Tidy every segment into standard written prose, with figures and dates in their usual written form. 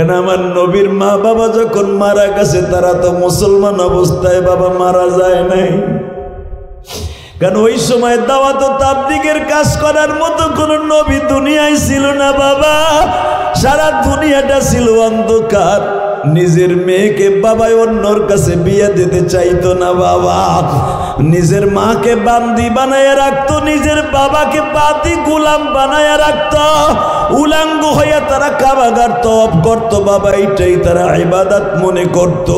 কেন আমার নবীর মা বাবা যখন মারা গেছে তারা তো মুসলমান অবস্থায় বাবা মারা যায় নাই। কারণ ওই সময় দাওয়াত ও তাবলীগের কাজ করার মতো কোন নবী দুনিয়ায় ছিল না বাবা। সারা দুনিয়াটা ছিল অন্ধকার। নিজের মেয়েকে বাবাই অন্যর কাছে বিয়ে দিতে চাইতো না বাবা। নিজের মাকে বান্দি বানায় রাখতো, নিজের বাবাকে বাদি গোলাম বানায় রাখতো। উলাঙ্গ হয়ে তারা কাবাগার তওয়াফ করতো বাবা, এইটাই তারা ইবাদত মনে করতো।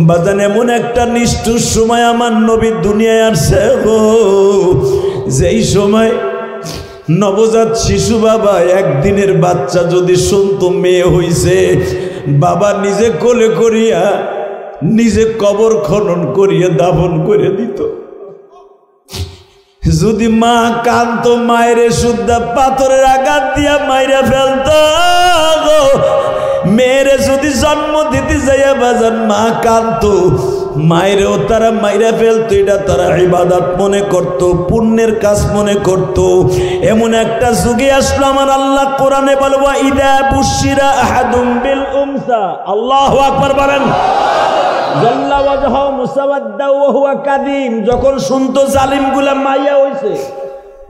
বাজান এমন একটা নিষ্ঠুর সময় আমার নবী দুনিয়ায় আসছে গো, যেই সময় নবজাত শিশু বাবা একদিনের বাচ্চা যদি শুনতো মেয়ে হইছে, বাবা নিজে কোলে করিয়া নিজে কবর খনন করিয়া দাফন করে দিত। যদি মা কাঁদতো মায়েরে শুদ্ধা পাথরের আঘাত দিয়া মাইরা ফেলতো। মেয়েরে যদি জন্ম দিতে যাইয়া বাজান মা কাঁদতো, মায়েরও তারা মাইরা ফেলতো। এটা তারা ইবাদত মনে করতো, পুণ্যের কাজ মনে করতো। এমন একটা যুগে আসলো আমার আল্লাহ কোরআনে বলবো ইদা বুশিরা আহাদুম বিল উনসা। আল্লাহু আকবার বলেন। জাল্লা ওয়াজহু মুসাওয়াদ্দা ওয়া হুয়া কাদিম। যখন শুনতো জালিমগুলা মাইয়া হইছে,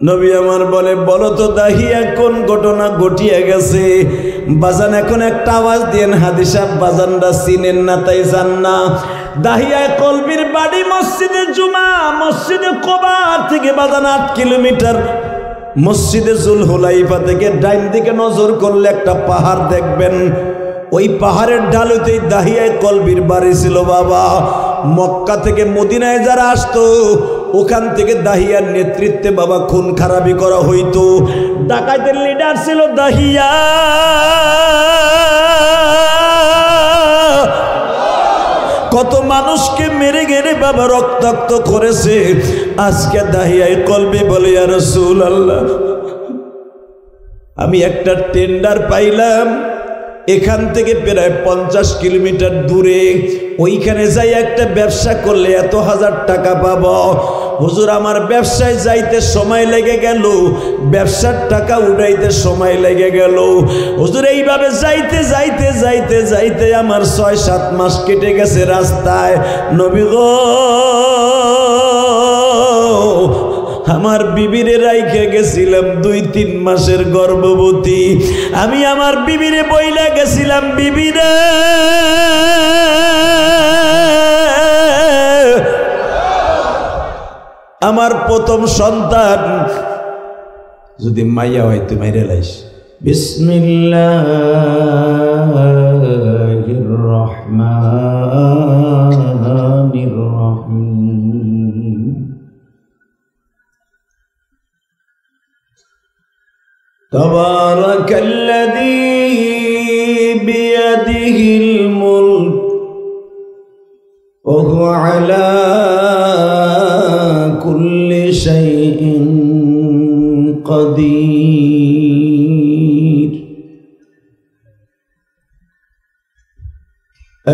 নবী আমার বলে বলো তো দাহিয়া কোন ঘটনা ঘটিয়া গেছে। বাজান এখন একটা আওয়াজ দিয়েন হাদি সাহেব, বাজানরা চিনেন না তাই জান না। দাহিয়া কলবির বাড়ি মসজিদে জুমা, মসজিদে কোবা থেকে বাজান 8 কিলোমিটার। মসজিদে জুল হুলাইফা থেকে ডাইন দিকে নজর করলে একটা পাহাড় দেখবেন। ওই পাহাড়ের ঢালুতেই দাহিয়ায় কলবির বাড়ি ছিল বাবা। মক্কা থেকে মদিনায় যারা আসতো ওখান থেকে দাহিয়ার নেতৃত্বে বাবা খুন খারাপি করা হইতো। ডাকাতের লিডার ছিল দাহিয়া। কত মানুষকে মেরে গেড়ে বাবা রক্তাক্ত করেছে। আজকে দাহিয়ায় কলবি বলে ইয়া রাসূলুল্লাহ, আমি একটা টেন্ডার পাইলাম এখান থেকে প্রায় 50 কিলোমিটার দূরে, ওইখানে যাই একটা ব্যবসা করলে এত হাজার টাকা পাবো। হুজুর আমার ব্যবসায় যাইতে সময় লেগে গেল, ব্যবসার টাকা উঠাইতে সময় লেগে গেল। হুজুর এইভাবে যাইতে যাইতে যাইতে যাইতে আমার 6-7 মাস কেটে গেছে রাস্তায়। নবী গো আমার বিবিরে রাইখে গেছিলাম 2-3 মাসের গর্ভবতী। আমি আমার বিবিরে বইলা গেছিলাম, বিবিরে আমার প্রথম সন্তান যদি মাইয়া হয় তুই মাইরে লাইস। বিসমিল্লাহির রহমানির রহিম। তাবারাকাল্লাযী বিয়াদিহিল মুলক ওয়া হুয়া আলা কুল্লি শাইইন কাদির।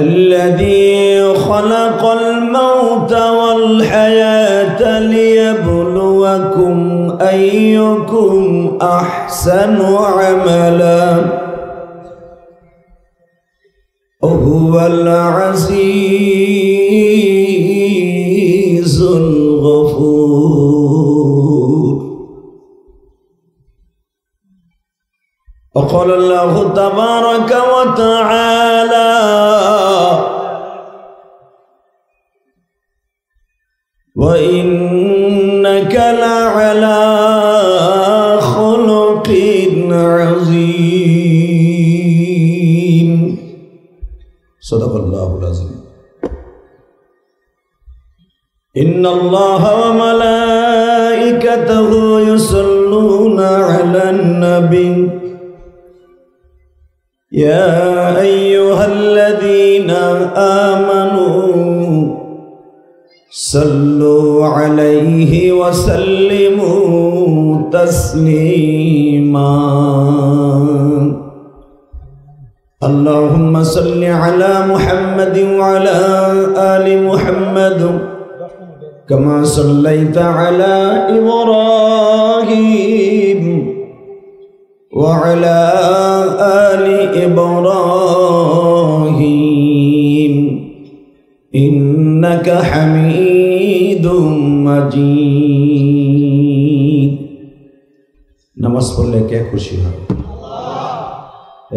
الذي خلق الموت والحياة ليبلوكم أيكم أحسن عملا وهو العزيز الغفور. وقال الله تبارك وتعالى وإنك لعلى خلق عظيم. صدق الله العظيم. إن الله وملائكته يصلون على النبي يا أيها الذين آمنوا صلوا عليه وسلموا تسليما. اللهم صل على محمد وعلى آل محمد كما صليت على إبراهيم وعلى آل إبراهيم হামিদুম মাজিদ। নামাজ পড়লে কে খুশি হয়?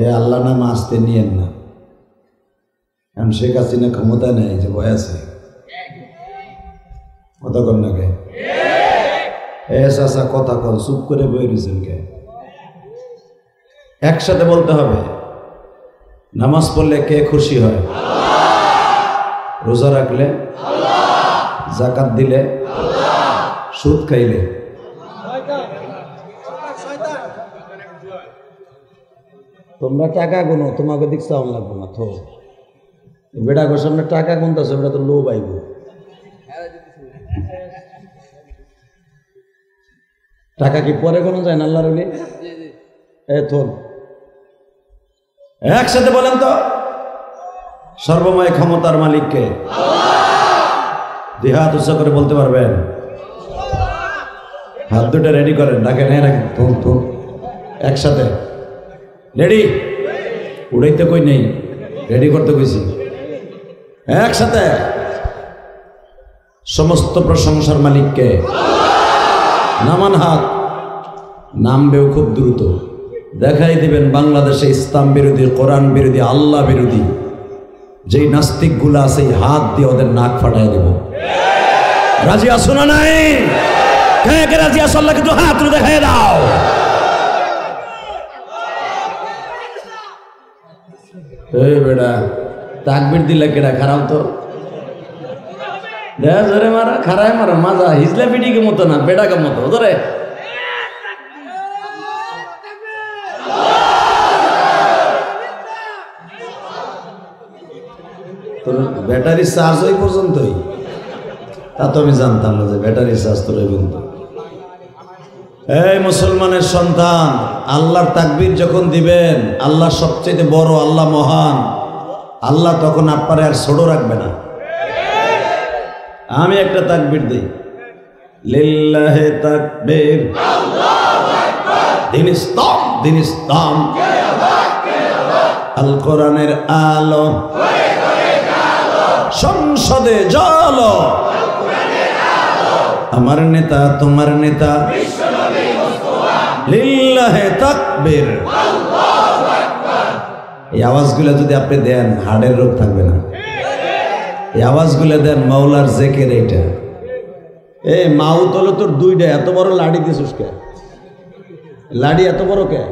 এ আল্লাহ নাম আসতে নিয়েন না। এখন শেখ হাসিনা ক্ষমতা নেই যে ভয় আছে কথা কর না কে? চাচা কথা কল, চুপ করে বই রয়েছেন কে? একসাথে বলতে হবে, নামাজ পড়লে কে খুশি হয়? রোজা রাখলে, যাকাত দিলে, সুদ খাইলে। তোমরা টাকা গুনো, তোমাকে দিক চাউন লাগবো না। থো বেটা গোর সামনে টাকা গুনতেছে, বেটা তো লোভ আইব। টাকা কি পরে কোনো যায় না আল্লাহর ওলি? থোন একসাথে বলেন তো, সর্বময় ক্ষমতার মালিককে? দুই হাত উৎসাহ করে বলতে পারবেন? হাত দুটো রেডি করেন, ডাকেন, হ্যাঁ রাখেন, থুন থুন একসাথে রেডি। উড়াইতে কই নেই, রেডি করতে কইছি। একসাথে সমস্ত প্রশংসার মালিককে। নামান হাত, নামবেও খুব দ্রুত। দেখাই দিবেন বাংলাদেশে ইসলাম বিরোধী, কোরআন বিরোধী, আল্লাহ বিরোধী যেই নাস্তিক গুলা আছে, হাত দিয়ে ওদের নাক ফাটাই দেব। রাজি আসো না নাই? কে কে রাজি আসো? আল্লাহ কিন্তু হাত তুলে দেখাই দাও। এই বেটা তাকবীর দিলে কেডা? খারাপ তো দেখ ধরে মারা, খারায় মারা, মাজা হিজলা পিটিকে মতো না, বেটাকে মতো ধরে। তোর ব্যাটারি চার্জ ওই পর্যন্তই? তা তো আমি জানতাম না যে ব্যাটারি চার্জ তোর ওই পর্যন্ত। এই মুসলমানের সন্তান, আল্লাহর তাকবীর যখন দিবেন, আল্লাহ সবচেয়ে বড়, আল্লাহ মহান, আল্লাহ তখন আপনারে আর ছোট রাখবে না। আমি একটা তাকবীর দিই, লিল্লাহে তাকবীর, দিন ইসলাম, দিন ইসলাম, আল কোরআনের আলো, সংসদে জলো, আমার নেতা তোমার নেতা, লিল্লাহে তাকবীর। এই আওয়াজগুলো যদি আপনি দেন, হার্টের রোগ থাকবে না। এই আওয়াজগুলো দেন মাওলার জেকের। এইটা এই মাউত হলো তোর দুইটা, এত বড় লাড়ি দিছিস কে? লাড়ি এত বড় কে?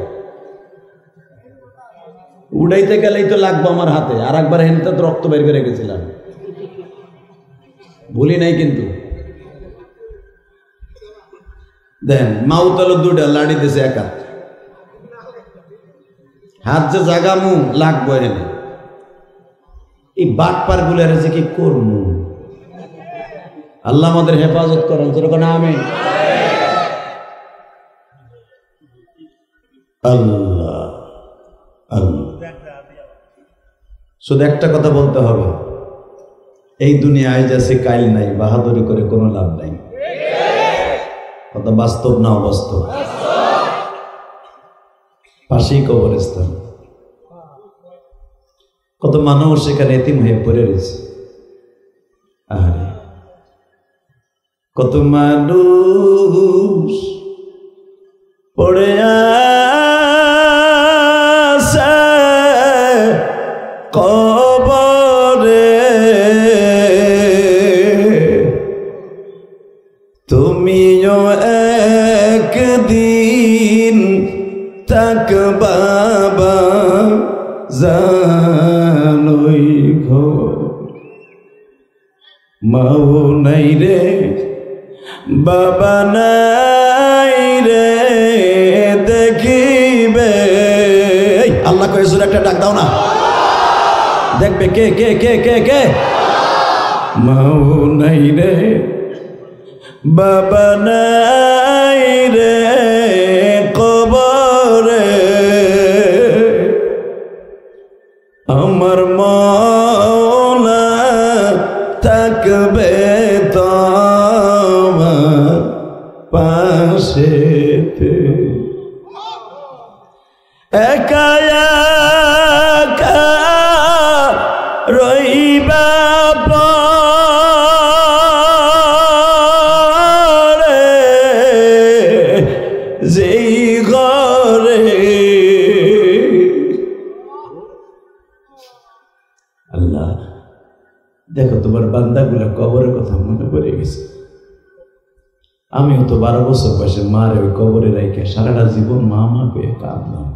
উড়াইতে গেলেই তো লাগবো আমার হাতে। আর একবার হেনতে তো রক্ত বের করে গেছিলাম, ভুলি নাই কিন্তু। দেন মাউত হলো দুইটা, লাড়ি দিছে একা। হাত যে জাগামু লাগবো এনে। এই বাটপার গুলার যে কি করমু? আল্লাহ আমাদের হেফাজত করেন, যেরকম আমি। আল্লাহ আল্লাহ। শুধু একটা কথা বলতে হবে, এই দুনিয়ায় যাচ্ছে কাইল নাই, বাহাদুরি করে কোনো লাভ নাই। কথা বাস্তব না অবাস্তব? পাশেই কবরস্থান, কত মানুষ সেখানে এতিম হয়ে পড়ে রয়েছে। আরে কত মানুষ পড়ে আছে কবরে, তুমিও একদিন থাকবা জানোই গো। মাও নাই রে, বাবা নাই রে, দেখিবে। আল্লাহ কয়ে জোরে একটা ডাক দাও না, দেখবে কে কে কে কে কে? মাও নাই রে, বাবা নাই রে, কবরে আমার মওলা থাকবে তোমার পাশেতে। একা একা রইবা আল্লাহ দেখো তোমার বান্দাগুলা কবরের কথা মনে পড়ে গেছে। আমিও তো 12 বছর বয়সে মারে ওই কবরে রেখে সারাটা জীবন মা মা পেয়ে কাঁদলাম।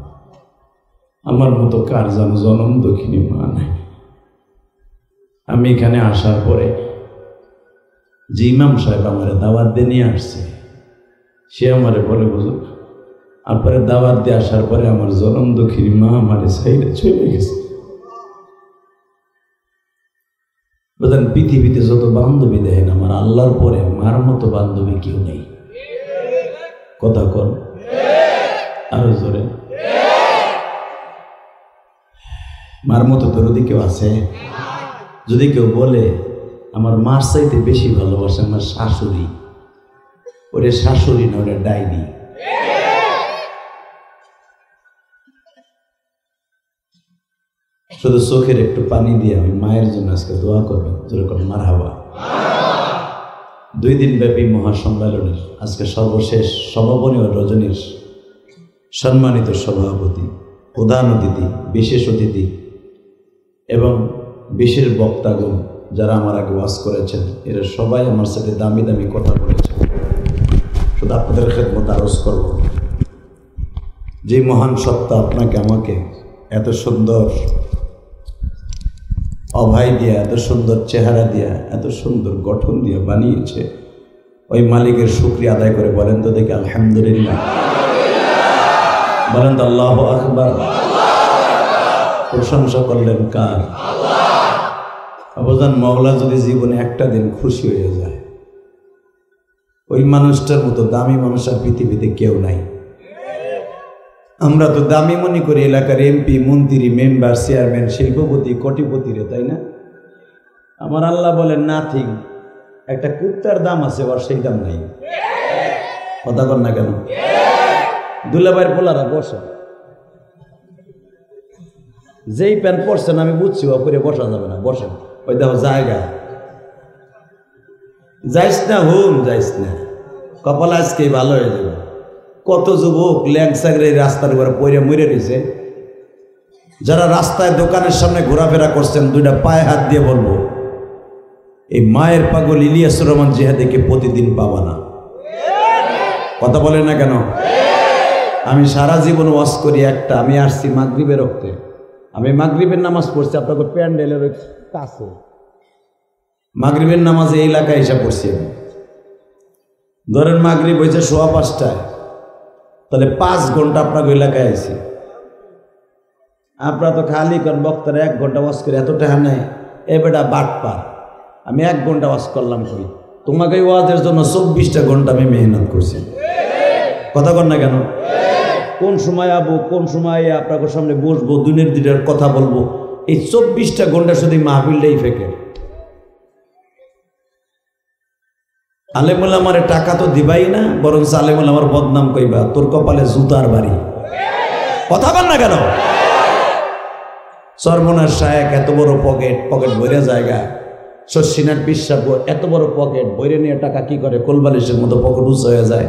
আমার মতো কার যেন জনম দক্ষিণী মা নাই। আমি এখানে আসার পরে যে ইমাম সাহেব আমার দাওয়াত দিয়ে নিয়ে আসছে, সে আমারে বলে হুজুর আপনার দাওয়াত দিয়ে আসার পরে আমার জনম দক্ষিণী মা আমারে সাইডে চলে গেছে। বুঝলেন, পৃথিবীতে যত বান্ধবী দেখেন আমার আল্লাহর পরে মার মতো বান্ধবী কেউ নেই। কথা কর আরো জোরে। মার মতো দরদি কেউ আছে? যদি কেউ বলে আমার মার চাইতে বেশি ভালোবাসে আমার শাশুড়ি, ওরে শাশুড়ি না, ওরে ডাইনি। শুধু চোখের একটু পানি দিয়ে আমি মায়ের জন্য আজকে দোয়া করবেন, যেরকম মারহাবা। 2 দিন ব্যাপী মহাসম্মেলনের আজকে সর্বশেষ সমাপনী ও রজনীর সম্মানিত সভাপতি, প্রধান অতিথি, বিশেষ অতিথি এবং বিশেষ বক্তাগণ যারা আমার আগে ওয়াজ করেছেন, এরা সবাই আমার সাথে দামি দামি কথা বলেছেন। শুধু আপনাদের খেদমত আরজ করব, যে মহান সত্তা আপনাকে আমাকে এত সুন্দর অভয় দিয়া, এত সুন্দর চেহারা দিয়া, এত সুন্দর গঠন দিয়া বানিয়েছে, ওই মালিকের শুকরিয়া আদায় করে বলেন তো দেখি আলহামদুলিল্লাহ। বলেন তো আল্লাহু আকবার। প্রশংসা করলেন কার? অবদান মাওলা যদি জীবনে একটা দিন খুশি হয়ে যায়, ওই মানুষটার মতো দামি মানুষ আর পৃথিবীতে কেউ নাই। আমরা তো দামি মনে করি এলাকার এমপি, মন্ত্রী, মেম্বার, চেয়ারম্যান, শিল্পপতি, কোটিপতি রে, তাই না? আমার আল্লাহ বলেন নাথিং। একটা কুত্তার দাম আছে, ওর সেই দাম নাই। কথা কর না কেন? দুলাভাইয়ের পোলারা বসে, যেই প্যান্ট পরছেন আমি বুঝছি ওপরে বসা যাবে না, বসেন। ওই দেখো জায়গা, যাইস না হুম, যাইস না, কপাল আজকেই ভালো হয়ে যাবে। কত যুবক ল্যাংসাগরে রাস্তার উপরে পড়ে মরে রয়েছে। যারা রাস্তায় দোকানের সামনে ঘোরাফেরা করছেন, 2টা পায়ে হাত দিয়ে বলবো, এই মায়ের পাগল ইলিয়াসুর রহমান জিহাদিকে প্রতিদিন পাবা না। কথা বলে না কেন? আমি সারা জীবন ওয়াজ করি একটা, আমি আসছি মাগরিবের রক্তে, আমি মাগরিবের নামাজ পড়ছি আপনাকে প্যান্ডেলের কাছে, মাগরিবের নামাজে এই এলাকায় এসে পড়ছি আমি। ধরেন মাগরিব হয়েছে 5:15, তাহলে 5 ঘন্টা আপনাকে এলাকায় আইছি। আপনারা তো খালি করেন বক্তারা 1 ঘন্টা ওয়াজ করে এত টাকা নেয়, এ বেটা বাটপার। আমি 1 ঘন্টা ওয়াজ করলাম কই? তোমাকে এই ওয়াজের জন্য 24টা ঘন্টা আমি মেহনত করছি। কথা কর না কেন? কোন সময় আবো, কোন সময় আপনাদের সামনে বসবো, দিনের দিনের কথা বলবো, এই 24টা ঘন্টা শুধু মাহফিলটাই ফেকে। আলেমুল আমার টাকা তো দিবাই না, বরং আলেমুল আমার বদনাম কইবা, তোর কপালে জুতার বাড়ি। কথা বল না কেন? সরমনার শায়েক এত বড় পকেট, পকেট ভরে জায়গা, শশিনার পিসাব এত বড় পকেট ভরে নিয়ে টাকা কি করে? কোলবালিশের মতো পকেট উঁচু হয়ে যায়।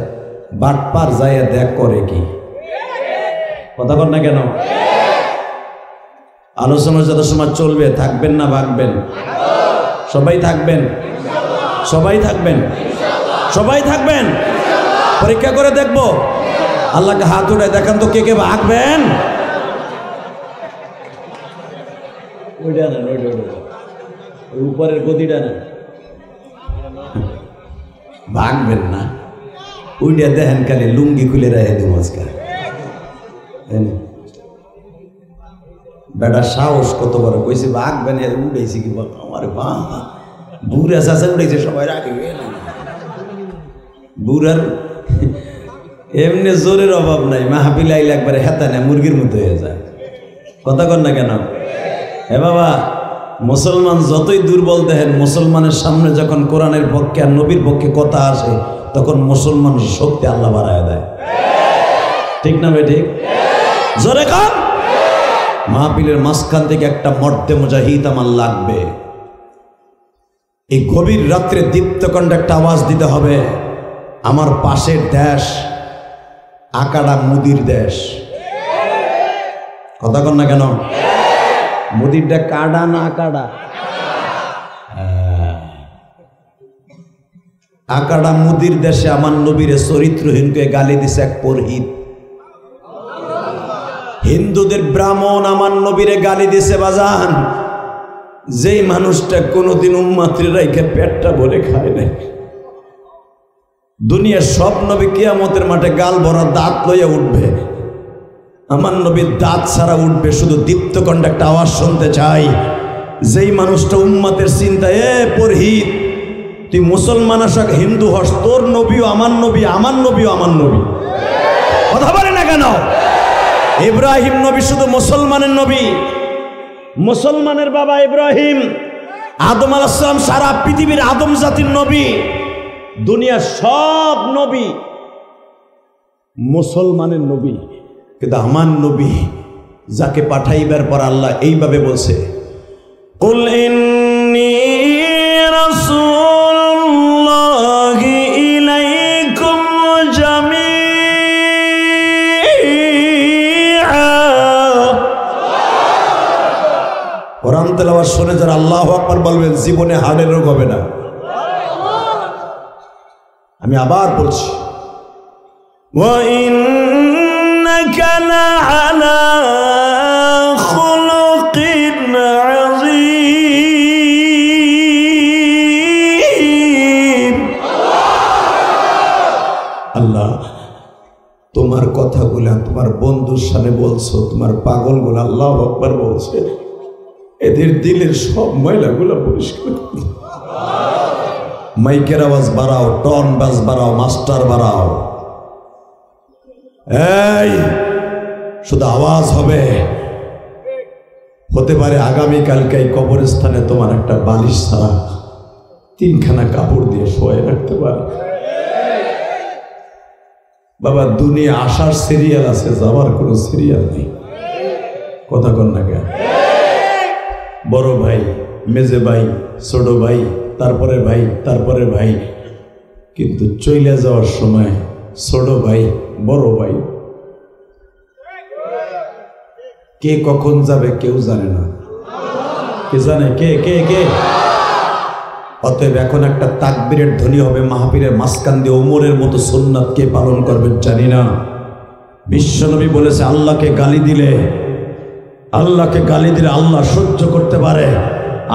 বাটপার যায় দেখ করে কি? কথা বল না কেন? আলোচনা যত সময় চলবে, থাকবেন না ভাগবেন? সবাই থাকবেন, সবাই থাকবেন, সবাই থাকবেন। পরীক্ষা করে দেখবো। আল্লাহকে হাত উঠায় দেখান তো কে কে ভাগবেন। ওইটা নেন, ওইটা ওই উপরের গদিটা নেন। ভাগবেন না, ওইটা দেখেন খালি লুঙ্গি খুলে রেখে দিব আজকাল। বেটা সাহস কত বড়, কইছে ভাগবেন, উঠেছি কি আমার বা বুড়া চাষা উঠেছে, সবাই রাখে বুড়ার এমনি জোরের অভাব নাই। মাহফিল আইলে একবারে হেতা নেয়, মুরগির মতো হয়ে যায়। কথা কর না কেন? হে বাবা, মুসলমান যতই দুর্বল দেখেন, মুসলমানের সামনে যখন কোরআনের পক্ষে আর নবীর পক্ষে কথা আসে, তখন মুসলমান শক্তি আল্লাহ বাড়ায় দেয়। ঠিক না ভাই? ঠিক জোরে কান। মাহফিলের মাঝখান থেকে একটা মর্দে মুজাহিদ আমার লাগবে। এই গভীর রাত্রে দীপ্তকণ্ঠে একটা আওয়াজ দিতে হবে, আমার পাশের দেশ আকাড়া মুদির দেশ। কথা কন না কেন? মুদিরটা কাডা না কাডা? আকাডা মুদির দেশে আমার নবীরে চরিত্রহীনকে গালি দিছে এক পুরোহিত। হিন্দুদের ব্রাহ্মণ আমার নবীরে গালি দিছে বাজান, যেই মানুষটা কোনোদিন উম্মাত্রী রাইখে পেটটা ভরে খায় নাই। দুনিয়ার সব নবী কিয়ামতের মাঠে গাল ভরা দাঁত লইয়া উঠবে, আমার নবীর দাঁত ছাড়া উঠবে, শুধু দীপ্তকণ্ঠ একটা আওয়াজ শুনতে চাই। যেই মানুষটা উম্মাতের চিন্তায় পুরোহিত তুই মুসলমান আসাক হিন্দু হস, তোর নবীও আমার নবী, আমার নবীও আমার নবী, কথা বলে না কেন? ইব্রাহিম নবী শুধু মুসলমানের নবী, মুসলমানের বাবা ইব্রাহিম। আদম আলাইহিস সালাম সারা পৃথিবীর আদম জাতির নবী। দুনিয়ার সব নবী মুসলমানের নবী, কিন্তু আমার নবী যাকে পাঠাইবার পর আল্লাহ এইভাবে বলছে, কুল ইন্নী রাসূলুল্লাহি ইলাইকুম জামিআ। কোরআন তেলাওয়াত শুনে যারা আল্লাহু আকবার বলবেন জীবনে হার্টের রোগ হবে না। আমি আবার বলছি, ওয়া ইন্নাকা লাআলা খুলুকিন আযীম। আল্লাহ তোমার কথাগুলা তোমার বন্ধুর সামনে বলছো, তোমার পাগলগুলো আল্লাহু আকবার বলছে, এদের দিলের সব ময়লাগুলো পরিষ্কার করো। মাইকের আওয়াজ বাড়াও, টন বাস বাড়াও, মাস্টার বাড়াও। এই শুধু আওয়াজ হবে, হতে পারে আগামীকালকে এই কবরস্থানে তোমার একটা বালিশ ছাড়া 3খানা কাপড় দিয়ে শোয়ে রাখতে পারে। বাবা দুনিয়া আসার সিরিয়াল আছে, যাওয়ার কোনো সিরিয়াল নেই, কথা কন না কেন? বড় ভাই, মেজে ভাই, ছোট ভাই, তারপরে ভাই, তারপরে ভাই, কিন্তু চলে যাওয়ার সময় ছোট ভাই, বড় ভাই, কে কখন যাবে কেউ জানে না। কে জানে? কে কে কে? অতএব এখন একটা তাকবীরের ধ্বনি হবে মাহফিলের মাঝখান দিয়ে, ওমরের মতো সুন্নাত কে পালন করবেন জানি না। বিশ্বনবী বলেছে আল্লাহকে গালি দিলে, আল্লাহকে গালি দিলে আল্লাহ সহ্য করতে পারে,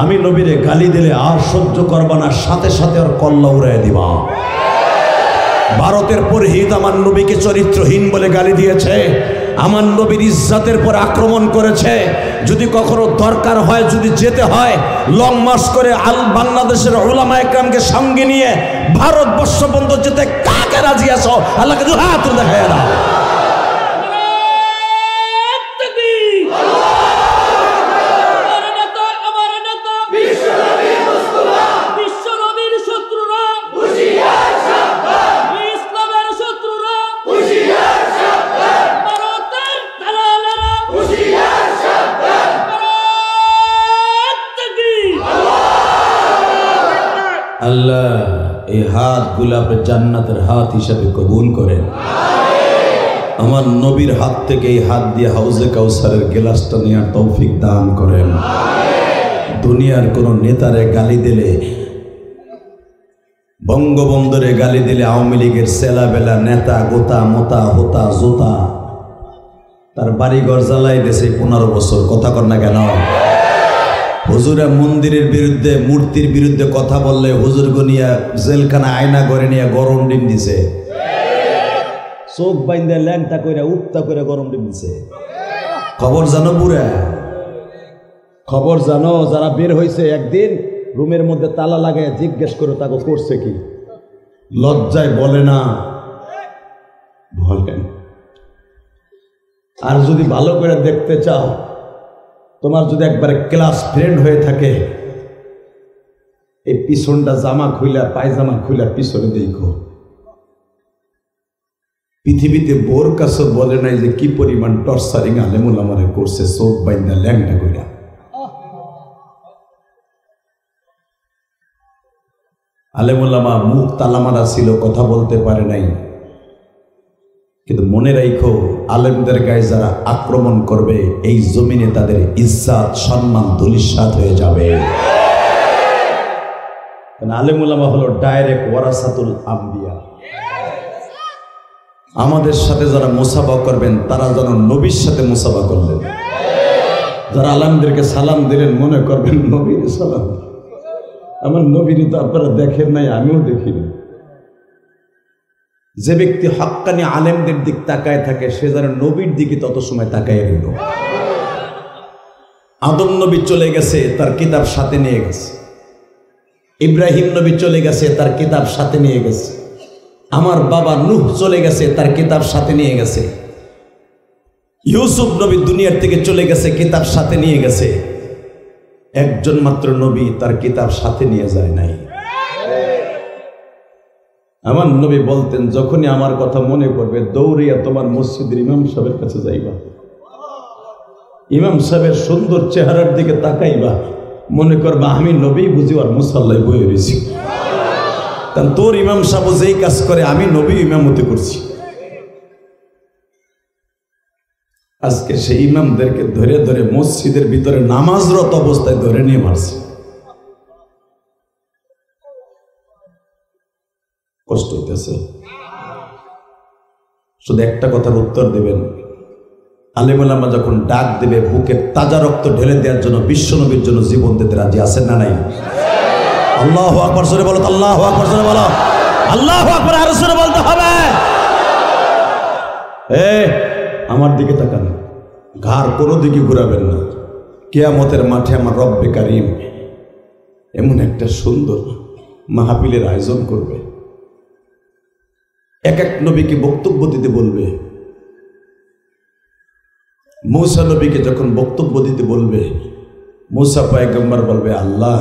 আমি নবীরে গালি দিলে আর সহ্য করবা না, সাথে সাথে আর কল্লা উড়াই দিবা। ভারতের পুরোহিত আমার নবীকে চরিত্রহীন বলে গালি দিয়েছে, আমার নবীর ইজ্জতের পর আক্রমণ করেছে। যদি কখনো দরকার হয়, যদি যেতে হয়, লং মার্চ করে বাংলাদেশের উলামা একরামকে সঙ্গে নিয়ে ভারতবর্ষ বন্ধ যেতে কাকে রাজি আছো? আল্লাহকে দু হাত দেখায় দাও। আল্লাহ এই হাত গুলাপে জান্নাতের হাত হিসাবে কবুল করেন। আমার নবীর হাত থেকে এই হাত দিয়ে হাউজে কাউসারের গেলাসটা নেওয়ার তৌফিক দান করেন। দুনিয়ার কোন নেতারে গালি দিলে, বঙ্গবন্ধুরে গালি দিলে, আওয়ামী লীগের সেলাবেলা নেতা গোতা মোতা হোতা জোতা তার বাড়িঘর জ্বালাই দেশে 15 বছর, কথা কর না কেন? হুজুরা মন্দিরের বিরুদ্ধে, মূর্তির বিরুদ্ধে কথা বললে হুজুর গনিয়া জেলখানা আয়না করে নিয়ে গরম ডিম দিছে, চোখ বাইন্দা ল্যাংটা করে উত্তা করে গরম ডিম দিছে। খবর জানো বুড়া? খবর জানো? যারা বের হয়েছে একদিন রুমের মধ্যে তালা লাগায় জিজ্ঞেস করে তাকে করছে কি, লজ্জায় বলে না, বলেন। আর যদি ভালো করে দেখতে চাও, তোমার যদি একবারে ক্লাস ফ্রেন্ড হয়ে থাকে, এই পিছনটা জামা খুইলা, পায়জামা খুইলা পিছনে দেখো। পৃথিবীতে বোর কাছে বলে নাই যে কি পরিমাণ টর্চারিং আলেমুল আমারে করছে, চোখ বাইন্দা ল্যাংটা কইরা। আলেমুল আমা মুখ তালামারা ছিল, কথা বলতে পারে নাই, কিন্তু মনে রাখো, আলেমদের গায়ে যারা আক্রমণ করবে এই জমিনে তাদের ইজ্জত সম্মান ধূলিসাৎ হয়ে যাবে। কারণ আলেম উলামা হলো ডাইরেক্ট ওয়ারাসাতুল আম্বিয়া। আমাদের সাথে যারা মুসাফা করবেন তারা যেন নবীর সাথে মুসাফা করলেন। যারা আলেমদেরকে সালাম দিলেন মনে করবেন নবীর সালাম। আমার নবীর তো আপনারা দেখেন নাই, আমিও দেখিনি। যে ব্যক্তি হক্কানি আলেমদের দিক তাকায় থাকে সে যেন নবীর দিকে তত সময় তাকায় রইল। আদম নবী চলে গেছে, তার কিতাব সাথে নিয়ে গেছে। ইব্রাহিম নবী চলে গেছে, তার কিতাব সাথে নিয়ে গেছে। আমার বাবা নূহ চলে গেছে, তার কিতাব সাথে নিয়ে গেছে। ইউসুফ নবী দুনিয়ার থেকে চলে গেছে, কিতাব সাথে নিয়ে গেছে। একজন মাত্র নবী তার কিতাব সাথে নিয়ে যায় নাই। আমার নবী বলতেন, যখনই আমার কথা মনে করবে দৌড়িয়া তোমার মসজিদের ইমাম সাহেবের কাছে যাইবা, ইমাম সাহেবের সুন্দর চেহারার দিকে তাকাইবা, মনে করবা আমি নবী বুঝি আর মুসাল্লায় বয়ে রয়েছি। কারণ তোর ইমাম সাহেব যেই কাজ করে আমি নবী ইমামতি করছি। আজকে সেই ইমামদেরকে ধরে ধরে মসজিদের ভিতরে নামাজরত অবস্থায় ধরে নিয়ে মারছে। কষ্ট হইতেছে। শুধু একটা কথার উত্তর দেবেন, আলেম ওলামা যখন ডাক দেবে বুকের তাজা রক্ত ঢেলে দেওয়ার জন্য বিশ্বনবীর জন্য জীবন দিতে রাজি আছেন না নাই? আল্লাহু আকবার জোরে বলো, আল্লাহু আকবার জোরে বলো, আল্লাহু আকবার আরো জোরে বলতে হবে। আমার দিকে তাকান, ঘাড় কোনো দিকে ঘুরাবেন না। কিয়ামতের মাঠে আমার রব্বে কারিম এমন একটা সুন্দর মাহফিলের আয়োজন করবে। এক এক নবীকে বক্তব্য দিতে বলবে। মূসা নবীকে যখন বক্তব্য দিতে বলবে, মূসা পয়গম্বর বলবে, আল্লাহ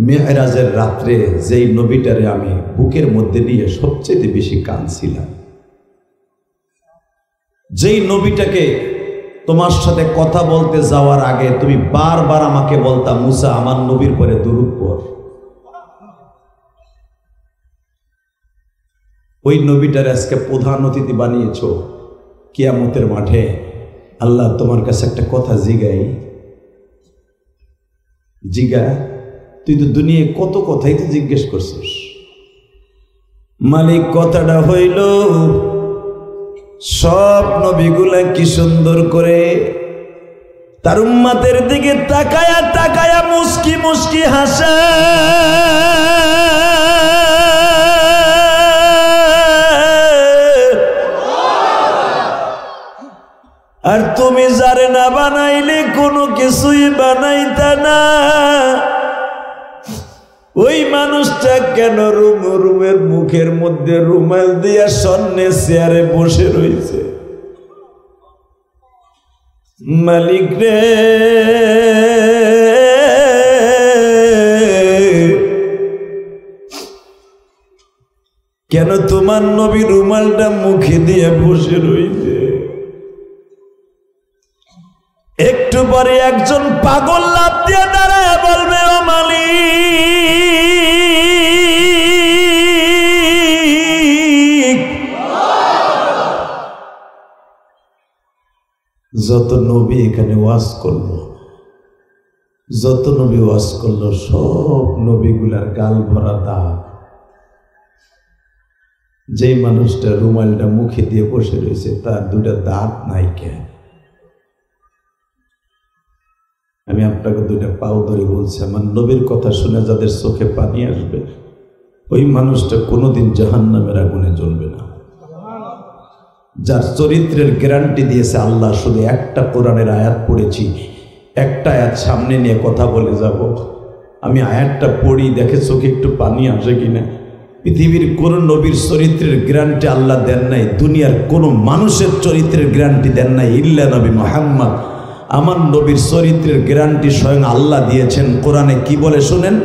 মেরাজের রাত্রে যেই নবীটারে আমি বুকের মধ্যে নিয়ে সবচেয়ে বেশি কাঁদছিলাম, যেই নবীটাকে তোমার সাথে কথা বলতে যাওয়ার আগে তুমি বারবার আমাকে বলতা, মূসা আমার নবীর পরে দুরূদ পড়, ওই নবীটার আজকে প্রধান অতিথি বানিয়েছ কিয়ামতের মাঠে। আল্লাহ তোমার কাছে একটা কথা জিগাই, জিগা, তুই তো দুনিয়ায় কত কথাই তো জিজ্ঞেস করছিস। মালিক কথাটা হইল সব নবীগুলা কি সুন্দর করে তার উম্মতের দিকে তাকায়া তাকায়া মুস্কি মুস্কি হাসে, আর তুমি যারে না বানাইলে কোনো কিছুই বানাইতা না। ওই মানুষটা কেন রুমের মুখের মধ্যে রুমাল দিয়া সামনে চেয়ারে বসে রয়েছে? মালিক রে, কেন তোমার নবী রুমালটা মুখে দিয়ে বসে রয়েছে? একটু পরে একজন পাগল লাফ দিয়ে দাঁড়ায় বলবে, ও মালিক, যত নবী এখানে ওয়াজ করলো, যত নবী ওয়াজ করলো, সব নবীগুলার গাল ভরা দাগ। যেই মানুষটা রুমালটা মুখে দিয়ে বসে রয়েছে তার দুটা দাঁত নাই কেন? আমি আপনাকে দুইটা পাও ধরে বলছি, আমার নবীর কথা শুনে যাদের চোখে পানি আসবে ওই মানুষটা কোনোদিন জাহান্নামের আগুনে জ্বলবে না। যার চরিত্রের গ্যারান্টি দিয়েছে আল্লাহ, শুধু একটা কোরআনের আয়াত পড়েছি, একটা আয়াত সামনে নিয়ে কথা বলে যাব। আমি আয়াতটা পড়ি, দেখে চোখে একটু পানি আসে কিনা। পৃথিবীর কোন নবীর চরিত্রের গ্যারান্টি আল্লাহ দেন নাই, দুনিয়ার কোনো মানুষের চরিত্রের গ্যারান্টি দেন নাই, ইল্লা নবী মুহাম্মদ। আমার নবীর চরিত্রের গ্যারান্টি স্বয়ং আল্লাহ দিয়েছেন। কোরআনে কি বলে শুনেন,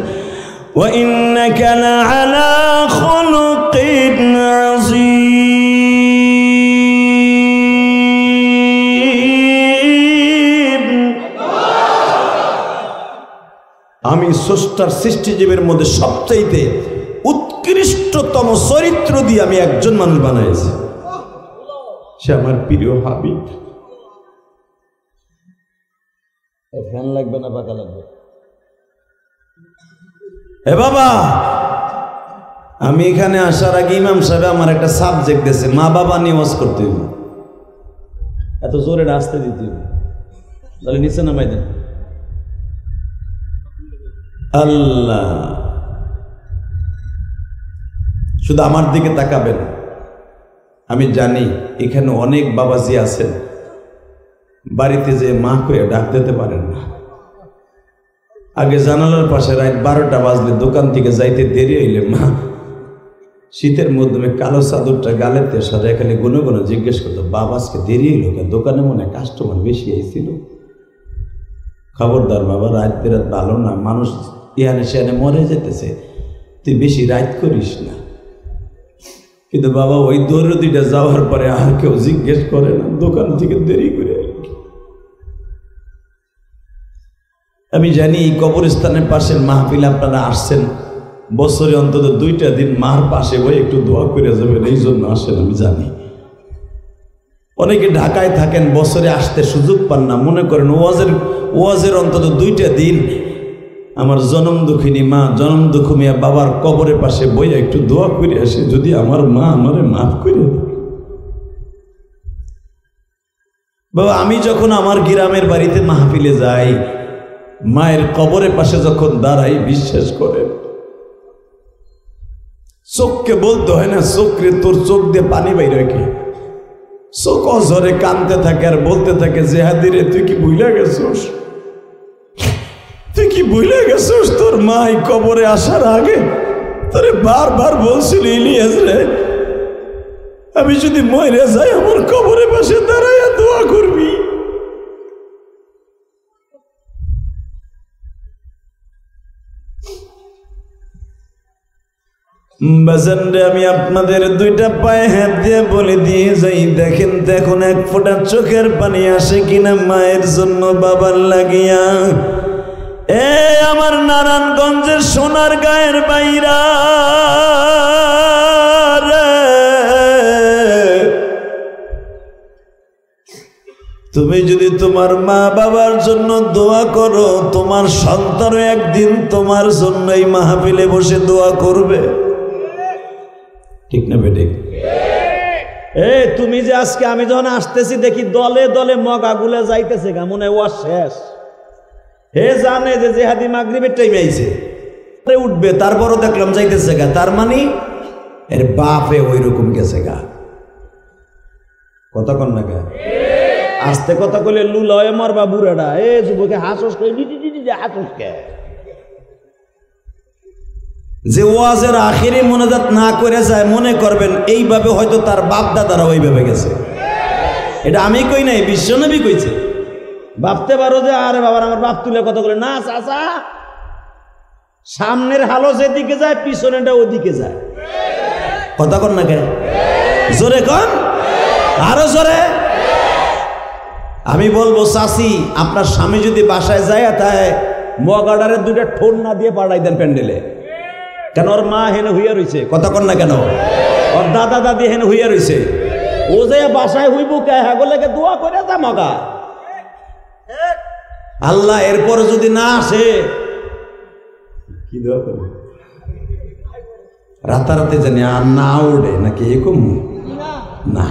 ওয়া ইন্নাকা লাআলা খুলুকিন আযীম। আমি স্রষ্টার সৃষ্টিজীবের মধ্যে সবচাইতে উৎকৃষ্টতম চরিত্র দিয়ে আমি একজন মানুষ বানাইছি। সে আমার প্রিয় হাবিব। ফ্যান লাগবে না পাকা লাগবে? এ বাবা, আমি এখানে আসার আগে ইমাম সাহেব আমার একটা সাবজেক্ট দিয়েছে, মা বাবা নিয়ে ওয়াজ করতে হবে। এত জোরে আসতে দিতে হবে, তাহলে নিচে নামাই দেন। আল্লাহ, শুধু আমার দিকে তাকাবেন। আমি জানি এখানে অনেক বাবাজি আছেন, বাড়িতে যে মা কয়ে ডাক দিতে পারেন না। আগে জানালার পাশে রাত 12টা বাজলে দোকান থেকে যাইতে দেরি হইলে মা শীতের মধ্যে কালো চাদরটা গালেতে সাজায় খালি গুনে গুনে জিজ্ঞেস করতো, বাবা আজকে দেরি হইল কেন? দোকানে মনে হয় কাস্টমার বেশি আইছিল। খবরদার বাবা, রাত বেরাত ভালো না, মানুষ ইহানে সেহানে মরে যেতেছে, তুই বেশি রাত করিস না। কিন্তু বাবা ওই দৌড়দিটা যাওয়ার পরে আর কেউ জিজ্ঞেস করে না, দোকান থেকে দেরি করে। আমি জানি এই কবরস্থানের পাশের মাহফিল আপনারা আসছেন, বছরে অন্তত 2টা দিন মার পাশে বই একটু দোয়া করে যাবেন, এই জন্য আসেন। আমি জানি অনেকে ঢাকায় থাকেন, বছরে আসতে সুযোগ পান না, মনে করেন ওয়াজের অন্তত 2টা দিন আমার জনম দুঃখিনী মা, জনম দুঃখ মিয়া বাবার কবরের পাশে বই একটু দোয়া করে আসে, যদি আমার মা আমারে মাফ করে দেয়। বাবা, আমি যখন আমার গ্রামের বাড়িতে মাহফিলে যাই, মায়ের কবরের পাশে যখন দাঁড়াই, বিশ্বাস করেন চোখকে বলতে হয় না, চোখরে তোর চোখ দিয়ে পানি বাইরে রেখে চোখ অঝরে কানতে থাকে আর বলতে থাকে, জেহাদিরে তুই কি ভুলে গেছোস? তুই কি ভুলে গেছোস? তোর মা এই কবরে আসার আগে তোরে বারবার বলছিল, ইলিয়াস রে, আমি যদি মরে যাই আমার কবরের পাশে দাঁড়াইয়া দোয়া করবি। বাজানরে, আমি আপনাদের 2টা পায়ে হাত দিয়ে বলে দিয়ে যাই, দেখেন তো এখন 1 ফোঁটা চোখের পানি আসে কিনা মায়ের জন্য, বাবার লাগিয়া। এ আমার নারায়ণগঞ্জের সোনার গায়ের বাইরা রে, তুমি যদি তোমার মা বাবার জন্য দোয়া করো, তোমার সন্তানও একদিন তোমার জন্য এই মাহফিলে বসে দোয়া করবে। ঠিক না বেটে? তুমি যে আজকে আমি যখন আসতেছি দেখি দলে দলে মগাগুলা যাইতেছে গা, মনে হয় শেষ। হে জানে যে জেহাদি মাগরিবের টাইমে আইছে, উঠবে, তারপরও দেখলাম যাইতেছে গা, তার মানে এর বাপে ওই রকম গেছে গা। কথা কন না গা? আস্তে কথা কইলে লুলয়ে মারবা বুড়াটা। এ যুবকে হাসস কই, হাসস কে? যে ওয়াজের আখিরি মোনাজাত না করে যায়, মনে করবেন এইভাবে হয়তো তার বাপ দাদারা ওইভাবে গেছে। এটা আমি কই নাই, বিশ্বনবী কইছে। ভাবতে পারো যে আরে বাবার আমার বাপ তুলে কথা বলে না, চাচা সামনের হালো যেদিকে যায় পিছনেটা ওদিকে যায়। কথা কন না কেন? জোরে কন, আরো জোরে। আমি বলবো, চাচি আপনার স্বামী যদি বাসায় যায়, তাই মগাডারের 2টা ঠোন না দিয়ে পাঠাই দেন প্যান্ডেলে। কেন? ওর মা হেন হইয়া রইছে। কথা কন না কেন? ওর দাদা দাদি হেন হইয়া রইছে, ও যে বাসায় হইব কে হাগলেকে দোয়া করে যা মগা। আল্লাহ এরপর যদি না আসে, কি দোয়া করবে? রাতারাতি জানি আর না উঠে নাকি এরকম না।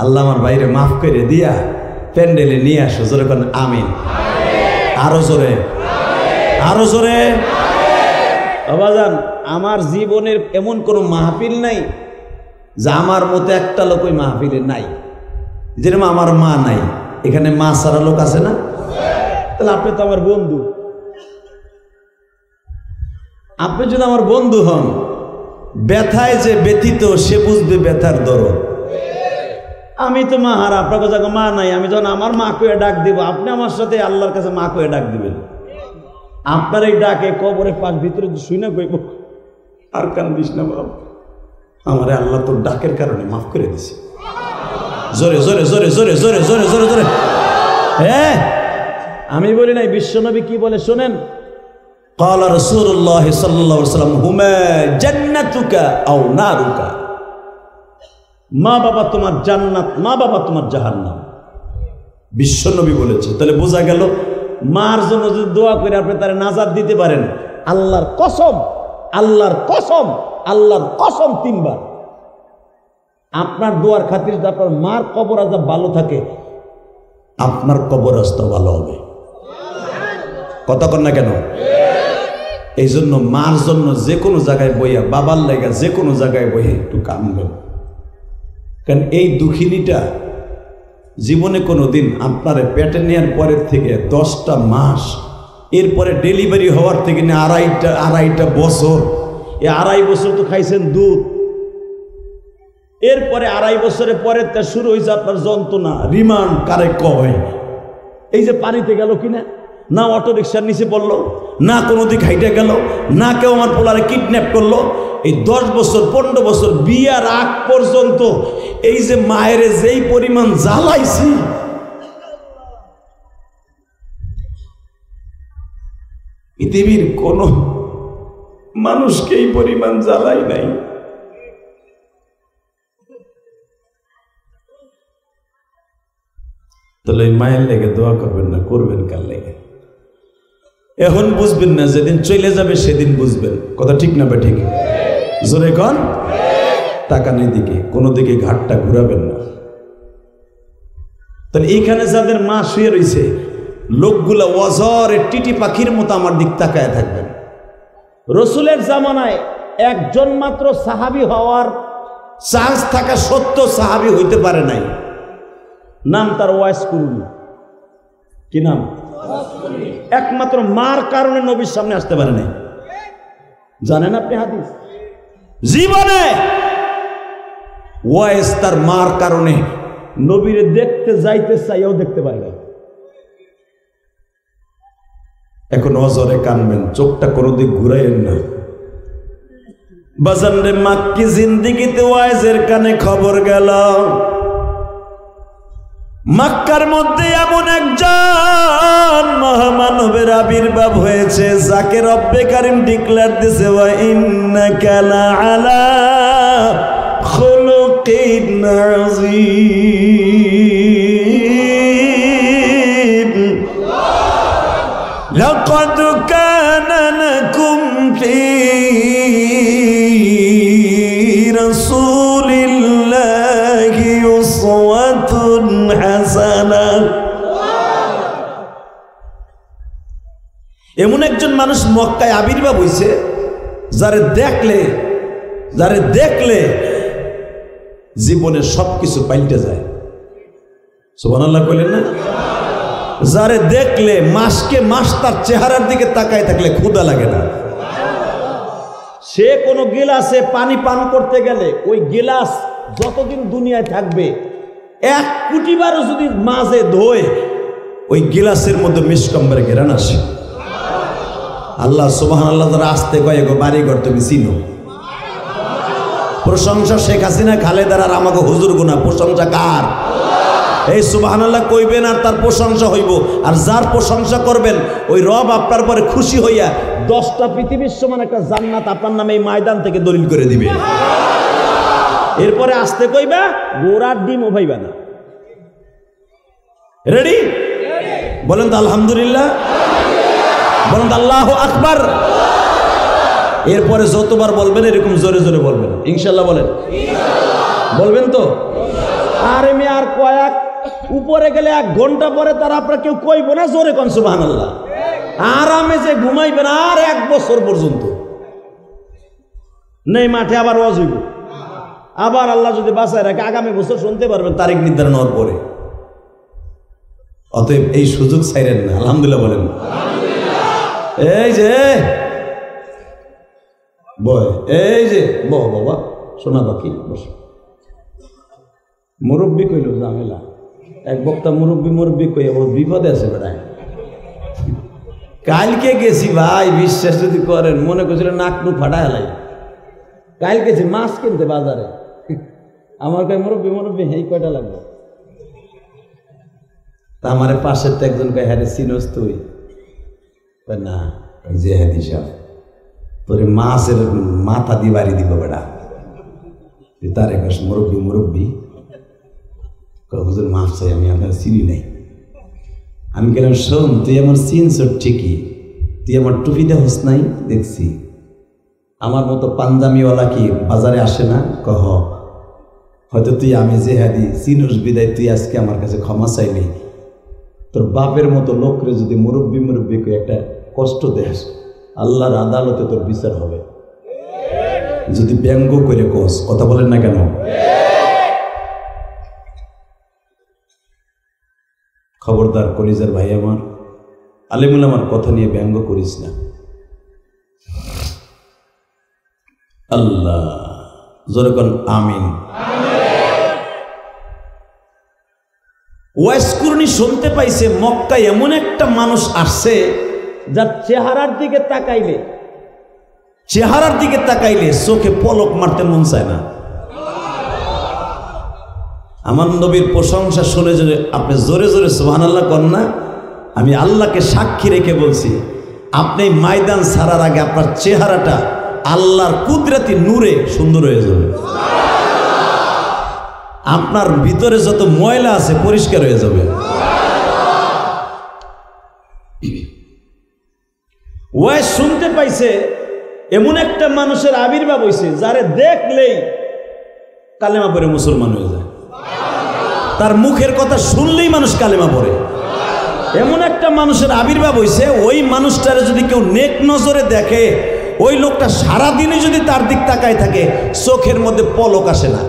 আল্লাহ আমার বাইরে মাফ করে দিয়া প্যান্ডেলে নিয়ে আসো। জোরে কোন আমিন। আরো জোরে, আরো জোরে। বাবাজান, আমার জীবনের এমন কোনো মাহফিল নাই যে আমার মতো একটা লোক ওই মাহফিলে নাই। যেরকম আমার মা নাই, এখানে মা সারা লোক আছে না? তাহলে আপনি তো আমার বন্ধু। আপনি যদি আমার বন্ধু হন, ব্যথায় যে ব্যথিত সে বুঝবে ব্যথার দরদ। আমি তো মা হারা, আপনার কাছে মা নাই। আমি যখন আমার মা কয়ে ডাক দিব, আপনি আমার সাথে আল্লাহর কাছে মা কয়ে ডাক দিবেন। আপনার এই ডাকে কবরে পাক ভিতরে শুনে কইব, আর কান্দিস না বাবা, আমারে আল্লাহ তোর ডাকের কারণে মাফ করে দিছে। জোরে জোরে জোরে জোরে জোরে জোরে জোরে জোরে। হ্যাঁ, আমি বলি নাই, বিশ্বনবী কি বলে শোনেন। قال رسول الله صلى الله عليه وسلم هما جنتك او نارك। মা বাবা তোমার জান্নাত, মা বাবা তোমার জাহান্নাম, বিশ্বনবী বলেছে। তাহলে বোঝা গেল মার জন্য যদি দোয়া করে আপনি তারা নাজাত দিতে পারেন, আল্লাহর কসম, আল্লাহর কসম, আল্লাহর কসম 3 বার আপনার দোয়ার খাতির যদি আপনার মার কবর আজাব ভালো থাকে, আপনার কবর আজাব ভালো হবে। কথা কন না কেন? এই জন্য মার জন্য যে কোনো জায়গায় বইয়া, বাবার লেগা যে কোনো জায়গায় বইয়া একটু কাঁদবেন। কারণ এই দুঃখিনীটা জীবনে কোনো দিন আপনার পেটে নেওয়ার পরের থেকে 10টা মাস, এরপরে ডেলিভারি হওয়ার থেকে নিয়ে আড়াইটা বছর, এই 2.5 বছর তো খাইছেন দুধ, এরপরে 2.5 বছরের পরে তা শুরু হয়েছে আপনার যন্ত্রণা, রিমান্ড কারে কয়, এই যে পানিতে গেল কিনা, না অটো রিক্সার নিচে পড়লো, না কোনো দিক হাইটে গেল, না কেউ আমার পোলারে কিডন্যাপ করলো। এই 10 বছর 15 বছর বিয়ার আগ পর্যন্ত এই যে মায়ের যেই পরিমাণ জ্বালাইছি, পৃথিবীর কোন মানুষকে এই পরিমাণ জ্বালাই নাই। তাহলে মায়ের লেগে দোয়া করবেন না, করবেন কার লেগে? এখন বুঝবেন না, যেদিন চলে যাবে সেদিন বুঝবেন। কথা ঠিক না বা ঠিক? জোরে কন। তাকানের দিকে, কোনো দিকে ঘাটটা ঘুরাবেন না। তাহলে এইখানে যাদের মা শুয়ে রয়েছে, লোকগুলা ওয়াজরে টিটি পাখির মতো আমার দিক তাকায় থাকবেন। রসুলের জামানায় একজন মাত্র সাহাবী হওয়ার চান্স থাকা সত্ত্বেও সাহাবী হইতে পারে নাই। নাম তার ওয়াইস কুরুনি। কি নাম? একমাত্র মার কারণে নবীর সামনে আসতে পারে নাই। জানেন আপনি হাদিস? জীবনে ওয়াইস তার মার কারণে নবীরে দেখতে যাইতে চাইও দেখতে পারে না। এখন অজরে কানবেন, চোখটা কোনো দিক ঘুরাইয়েন না। বাজান রে, মাক্কি জিন্দিগিতে ওয়াইজের কানে খবর গেল, মক্কার মধ্যে এমন একজন মহামানবের আবির্ভাব হয়েছে, যাকে রব্বে কারীম ডিক্লেয়ার দিয়েছে, ওয়া ইন্নাকা লাআলা খুলুকিন আযীম। লাকাদ কানা লাকুম ফী রাসূলিল্লাহি উসওয়াতুন হাসানাহ। এমন একজন মানুষ মক্কায় আবির্ভাব হয়েছে, যারে দেখলে জীবনে সবকিছু পাল্টে যায়। সুবহানাল্লাহ কইলেন না? যারে দেখলে মাসকে মাস তার চেহারার দিকে তাকায় থাকলে ক্ষুধা লাগে না। সে কোনো গিলাসে পানি পান করতে গেলে ওই গিলাস যতদিন দুনিয়ায় থাকবে 1 কোটি বারও যদি মাঝে ধোয়, ওই গিলাসের মধ্যে মিসকম্বরে ঘেরান আসে। আল্লাহ সুবহানাল্লাহ যারা আসতে কয়ে গো বাড়িঘর তুমি চিনো। প্রশংসা শেখ হাসিনা, খালেদার আর আমাকে হুজুর গুনা, প্রশংসা কার? এই সুবহানাল্লাহ কইবেন আর তার প্রশংসা হইব। আর যার প্রশংসা করবেন ওই রব আপনার পরে খুশি হইয়া 10টা পৃথিবীর সমান একটা জান্নাত আপনার নামে এই ময়দান থেকে দলিল করে দিবে। এরপরে আসতে কইবা, গোড়ার ডিমও ভাইবা না। রেডি? বলেন তো আলহামদুলিল্লাহ, বলেন তো আল্লাহু আকবার। এরপরে যতবার বলবেন এরকম জোরে জোরে বলবেন ইনশাআল্লাহ। বলেন বলবেন তো? আর আমি আর কয়েক উপরে গেলে 1 ঘন্টা পরে তারা আপনার কেউ কইব না জোরে কোন সুবহানাল্লাহ। আরামে যে ঘুমাইবেন আর 1 বছর পর্যন্ত নেই, মাঠে আবার ওয়াজ হইব। আবার আল্লাহ যদি বাঁচায় রাখে আগামী বছর শুনতে পারবেন তারিখ নির্ধারণ হওয়ার পরে। অতএব এই সুযোগ ছাইরেন না। আলহামদুলিল্লাহ বলেন। এই যে বয়, এই যে বাবা শোনা বাকি বসো। মুরব্বী কইল ঝামেলা, এক বক্তা মুরব্বী কই আবার বিপদে আছে বেড়ায়। কালকে গেছি ভাই, বিশ্বাস যদি করেন, মনে করছিল নাক নু ফাটা হেলাই। কাল গেছি মাছ কিনতে বাজারে, আমার কয় মুরব্বী এই কয়টা লাগবে? তা আমার পাশের তো একজন কয় হ্যাঁ চিনস তুই? না, যে হ্যাঁ দিশা তোর মাছের মাথা দিয়ে বাড়ি দিব বেড়া। তুই তার এক মুরব্বী মুরব্বী হুজুর মাফ চাই, আমি আপনার চিনি নাই। আমি গেলাম, শোন তুই আমার চিনছ ঠিকই, তুই আমার টুপিতে হোস নাই দেখছি, আমার মতো পাঞ্জামিওয়ালা কি বাজারে আসে না? কহ হয়তো তুই আমি জেহাদি চিনুস বিদায় তুই আজকে আমার কাছে ক্ষমা চাইলি। তোর বাপের মতো লোকরে যদি মুরব্বী মুরব্বী করে একটা কষ্ট দেস, আল্লাহর আদালতে তোর বিচার হবে। যদি ব্যঙ্গ করে কোস, কথা বলেন না কেন? খবরদার কলিজার ভাই আমার, আলেমুল আমার কথা নিয়ে ব্যঙ্গ করিস না। আল্লাহ জোরে কোন আমিন। ওয়াইস কুরনি শুনতে পাইছে মক্কায় এমন একটা মানুষ আসছে যার চেহারার দিকে তাকাইলে চোখে পলক মারতে মন চায় না। আমার নবীর প্রশংসা শুনে যদি আপনি জোরে জোরে সুবহানাল্লাহ করেন না, আমি আল্লাহকে সাক্ষী রেখে বলছি, আপনি ময়দান ছাড়ার আগে আপনার চেহারাটা আল্লাহর কুদরতি নূরে সুন্দর হয়ে যাবে। আপনার ভিতরে যত ময়লা আছে পরিষ্কার হয়ে যাবে। ওয়াই শুনতে পাইছে এমন একটা মানুষের আবির্ভাব হয়েছে যারে দেখলেই কালেমা পড়ে মুসলমান হয়ে যায়। তার মুখের কথা শুনলেই মানুষ কালেমা পড়ে। এমন একটা মানুষের আবির্ভাব হয়েছে, ওই মানুষটারে যদি কেউ নেক নজরে দেখে, ওই লোকটা সারাদিনে যদি তার দিক তাকায় থাকে, চোখের মধ্যে পলক আসে না।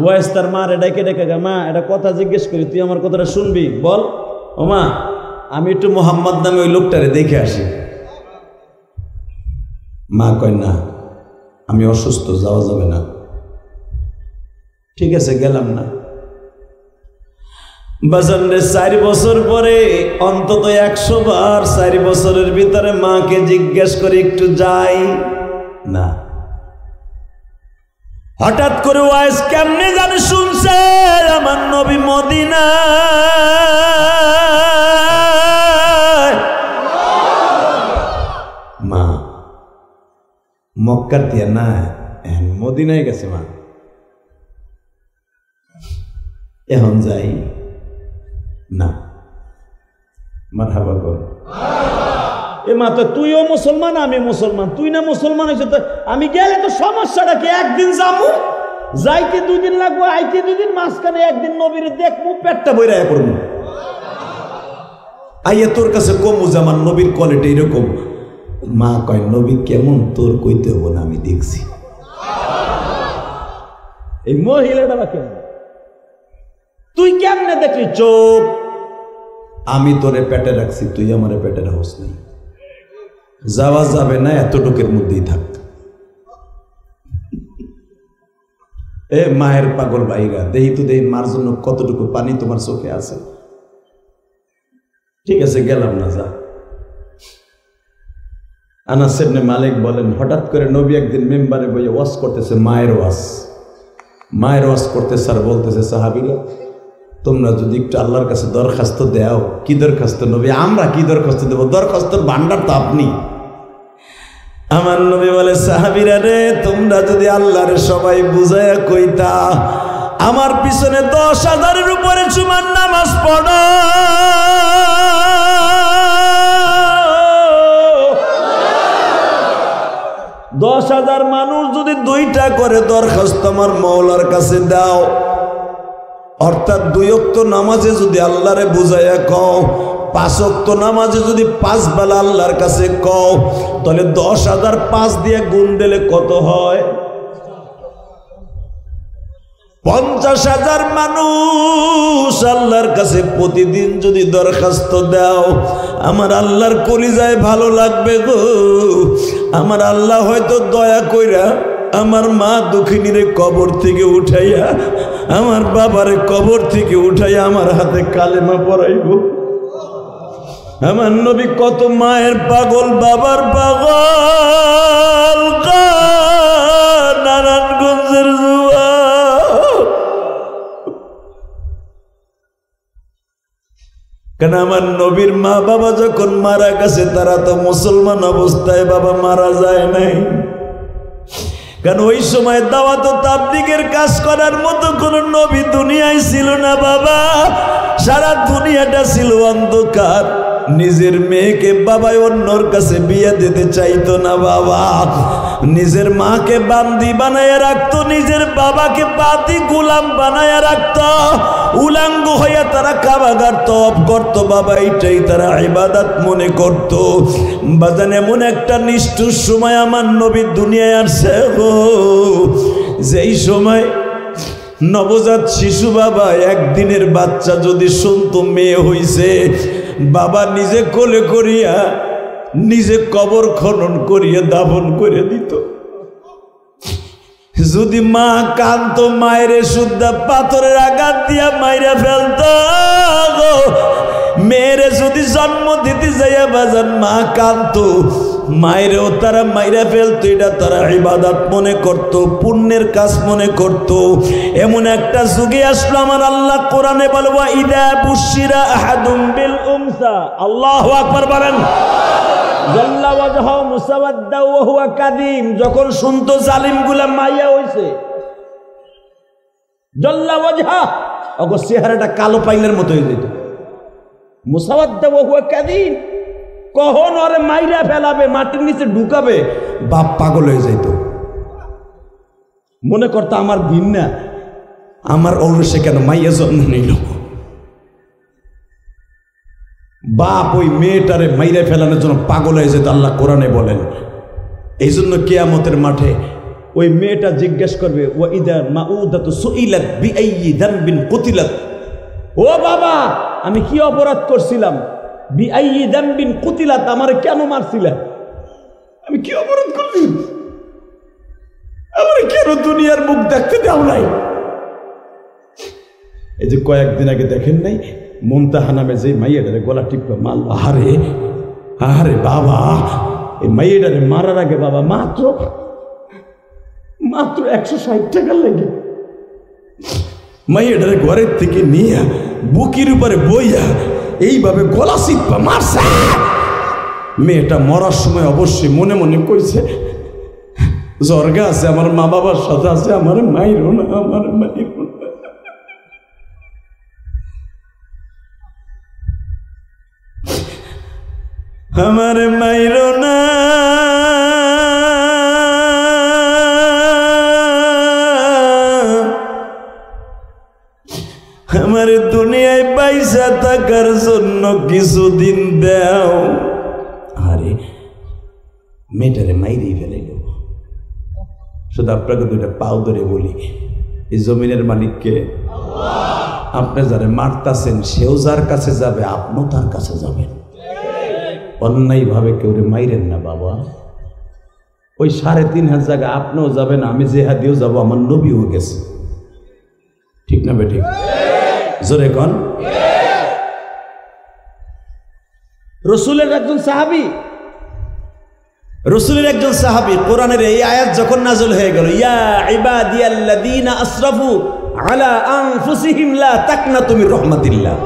ওয়াইস তার মার ডেকে ডেকে, মা এটা কথা জিজ্ঞেস করি, তুই আমার কথাটা শুনবি, বল। ও মা, আমি একটু মোহাম্মদ নামে ওই লোকটারে দেখে আসি। মা কয় না, আমি অসুস্থ, যাওয়া যাবে না। ঠিক আছে, গেলাম না। বাজারে 4 বছর পরে অন্তত 100 বার 4 বছরের ভিতরে মাকে জিজ্ঞেস করে একটু যাই না। হঠাৎ করে ওয়াইস কেমনে জানে শুনছে আমার নবী মদিনা, মা মক্কার দিয়া না মদিনায় গেছে, মা এখন যাই না। মারহাবা কর। এ মা, তো তুইও মুসলমান আমি মুসলমান, তুই না মুসলমান হয়েছে, তো আমি গেলে তো সমস্যাটা কি? একদিন যাবো, যাইতে 2 দিন লাগবো, আইতে 2 দিন, মাঝখানে একদিন নবীর দেখবো, পেটটা বইরা করবো, আইয়া তোর কাছে কমু যে আমার নবীর কোয়ালিটি এরকম। মা কয়, নবী কেমন তোর কইতে হবো না, আমি দেখছি। এই মহিলাটা বা কেমন, তুই কেমনে দেখলি? চোখ, আমি তোরে পেটে রাখছি, তুই আমারে পেটে রাখস নাই, যাওয়া যাবে না, এতটুকের মধ্যেই থাক। এ মায়ের পাগল ভাইরা, দেহি তো দেহি মার জন্য কতটুকু পানি তোমার চোখে আছে। ঠিক আছে, গেলাম না, যা। আনাস ইবনে মালিক বলেন, হঠাৎ করে নবী একদিন মেম্বারে বইয়ে ওয়াজ করতেছে, মায়ের ওয়াজ করতেছে, আর বলতেছে, সাহাবীরা তোমরা যদি একটু আল্লাহর কাছে দরখাস্ত দাও। কি দরখাস্ত নবী? আমরা কি দরখাস্ত দেব? দরখাস্তর ভান্ডার তো আপনি। আমার নবী বলে, সাহাবীরা রে, তোমরা যদি আল্লাহরে সবাই বুঝায়া কইতা, আমার পিছনে 10,000-এর উপরে জুমার নামাজ পড়ো, 10,000 মানুষ যদি 2টা করে দরখাস্ত আমার মওলার কাছে দাও, অর্থাৎ 2 ওয়াক্ত নামাজে যদি আল্লাহরে বুঝাইয়া কও, 5 ওয়াক্ত নামাজে যদি 5 বেলা আল্লাহর কাছে কও, তাহলে 10,000 5 দিয়ে গুণ দিলে কত হয়? 50,000 মানুষ আল্লাহর কাছে প্রতিদিন যদি দরখাস্ত দাও, আমার আল্লাহর কলিজায় ভালো লাগবে গো। আমার আল্লাহ হয়তো দয়া কইরা আমার মা দুঃখিনীরে কবর থেকে উঠাইয়া, আমার বাবারে কবর থেকে উঠাইয়া আমার হাতে কালেমা পড়াইব। আমার নবী কত মায়ের পাগল, বাবার পাগল, নারায়ণগঞ্জের জুয়া। কেন আমার নবীর মা বাবা যখন মারা গেছে, তারা তো মুসলমান অবস্থায় বাবা মারা যায় নাই, কারণ ওই সময় দাওয়াত ও তাবলীগের কাজ করার মতো কোনো নবী দুনিয়ায় ছিল না বাবা। সারা দুনিয়াটা ছিল অন্ধকার। নিজের মেয়েকে বাবাই অন্যর কাছে বিয়ে দিতে চাইতো না বাবা। নিজের মাকে বান্দি বানায় রাখতো, নিজের বাবাকে বাদি গোলাম বানায় রাখতো। উলাঙ্গ হয়ে তারা কাবাগার তওয়াফ করতো বাবা, এটাই তারা ইবাদত মনে করতো। বাজান এমন একটা নিষ্ঠুর সময় আমার নবী দুনিয়ায় আসছে গো, যেই সময় নবজাত শিশু বাবা একদিনের বাচ্চা যদি শুনতো মেয়ে হইছে, বাবা নিজে কোলে করিয়া নিজে কবর খনন করিয়া দাফন করে দিত। যদি মা কাঁদতো, মায়ের শুদ্ধা পাথরের আঘাত দিয়া মাইরা ফেলতো। মেয়েরে যদি জন্ম দিতে যাইয়া বাজান মা কাঁদতো, মায়েরও তারা মাইরা ফেলতো। এটা তারা ইবাদত মনে করতো, পুণ্যের কাজ মনে করতো। এমন একটা যুগে আসলো আমার আল্লাহ কোরআনে বলবো, ইদা বুশিরা আহাদুম বিল উনসা, আল্লাহু আকবার বলেন, জাল্লা ওয়াজহু মুসাওয়াদ্দা ওয়া হুয়া কাদিম। যখন শুনতো জালিম গুলা মাইয়া হইছে, জাল্লা ওয়াজহা, ওগো চেহারাটা কালো পাইলের মতো হয়ে যেত। মুসাওয়াদ্দা ওয়া হুয়া কাদিম, কখন ওরে মাইরা ফেলাবে, মাটির নিচে ঢুকাবে, বাপ পাগল হয়ে যাইত। মনে করতো আমার দিন না, আমার ঔরসে কেন মাইয়া জন্ম নিল। বাপ ওই মেয়েটারে মাইরা ফেলানোর জন্য পাগল হয়ে যেত, আল্লাহ কোরআনে বলেন। এই জন্য কিয়ামতের মাঠে ওই মেয়েটা জিজ্ঞেস করবে, ওয়া ইদা মাউদাতু সুইলাত বিআইয়ি যামবিন কুতিলাত, ও বাবা আমি কি অপরাধ করছিলাম, বিআইয়ি যামবিন কুতিলাত, আমারে কেন মারছিলেন, আমি কি অপরাধ করছি, আমারে কেন দুনিয়ার মুখ দেখতে দাও নাই। এই যে কয়েকদিন আগে দেখেন নাই মুমতাহা নামে যে মাইয়াটারে গলা টিপা মাল, আহারে আহারে বাবা, এই মাইয়াটারে মারার আগে বাবা মাত্র 160 টাকা লেগে মাইয়াটারে ঘরের থেকে নিয়ে বুকের উপরে বইয়া এইভাবে গলা চিপা মারছে। মেয়েটা মরার সময় অবশ্যই মনে মনে কইছে, জর্গা আছে, আমার মা বাবার সাথে আছে, আমার মাইরো না, আমার মাইরো না। আমার মাইরো না, আমার দুনিয়ায় পয়সা থাকার জন্য কিছুদিন দাও। আরে মেয়েটারে মাইরেই ফেলাইল। শুধু আপনাকে দুইটা পাও ধরে বলি, এই জমিনের মালিককে, আপনি যারা মারতাছেন সেও যার কাছে যাবে, আপনিও তার কাছে যাবেন। অন্যায় ভাবে কেউ মাইরেন না বাবা। ওই ৩.৫ জায়গা আপনিও যাবেন, আমি জেহাদিও যাব, আমার নবীও গেছে, ঠিক না বেঠিক? জোরে কন। রসুলের একজন সাহাবী কোরআনের এই আয়াত যখন নাযিল হয়ে গেল, ইয়া ইবাদিয়াল্লাযীনা আসরাফু আলা আনফুসিহিম লা তাকনাতু মির রাহমাতিল্লাহ,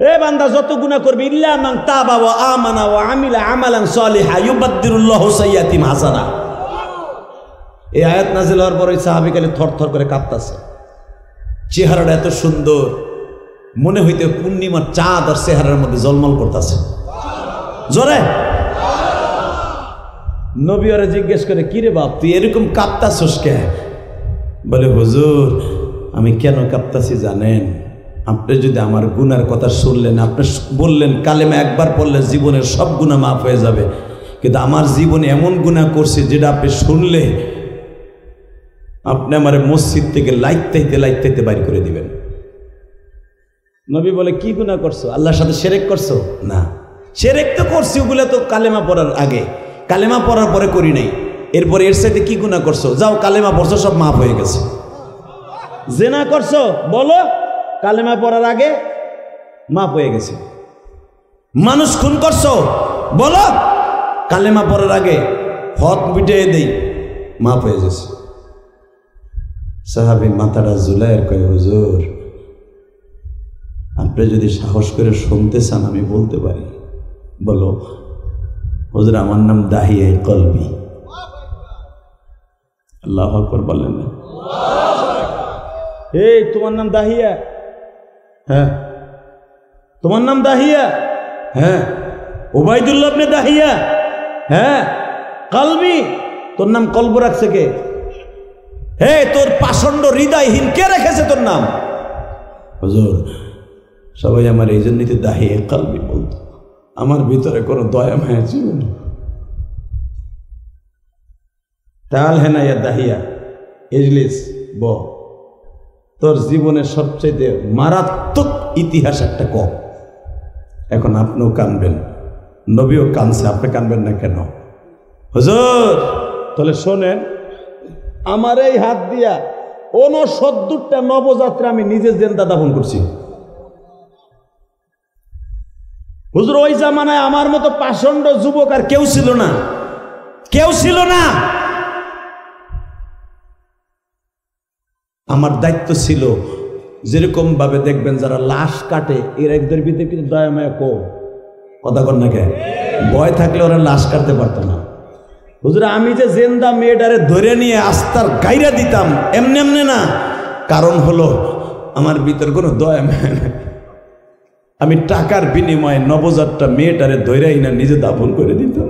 এ বান্দা যত গুনাহ করবে, ইল্লা মান তাবা ওয়া আমানা ওয়া আমিলা আমালান সালিহা ইউবাদদিলুল্লাহু সাইয়্যাতিহিম হাসানা। এই আয়াত নাযিল হওয়ার পর ওই সাহাবী খালি থরথর করে কাঁপতাছে। চেহারাটা এত সুন্দর, মনে হইতে পূর্ণিমার চাঁদ আর চেহারার মধ্যে জলমল করতেছে। জোরে নবী ওরে জিজ্ঞেস করে, কিরে বাপ তুই এরকম কাঁপতাছস কে? বলে, হুজুর আমি কেন কাঁপতাছি জানেন? আপনি যদি আমার গুনার কথা শুনলেন, আপনি বললেন কালেমা একবার পড়লে জীবনের সব গুনাহ মাফ হয়ে যাবে, কিন্তু আমার জীবনে এমন গুনাহ করছি যেটা আপনি শুনলে আপনি আমার মসজিদ থেকে লাইতে বাইর করে দিবেন। নবী বলে, কি গুনাহ করছো? আল্লাহর সাথে শিরক করছো? না, শিরক তো করছি, ওগুলো তো কালেমা পড়ার আগে, কালেমা পড়ার পরে করি নাই। এরপরে এর সাথে কি গুনাহ করছো? যাও কালেমা পড়ছো, সব মাফ হয়ে গেছে। জিনা করছো? বলো, কালেমা পড়ার আগে মাফ হয়ে গেছে। মানুষ খুন করছো? বলো, কালেমা পড়ার আগে হক মিটিয়ে দেই, মাফ হয়ে গেছে। সাহাবী মাথাটা ঝুলাইয়ের কয়, হুজুর আপনি যদি সাহস করে শুনতে চান আমি বলতে পারি। বলো। হুজুর আমার নাম দাহিয়া কলবি, আল্লাহু আকবার বলেন না। এই তোমার নাম দাহিয়া? হ্যাঁ। তোমার নাম দাহিয়া? হ্যাঁ। ওবাইদুল্লাহ ইবনে দাহিয়া? হ্যাঁ। কলবি, তোর নাম কলব রাখছে কে? হে, তোর পাষণ্ড হৃদয়হীন কে রেখেছে তোর নাম? হুজুর, সবাই আমার এই জন্যই তো দাহিয়া কলবি বলতো, আমার ভিতরে কোনো দয়া মায়া ছিল না। তাল হেনা ইয়া দাহিয়া, ইজলিস, ব, তোর জীবনের সবচেয়ে মারাত্মক ইতিহাস একটা ক। এখন আপনিও কানবেন, নবীও কানছে, আপনি কানবেন না কেন? হুজুর, তাহলে শোনেন, আমার এই হাত দিয়া 69টা নবযাত্রা আমি নিজে জিন্দা দাফন করছি। হুজুর, ওই জামানায় আমার মতো পাষণ্ড যুবক আর কেউ ছিল না, কেউ ছিল না। আমার দায়িত্ব ছিল, যেরকম ভাবে দেখবেন যারা লাশ কাটে এর একদের ভিতরে কিন্তু দয়া মায়া কো, কথা কর না কে? ভয় থাকলে ওরা লাশ কাটতে পারতো না। হুজুর, আমি যে জেন্দা মেয়েটারে ধরে নিয়ে আস্তার গাইরা দিতাম এমনি এমনি না, কারণ হলো আমার ভিতর কোনো দয়া মায়া নাই। আমি টাকার বিনিময়ে নবজাতটা মেয়েটারে ধরেই না নিজে দাফন করে দিতাম।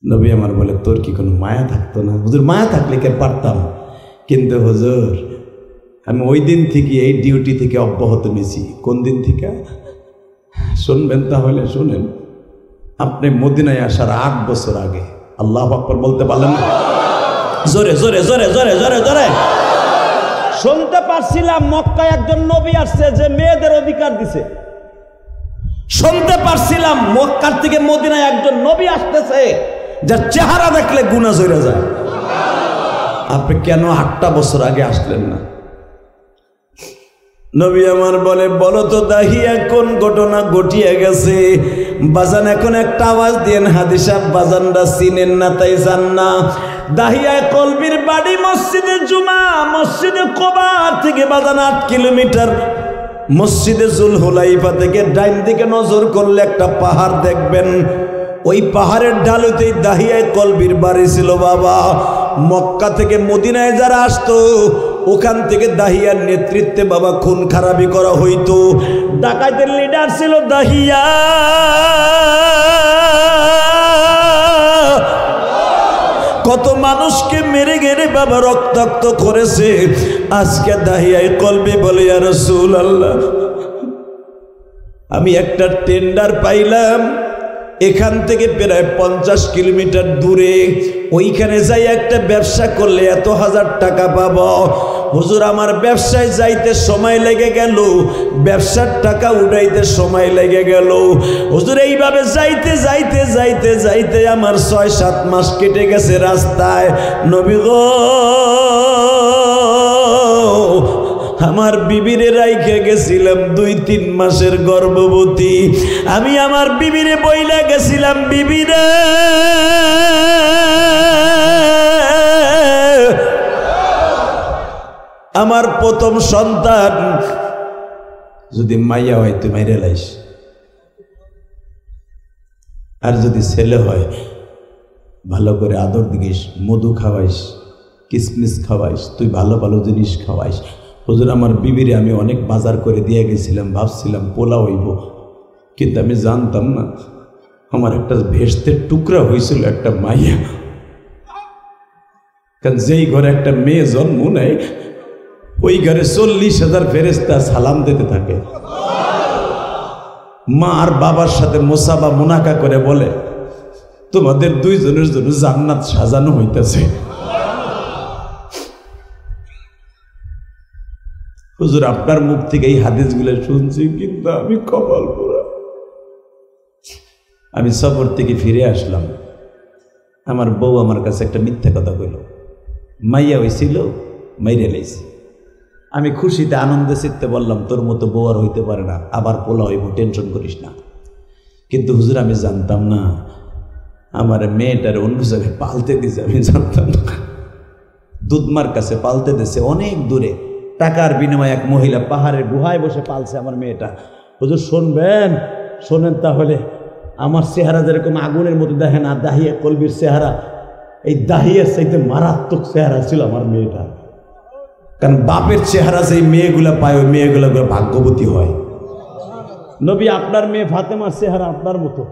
নবী আমার বলে, তোর কি কোনো মায়া থাকতো না? হুজুর, মায়া থাকলে কে পারতাম, কিন্তু হুজুর আমি ওই দিন থেকে এই ডিউটি থেকে অব্যাহত নিছি। কোন দিন থেকে শুনবেন? তাহলে শুনেন, আপনি মদিনায় আসার 8 বছর আগে, আল্লাহু আকবার বলতে পারলেন না? জোরে জোরে জোরে জোরে জোরে জোরে শুনতে পারছিলাম মক্কায় একজন নবী আসছে যে মেয়েদের অধিকার দিছে। শুনতে পারছিলাম মক্কার থেকে মদিনায় একজন নবী আসতেছে যার চেহারা দেখলে গুনাহ ঝরে যায়। আপনি কেন 8টা বছর আগে আসলেন না? নবী আমার বলে, বলো তো দাহিয়া কোন ঘটনা ঘটিয়ে গেছে? বাজান এখন একটা আওয়াজ দিয়েন, হাদি সাহেব বাজানরা চিনেন না তাই জান না। দাহিয়া কলবির বাড়ি মসজিদে জুমা, মসজিদে কোবা থেকে বাজান 8 কিলোমিটার। মসজিদে জুলহুলাইফা থেকে ডাইন দিকে নজর করলে একটা পাহাড় দেখবেন, ওই পাহাড়ের ঢালুতেই দাহিয়া কলবির বাড়ি ছিল। বাবা, মক্কা থেকে মদিনায় যারা আসতো ওখান থেকে দাহিয়ার নেতৃত্বে বাবা খুন খারাপি করা হইতো। ডাকাতের লিডার ছিল দাহিয়া। কত মানুষকে মেরে গেড়ে বাবা রক্তাক্ত করেছে। আজকে দাহিয়ায় কলবে বলে, ইয়া রাসূলুল্লাহ, আমি একটা টেন্ডার পাইলাম এখান থেকে প্রায় 50 কিলোমিটার দূরে, ওইখানে যাই একটা ব্যবসা করলে এত 1000 টাকা পাবো। হুজুর, আমার ব্যবসায় যাইতে সময় লেগে গেল, ব্যবসার টাকা উঠাইতে সময় লেগে গেল। হুজুর, এইভাবে যাইতে যাইতে যাইতে যাইতে আমার 6-7 মাস কেটে গেছে রাস্তায়। নবী গো, আমার বিবিরে রাইখে গেছিলাম 2-3 মাসের গর্ভবতী। আমি আমার বিবিরে বইলা গেছিলাম, বিবিরে আমার প্রথম সন্তান যদি মাইয়া হয় তুই মাইরে লাইস, আর যদি ছেলে হয় ভালো করে আদর দিস, মধু খাওয়াইস, কিসমিস খাওয়াইস, তুই ভালো ভালো জিনিস খাওয়াইস। হুজুর, আমার বিবিরে আমি অনেক বাজার করে দিয়ে গেছিলাম, ভাবছিলাম পোলা হইব, কিন্তু আমি জানতাম না আমার একটা ভেস্তের টুকরা হয়েছিল একটা মাইয়া। কারণ যেই ঘরে একটা মেয়ে জন্ম নেয় ওই ঘরে 40,000 ফেরেশতা সালাম দিতে থাকে। মা আর বাবার সাথে মোসাবা মুনাকা করে বলে, তোমাদের 2 জনের জন্য জান্নাত সাজানো হইতেছে। হুজুর, আপনার মুখ থেকে এই হাদিসগুলো শুনছি, কিন্তু আমি কপাল পোড়া। আমি সফর থেকে ফিরে আসলাম, আমার বউ আমার কাছে একটা মিথ্যা কথা কইল, মাইয়া হইছিল, মাইরে লাইছে। আমি খুশিতে আনন্দে চিত্তে বললাম, তোর মতো বউ আর হইতে পারে না, আবার পোলা হইব, টেনশন করিস না। কিন্তু হুজুর, আমি জানতাম না আমার মেয়েটার অন্য জায়গায় পালতে দিছে, আমি জানতাম না। দুধমার কাছে পালতে দিছে, অনেক দূরে, টাকার বিনিময়ে এক মহিলা পাহাড়ের গুহায় বসে পালছে আমার মেয়েটা। হুজুর শুনবেন, শোনেন তাহলে। আমার চেহারা যেরকম আগুনের মতো দেখেন, আর দাহিয়া কলবির চেহারা এই দাহিয়ার চাইতে মারাত্মক চেহারা ছিল আমার মেয়েটা। কারণ বাপের চেহারা যেই মেয়েগুলা পায় ওই মেয়েগুলা ভাগ্যবতী হয়। নবী আপনার মেয়ে ফাতেমার চেহারা আপনার মতো।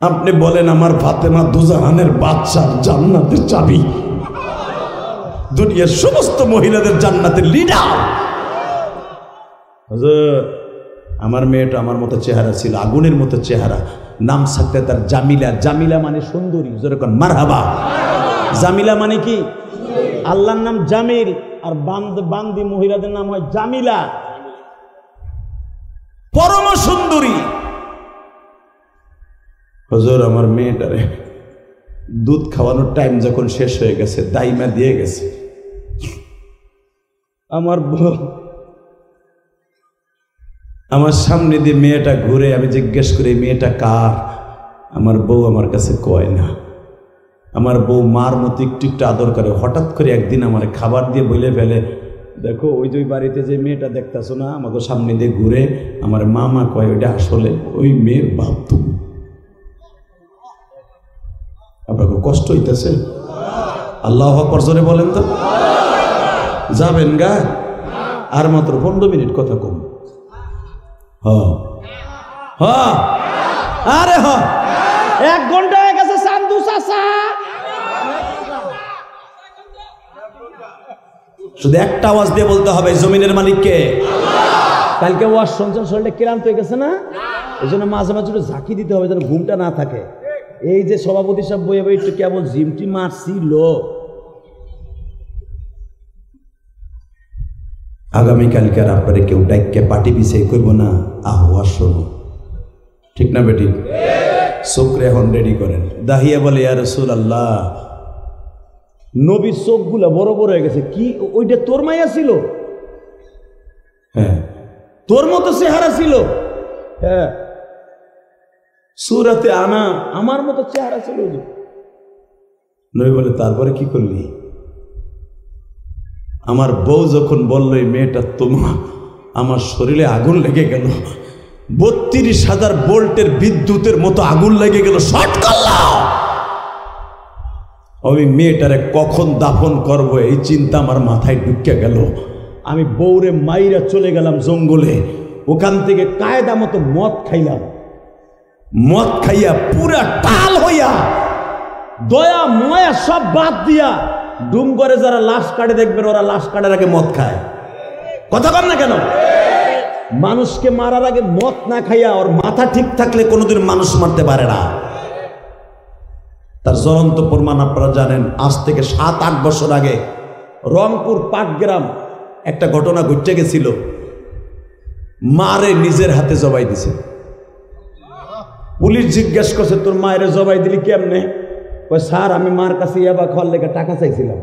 আপনি বলেন আমার ফাতেমা দুজাহানের বাদশার জান্নাতের চাবি, দুনিয়ার সমস্ত মহিলাদের জান্নাতের লিডার। আমার মেয়েটা আমার মতো চেহারা ছিল, আগুনের মতো চেহারা। নাম থাকতে তার জামিলা। জামিলা মানে সুন্দরী, যেরকম মারহাবা। জামিলা মানে কি? আল্লাহর নাম জামিল, আর বান্দি মহিলাদের নাম হয় জামিলা, পরম সুন্দরী। হুজুর আমার মেয়েটারে দুধ খাওয়ানোর টাইম যখন শেষ হয়ে গেছে, দাইমা দিয়ে গেছে, আমার সামনে দিয়ে মেয়েটা ঘুরে, আমি জিজ্ঞেস করি মেয়েটা কার? আমার বউ আমার কাছে কয় না। আমার বউ মার মতো একটু একটু আদর করে। হঠাৎ করে একদিন আমার খাবার দিয়ে বলে ফেলে, দেখো ওই যে বাড়িতে যে মেয়েটা দেখতেছো না, আমাকে সামনে দিয়ে ঘুরে, আমার মামা কয় ওইটা আসলে ওই মেয়ের বাপ। তুমি আপনাকে কষ্ট হইতেছে? আল্লাহু আকবার জোরে বলেন তো। যাবেন গা? আর মাত্র 15 মিনিট কথা কম। আরে 1 ঘন্টা হয়ে গেছে। চান্দু চাচা শুধু একটা আওয়াজ দিয়ে বলতে হবে, জমিনের মালিককে। কালকে ওয়াজ শুনছেন, শরীরটা ক্লান্ত হয়ে গেছে না? এই জন্য মাঝে মাঝে একটু ঝাঁকি দিতে হবে যেন ঘুমটা না থাকে। এই যে সভাপতি সব বইয়ে বই একটু কেবল জিমটি মারছিল। আগামীকালকে আর আপনারে কেউ ডাইকে পাটি পিছিয়ে করবো না, আহ্বাস শোনো, ঠিক না বেটি? চোখরে এখন রেডি করেন। দাহিয়া বলে ইয়া রাসূলুল্লাহ, নবীর চোখগুলা বড় বড় হয়ে গেছে। কি ওইটা তোর মাইয়া ছিল? হ্যাঁ। তোর মতো চেহারা ছিল? হ্যাঁ। সূরাতে আনা আমার মতো চেহারা ছিল। নবী বলে তারপরে কি করলি? আমার বউ যখন বলল এই মেয়েটা তোমার, আমার শরীরে আগুন লেগে গেল। 32,000 ভোল্টের বিদ্যুতের মতো আগুন লেগে গেল। শর্ট করলাম। আমি মেয়েটারে কখন দাফন করব এই চিন্তা আমার মাথায় ঢুকে গেল। আমি বউরে মাইরা চলে গেলাম জঙ্গলে। ওখান থেকে কায়দা মতো মদ খাইলাম। মদ খাইয়া পুরা টাল হইয়া, দয়া ময়া সব বাদ দিয়া, ডুম করে যারা লাশ কাটে দেখবেন, ওরা লাশ কাটার আগে মদ খায়। কথা বল না কেন? মানুষকে মারার আগে মদ না খাইয়া, ওর মাথা ঠিক থাকলে কোনোদিন মানুষ মারতে পারে না। তার জ্বলন্ত প্রমাণ আপনারা জানেন। আজ থেকে 7-8 বছর আগে রংপুর পাটগ্রাম একটা ঘটনা ঘটে গেছিল। মারে নিজের হাতে জবাই দিছে। পুলিশ জিজ্ঞেস করছে তোর মায়ের জবাই দিলি কেমনে? কয় স্যার আমি মার কাছে ইয়াবা খাওয়ার লেগে টাকা চাইছিলাম।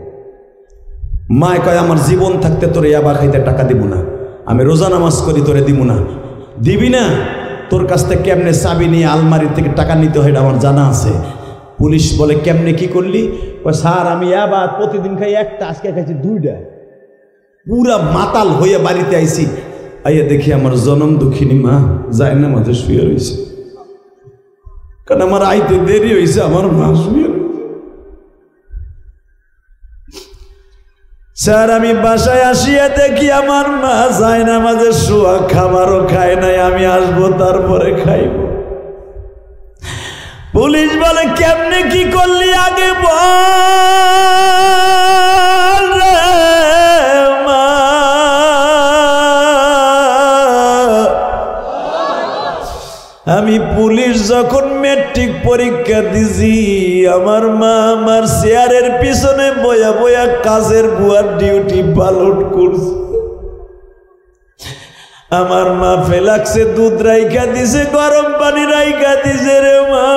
মায় কয় আমার জীবন থাকতে তোর ইয়াবা খাইতে টাকা দিব না, আমি রোজা নামাজ করি তোরে দিব না। দিবি না? তোর কাছ থেকে কেমনে চাবি নিয়ে আলমারি থেকে টাকা নিতে হয় আমার জানা আছে। পুলিশ বলে কেমনে কি করলি? কয় স্যার আমি ইয়াবা প্রতিদিন খাই একটা, আজকে খাইছি 2টা। পুরা মাতাল হয়ে বাড়িতে আইছি, আইয়া দেখি আমার জনম দুঃখিনী মা যায় না মাঝে শুয়ে রয়েছে। কারণ আমার আইতে দেরি হয়েছে, আমার মা শুয়ে। স্যার আমি বাসায় আসিয়া দেখি আমার মা যায় না মাঝে শোয়া, খাবারও খায় নাই। আমি আসবো তারপরে খাইব। পুলিশ বলে কেমনে কি করলি আগে বল রে মা। আমি পুলিশ যখন মেট্রিক পরীক্ষা দিছি, আমার মা আমার চেয়ারের পিছনে বয়া বয়া কাজের বুয়ার ডিউটি পালন করছে। আমার মা ফেলাক্সে দুধ রাইখা দিছে, গরম পানি রাইখা দিছে রে মা,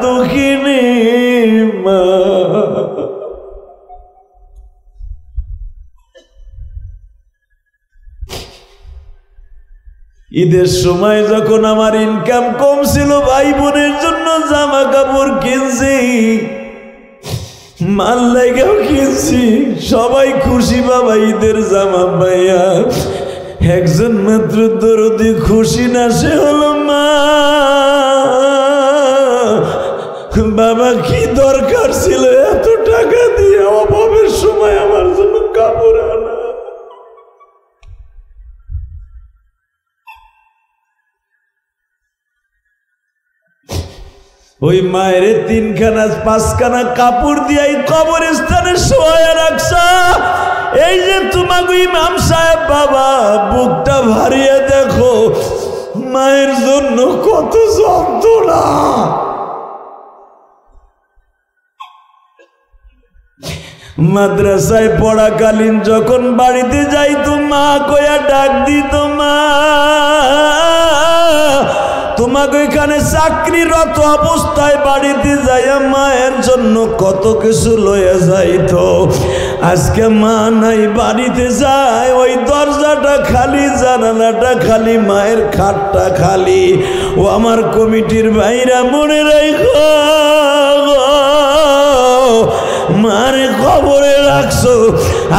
দুঃখিনী মা। ঈদের সময় যখন আমার ইনকাম কম ছিল, ভাই বোনের জন্য জামা কাপড় কিনছি, মাল লাগাও কিনছি, সবাই খুশি বাবা ঈদের জামা পাইয়া। একজন মাত্র দরদি খুশি না, সে হলো মা। বাবা কি দরকার ছিল এত টাকা দিয়ে অভাবের সময় আমার জন্য কাপড় আনা? ওই মায়ের 3খানা 5খানা কাপড় দিয়ে কবরস্থানে শোয়া রাখছা। এই যে তোমাকে ইমাম সাহেব বাবা বুকটা ভারিয়ে দেখো, মায়ের জন্য কত যন্ত্রণা। মাদ্রাসায় পড়াকালীন যখন বাড়িতে যাইতো মা কয়া ডাক দিত, মা তোমাকে এখানে চাকরিরত অবস্থায় বাড়িতে যাইয়া মায়ের জন্য কত কিছু লইয়া যাইতো। আজকে মা নাই, বাড়িতে যায় ওই দরজাটা খালি, জানালাটা খালি, মায়ের খাটটা খালি। ও আমার কমিটির ভাইরা মনে রাখো, মারে খবরে রাখছো,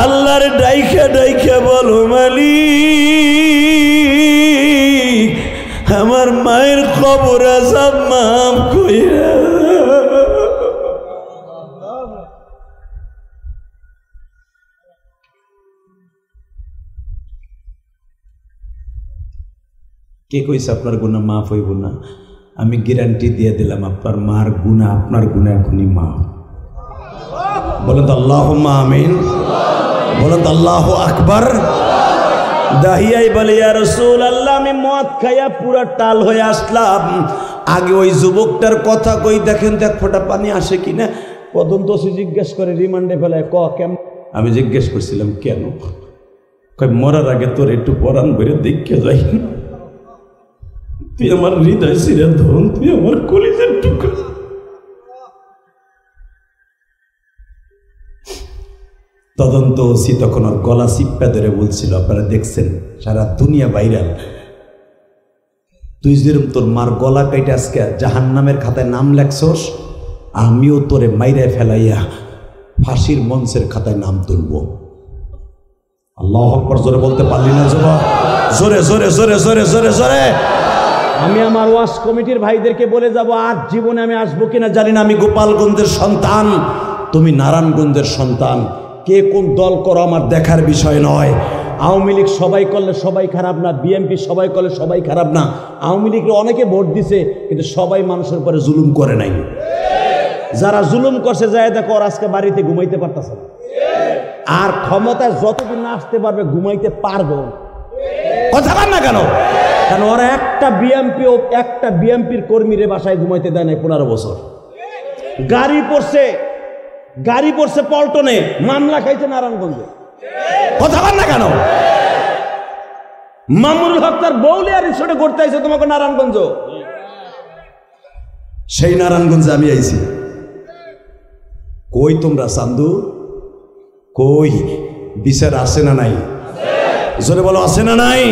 আল্লাহর ডাইখা ডাইখা বলো মালিক আমার মায়ের খবর আসাব মাফ কইরা। কে কইছে আপনার গুনাহ মাফ হইব না? আমি গ্যারান্টি দিয়ে দিলাম আপনার মার গুনাহ আপনার গুনাহ এখনই মাফ। বলেন তো আল্লাহুম্মা আমিন, বলেন তো আল্লাহু আকবার। দাহিয়াই বলে ইয়া রাসূলুল্লাহ আমি মদ খাইয়া পুরা টাল হয়ে আসলাম। আগে ওই যুবকটার কথা কই দেখেন তো এক ফোঁটা পানি আসে কিনা। তদন্ত জিজ্ঞেস করে রিমান্ডে ফেলায় কেন? আমি জিজ্ঞেস করছিলাম কেন? কয় মরার আগে তোর একটু পরাণ করে দেখে যাই, তুই আমার হৃদয় ছিঁড়ে ধরুন, তুই আমার কলিজার টুকরা। তদন্ত ওসি তখন ওর গলা চিপ্পা ধরে বলছিল, আপনারা দেখছেন সারা দুনিয়া ভাইরাল, তুই যেরকম তোর মার গলা কাইটে আজকে জাহান্নামের খাতায় নাম লেখছস, আমিও তোরে মাইরে ফেলাইয়া ফাঁসির মঞ্চের খাতায় নাম তুলব। আল্লাহু আকবার জোরে বলতে পারলি না? জোরে জোরে জোরে জোরে জোরে জোরে। আমি আমার ওয়াজ কমিটির ভাইদেরকে বলে যাব, আজ জীবনে আমি আসবো কিনা জানি না। আমি গোপালগঞ্জের সন্তান, তুমি নারায়ণগঞ্জের সন্তান। কে কোন দল করো আমার দেখার বিষয় নয়। আওয়ামী লীগ সবাই করলে সবাই খারাপ না, বিএনপি সবাই করলে সবাই খারাপ না। আওয়ামী লীগের অনেকে ভোট দিছে, কিন্তু সবাই মানুষের উপরে জুলুম করে নাই। যারা জুলুম করছে যায় দেখো, ওর আজকে বাড়িতে ঘুমাইতে পারতেছে না। আর ক্ষমতায় যতদিন না আসতে পারবে ঘুমাইতে পারবো। কথা বল না কেন? কারণ ওরা একটা বিএনপির কর্মীরে বাসায় ঘুমাইতে দেয় নাই 15 বছর। গাড়ি পড়ছে পল্টনে, মামলা খাইছে নারায়ণগঞ্জে। কথা বল না কেন? মামুনুল হক তার বউলিয়া রিসোর্টে ঘুরতে আইছে তোমাকে নারায়ণগঞ্জ। সেই নারায়ণগঞ্জে আমি আইছি। কই তোমরা চান্দু, কই বিচার আছে না নাই? জোরে বলো আছে না নাই?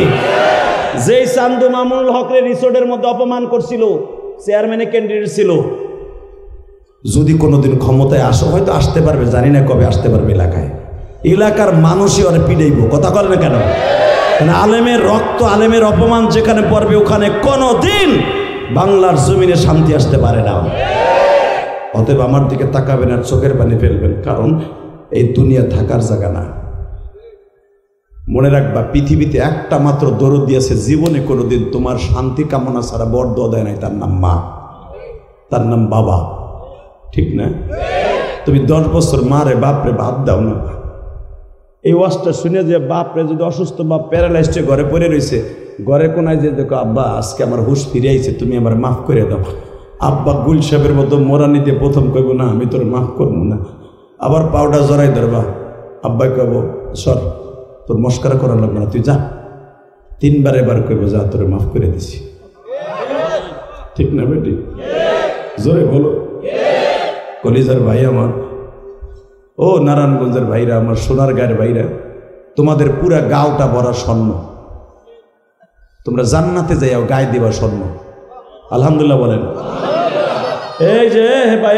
যেই চান্দু মামুনুল হকের রিসোর্টের মধ্যে অপমান করছিল, চেয়ারম্যানের ক্যান্ডিডেট ছিল, যদি কোনোদিন ক্ষমতায় আসো হয়তো আসতে পারবে, জানি না কবে আসতে পারবে। এলাকার মানুষই ওরা পিড়াইব। কথা বলে না কেন? আলেমের রক্ত, আলেমের অপমান যেখানে পড়বে ওখানে কোনোদিন বাংলার জমিনে শান্তি আসতে পারে না। অতএব আমার দিকে তাকাবেন আর চোখের পানি ফেলবেন, কারণ এই দুনিয়া থাকার জায়গা না। মনে রাখবা, পৃথিবীতে একটা মাত্র দরদ দিয়েছে, জীবনে কোনোদিন তোমার শান্তি কামনা ছাড়া বরদোয়া দেয় নাই। তার নাম মা, তার নাম বাবা। ঠিক না? তুমি 10 বছর মারে বাপরে ভাত দাও না। এই ওয়াজটা শুনে যে বাপরে যদি অসুস্থ বাপ প্যারালাইজড ঘরে পড়ে রয়েছে, ঘরের কোনায় যে দেখো আব্বা আজকে আমার হুঁশ ফিরে আইছে, তুমি আমার মাফ করে দাও। আব্বা গুল সাহেবের মতো মোরানি দিয়ে প্রথম কইব না আমি তোর মাফ করবো না। আবার পাউডার জড়াই ধরবা, আব্বাই কইব সর, তোর মস্কারা করা লাগবে না, তুই যা। 3 বার এবার কইব যা তোরে মাফ করে দিছি। ঠিক না বেটি? জোরে বলো। কলিজার ভাই আমার, ও নারায়ণগঞ্জের ভাইরা আমার, সোনার গায়ের ভাইরা, তোমাদের পুরা গাওটা ভরা স্বর্ণ। তোমরা জান্নাতে যাইও গায়ে দিবা স্বর্ণ। আলহামদুলিল্লাহ বলেন। এই যে ভাই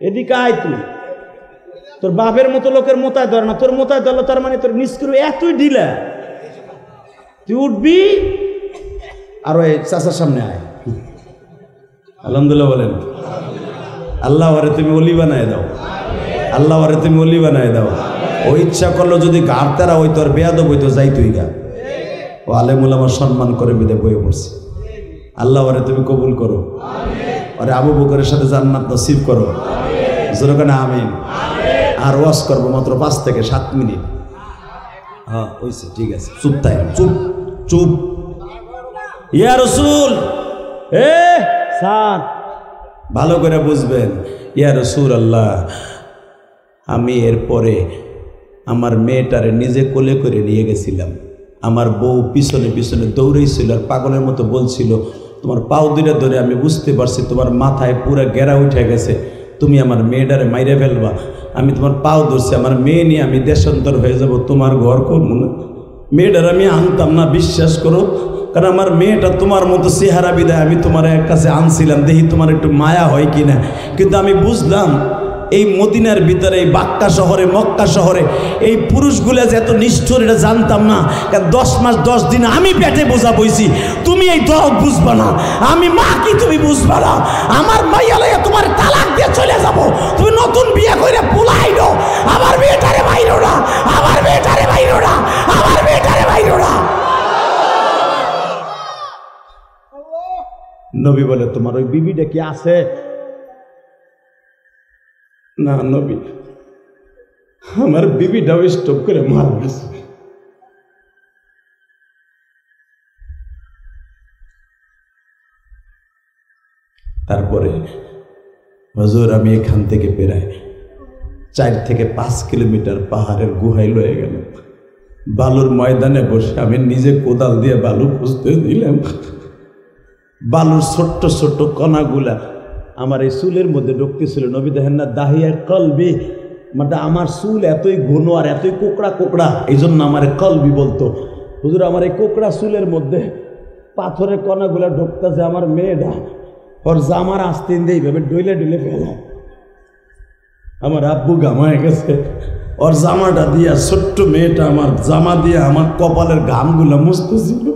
এদিকে আয়, তুই তোর বাপের মতো লোকের মোতায় ধর না। তোর মোতায় ধরলো তার মানে তোর নিষ্ক্রিয় এতই ঢিলা, তুই উঠবি আর ওই চাচার সামনে আয়। আলহামদুলিল্লাহ বলেন। আল্লাহ ওরে তুমি অলি বানায় দাও, আল্লাহ ওরে তুমি অলি বানায় দাও। ও ইচ্ছা করলো যদি গাড়তারা ওই তোর বেয়াদব হইতো যাই তুই গা, ও আলেমুল আমার সম্মান করে বিদে বয়ে পড়ছে। আল্লাহ ওরে তুমি কবুল করো, ওরে আবু বকরের সাথে জান্নাত নসিব করো। জোরকানা আমিন। আর ওয়াজ করবো মাত্র 5 থেকে 7 মিনিট। হ্যাঁ হইছে, ঠিক আছে, চুপ তাই, চুপ চুপ। ইয়া রাসূল, স্যার ভালো করে বুঝবেন, ইয়া রাসূল আল্লাহ, আমি এরপরে আমার মেয়েটারে নিজে কোলে করে নিয়ে গেছিলাম। আমার বউ পিছনে পিছনে দৌড়েছিল আর পাগলের মতো বলছিল, তোমার পাও দুইটা ধরে আমি বুঝতে পারছি তোমার মাথায় পুরো গেরা উঠে গেছে, তুমি আমার মেয়েটারে মাইরে ফেলবা। আমি তোমার পাও ধরছি, আমার মেয়ে নিয়ে আমি দেশান্তর হয়ে যাব, তোমার ঘর করবো না। মেয়েটার আমি আনতাম না, বিশ্বাস করো, কারণ আমার মেয়েটা তোমার মতো চেহারা বিদায় আমি তোমার কাছে আনছিলাম, দেখি তোমার একটু মায়া হয় কিনা। কিন্তু আমি বুঝলাম এই মদিনার ভিতরে, এই বাক্কা শহরে, মক্কা শহরে এই পুরুষগুলো যে এত নিষ্ঠুর, এটা জানতাম না। 10 মাস 10 দিন আমি পেটে বোঝা বইছি, তুমি এই দরদ বুঝবা না, আমি মা কি তুমি বুঝবা না। আমার মাইয়া লইয়া তোমার তালাক দিয়ে চলে যাব, তুমি নতুন বিয়ে করে পুলাই দাও। আমার মেয়েটারে বাইরো না, আমার মেয়েটারে বাইরো না, আমার মেয়েটারে বাইরো না। নবী বলে, তোমার ওই বিবিটা কি আছে? না নবী, আমার বিবিটাও স্ট্রোক করে মারা গেছে। তারপরে হুজুর আমি এখান থেকে প্রায় 4 থেকে 5 কিলোমিটার পাহাড়ের গুহায় লয়ে গেলাম। বালুর ময়দানে বসে আমি নিজে কোদাল দিয়ে বালু খুঁজতে দিলাম। বালুর ছোট্ট ছোট্ট কণাগুলা আমার এই চুলের মধ্যে ঢুকতেছিল। নবী দেখেন না, দাহিয়া কলবি, মানে আমার চুল এতই ঘন আর এতই কোকড়া কোকড়া, এই জন্য আমার কলবি বলতো। হুজুর আমার এই কোকড়া চুলের মধ্যে পাথরের কণাগুলা ঢুকতেছে। আমার মেয়েটা ওর জামার আস্তিন দিয়ে এইভাবে ডইলে ডইলে ফেলা। আমার আব্বু গামায় গেছে, ওর জামাটা দিয়া, ছোট্ট মেয়েটা আমার জামা দিয়ে আমার কপালের ঘামগুলা মুছতেছিল।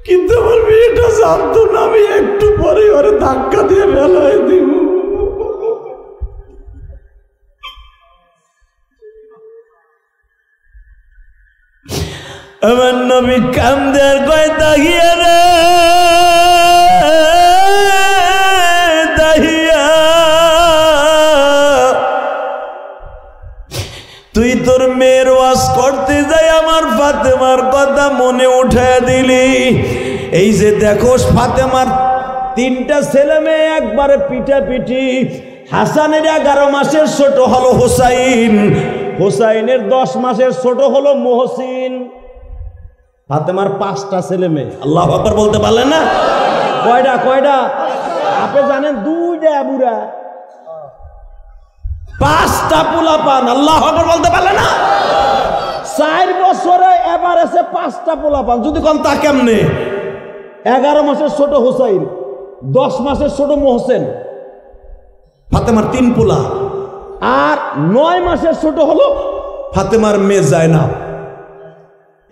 কিন্তু আমার মেয়েটা জানতো না আমি একটু পরে ওরে ধাক্কা দিয়ে ফেলাই দিব। আমার নবী কামদের কয়, দাহিয়া রে দাহিয়া, তুই তোর মেয়ের ওয়াজ করতে যাই আমার ফাতেমার কথা মনে উঠায় দিলি। এই যে দেখো ফাতেমার 3টা ছেলে মেয়ে একবারে পিঠাপিঠি। হাসানের 11 মাসের ছোট হলো হোসাইন, হোসাইনের 10 মাসের ছোট হলো মোহসিন। ফাতেমার 5টা ছেলে মেয়ে। আল্লাহু আকবার বলতে পারলেন না? কয়টা কয়টা আপনি জানেন? 2টা বুড়া, 5টা পোলা পান। আল্লাহু আকবার বলতে পারলেন না? 4 বছরে এবার এসে 5টা পোলা পান। যদি কোন তা কেমনে? 11 মাসের ছোট হোসাইন, 10 মাসের ছোট মোহসেন। ফাতেমার 3 পোলা। আর 9 মাসের ছোট হলো ফাতেমার মেয়ে জায়নাব।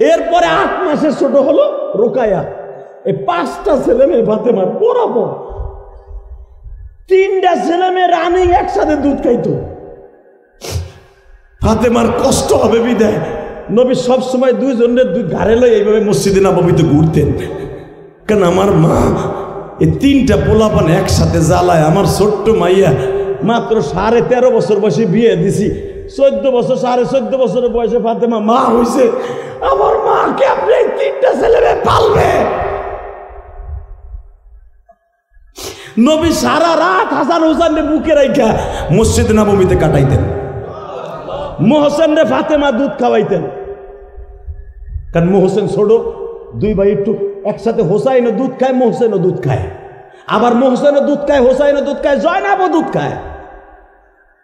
এরপরে 8 মাসের ছোট হলো রোকায়া। এই 5টা ছেলে মেয়ে ফাতেমার বরাবর। 3টা ছেলে মেয়ে রানিং একসাথে দুধ খাইতো। ফাতেমার কষ্ট হবে বিদায় নবী সবসময় 2 জনের দুধ ঘাড়ে লই এইভাবে মসজিদে নববীতে ঘুরতেন। কারণ আমার মা এই 3টা পোলাপান একসাথে জ্বালায়। আমার ছোট্ট মাইয়া মাত্র 13.5 বছর বয়সে বিয়ে দিছি। 14 বছর 14.5 বছরের বয়সে ফাতেমা মা হয়েছে। আমার মাকে আপনি 3টা ছেলে মেয়ে পালবে। নবী সারা রাত হাসান হোসেনের বুকে রাইখা মসজিদে নববীতে কাটাইতেন। মোহসেন রে ফাতেমা দুধ খাওয়াইতেন। কারণ মোহসেন ছোট, 2 ভাই একটু একসাথে। হোসাইনও দুধ খায়, মোহসেনও দুধ খায়। আবার মোহসেনও দুধ খায়, হোসাইনও দুধ খায়, জয়নাবও দুধ খায়।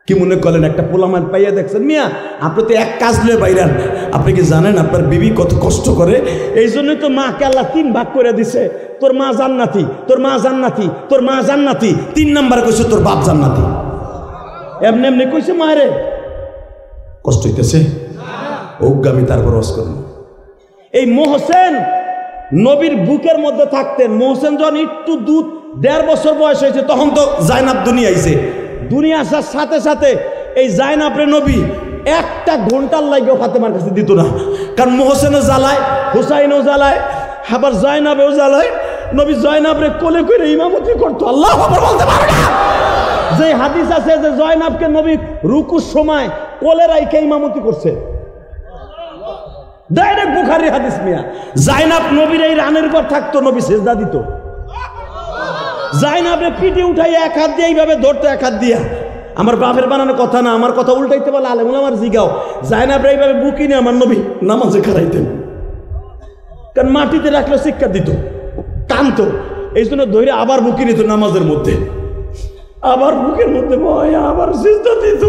কি মনে করেন একটা পোলামান পাইয়া দেখছেন? মিয়া আপনি তো এক কাজ লয়ে বাইরান। আপনি কি জানেন আপনার বিবি কত কষ্ট করে? এই জন্যই তো মাকে আল্লাহ 3 ভাগ করে দিছে। তোর মা জান্নাতি, তোর মা জান্নাতি, তোর মা জান্নাতি। 3 নাম্বার কইছে তোর বাপ জান্নাতি। এমনি এমনি কইছে মায়েরে। কষ্ট হইতেছে ওগামি। তারপর ওয়াজ করুন। এই মোহসেন নবীর বুকের মধ্যে থাকতেন। মোহসেন যখন একটু দুধ 1.5 বছর বয়স হয়েছে, তখন তো জায়নাব দুনিয়া আইছে। দুনিয়া আসার সাথে সাথে এই জায়নাবরে নবী 1 ঘন্টার লাগেও ফাতেমার কাছে দিত না, কারণ মোহসেনও জ্বালায়, হুসাইনও জ্বালায়, আবার জায়নাবেও জ্বালায়। নবী জায়নাবরে কোলে করে ইমামতি করতো। আল্লাহু আকবার বলতে পারে না? যে হাদিস আছে যে জায়নাবকে নবী রুকুর সময় কোলে রাইখে ইমামতি করছে, ডাইরেক্ট বুখারী হাদিস। মিয়া জায়নাব নবীর এই রানের উপর থাকতো, নবী সিজদা দিত। জায়নাবরে পিঠে উঠাই 1 হাত দিয়ে এইভাবে ধরতো, 1 হাত দিয়া। আমার বাপের বানানো কথা না, আমার কথা উল্টাইতে বলে আলেমুল আমার জিগাও। জায়নাবরে এইভাবে বুকি নিয়ে আমার নবী নামাজে খাড়াইতেন, কারণ মাটিতে রাখলে শিক্ষা দিত, টানতো, এই জন্য ধরে আবার বুকি নিত নামাজের মধ্যে, আবার বুকের মধ্যে ভয়, আবার সিজদা দিত।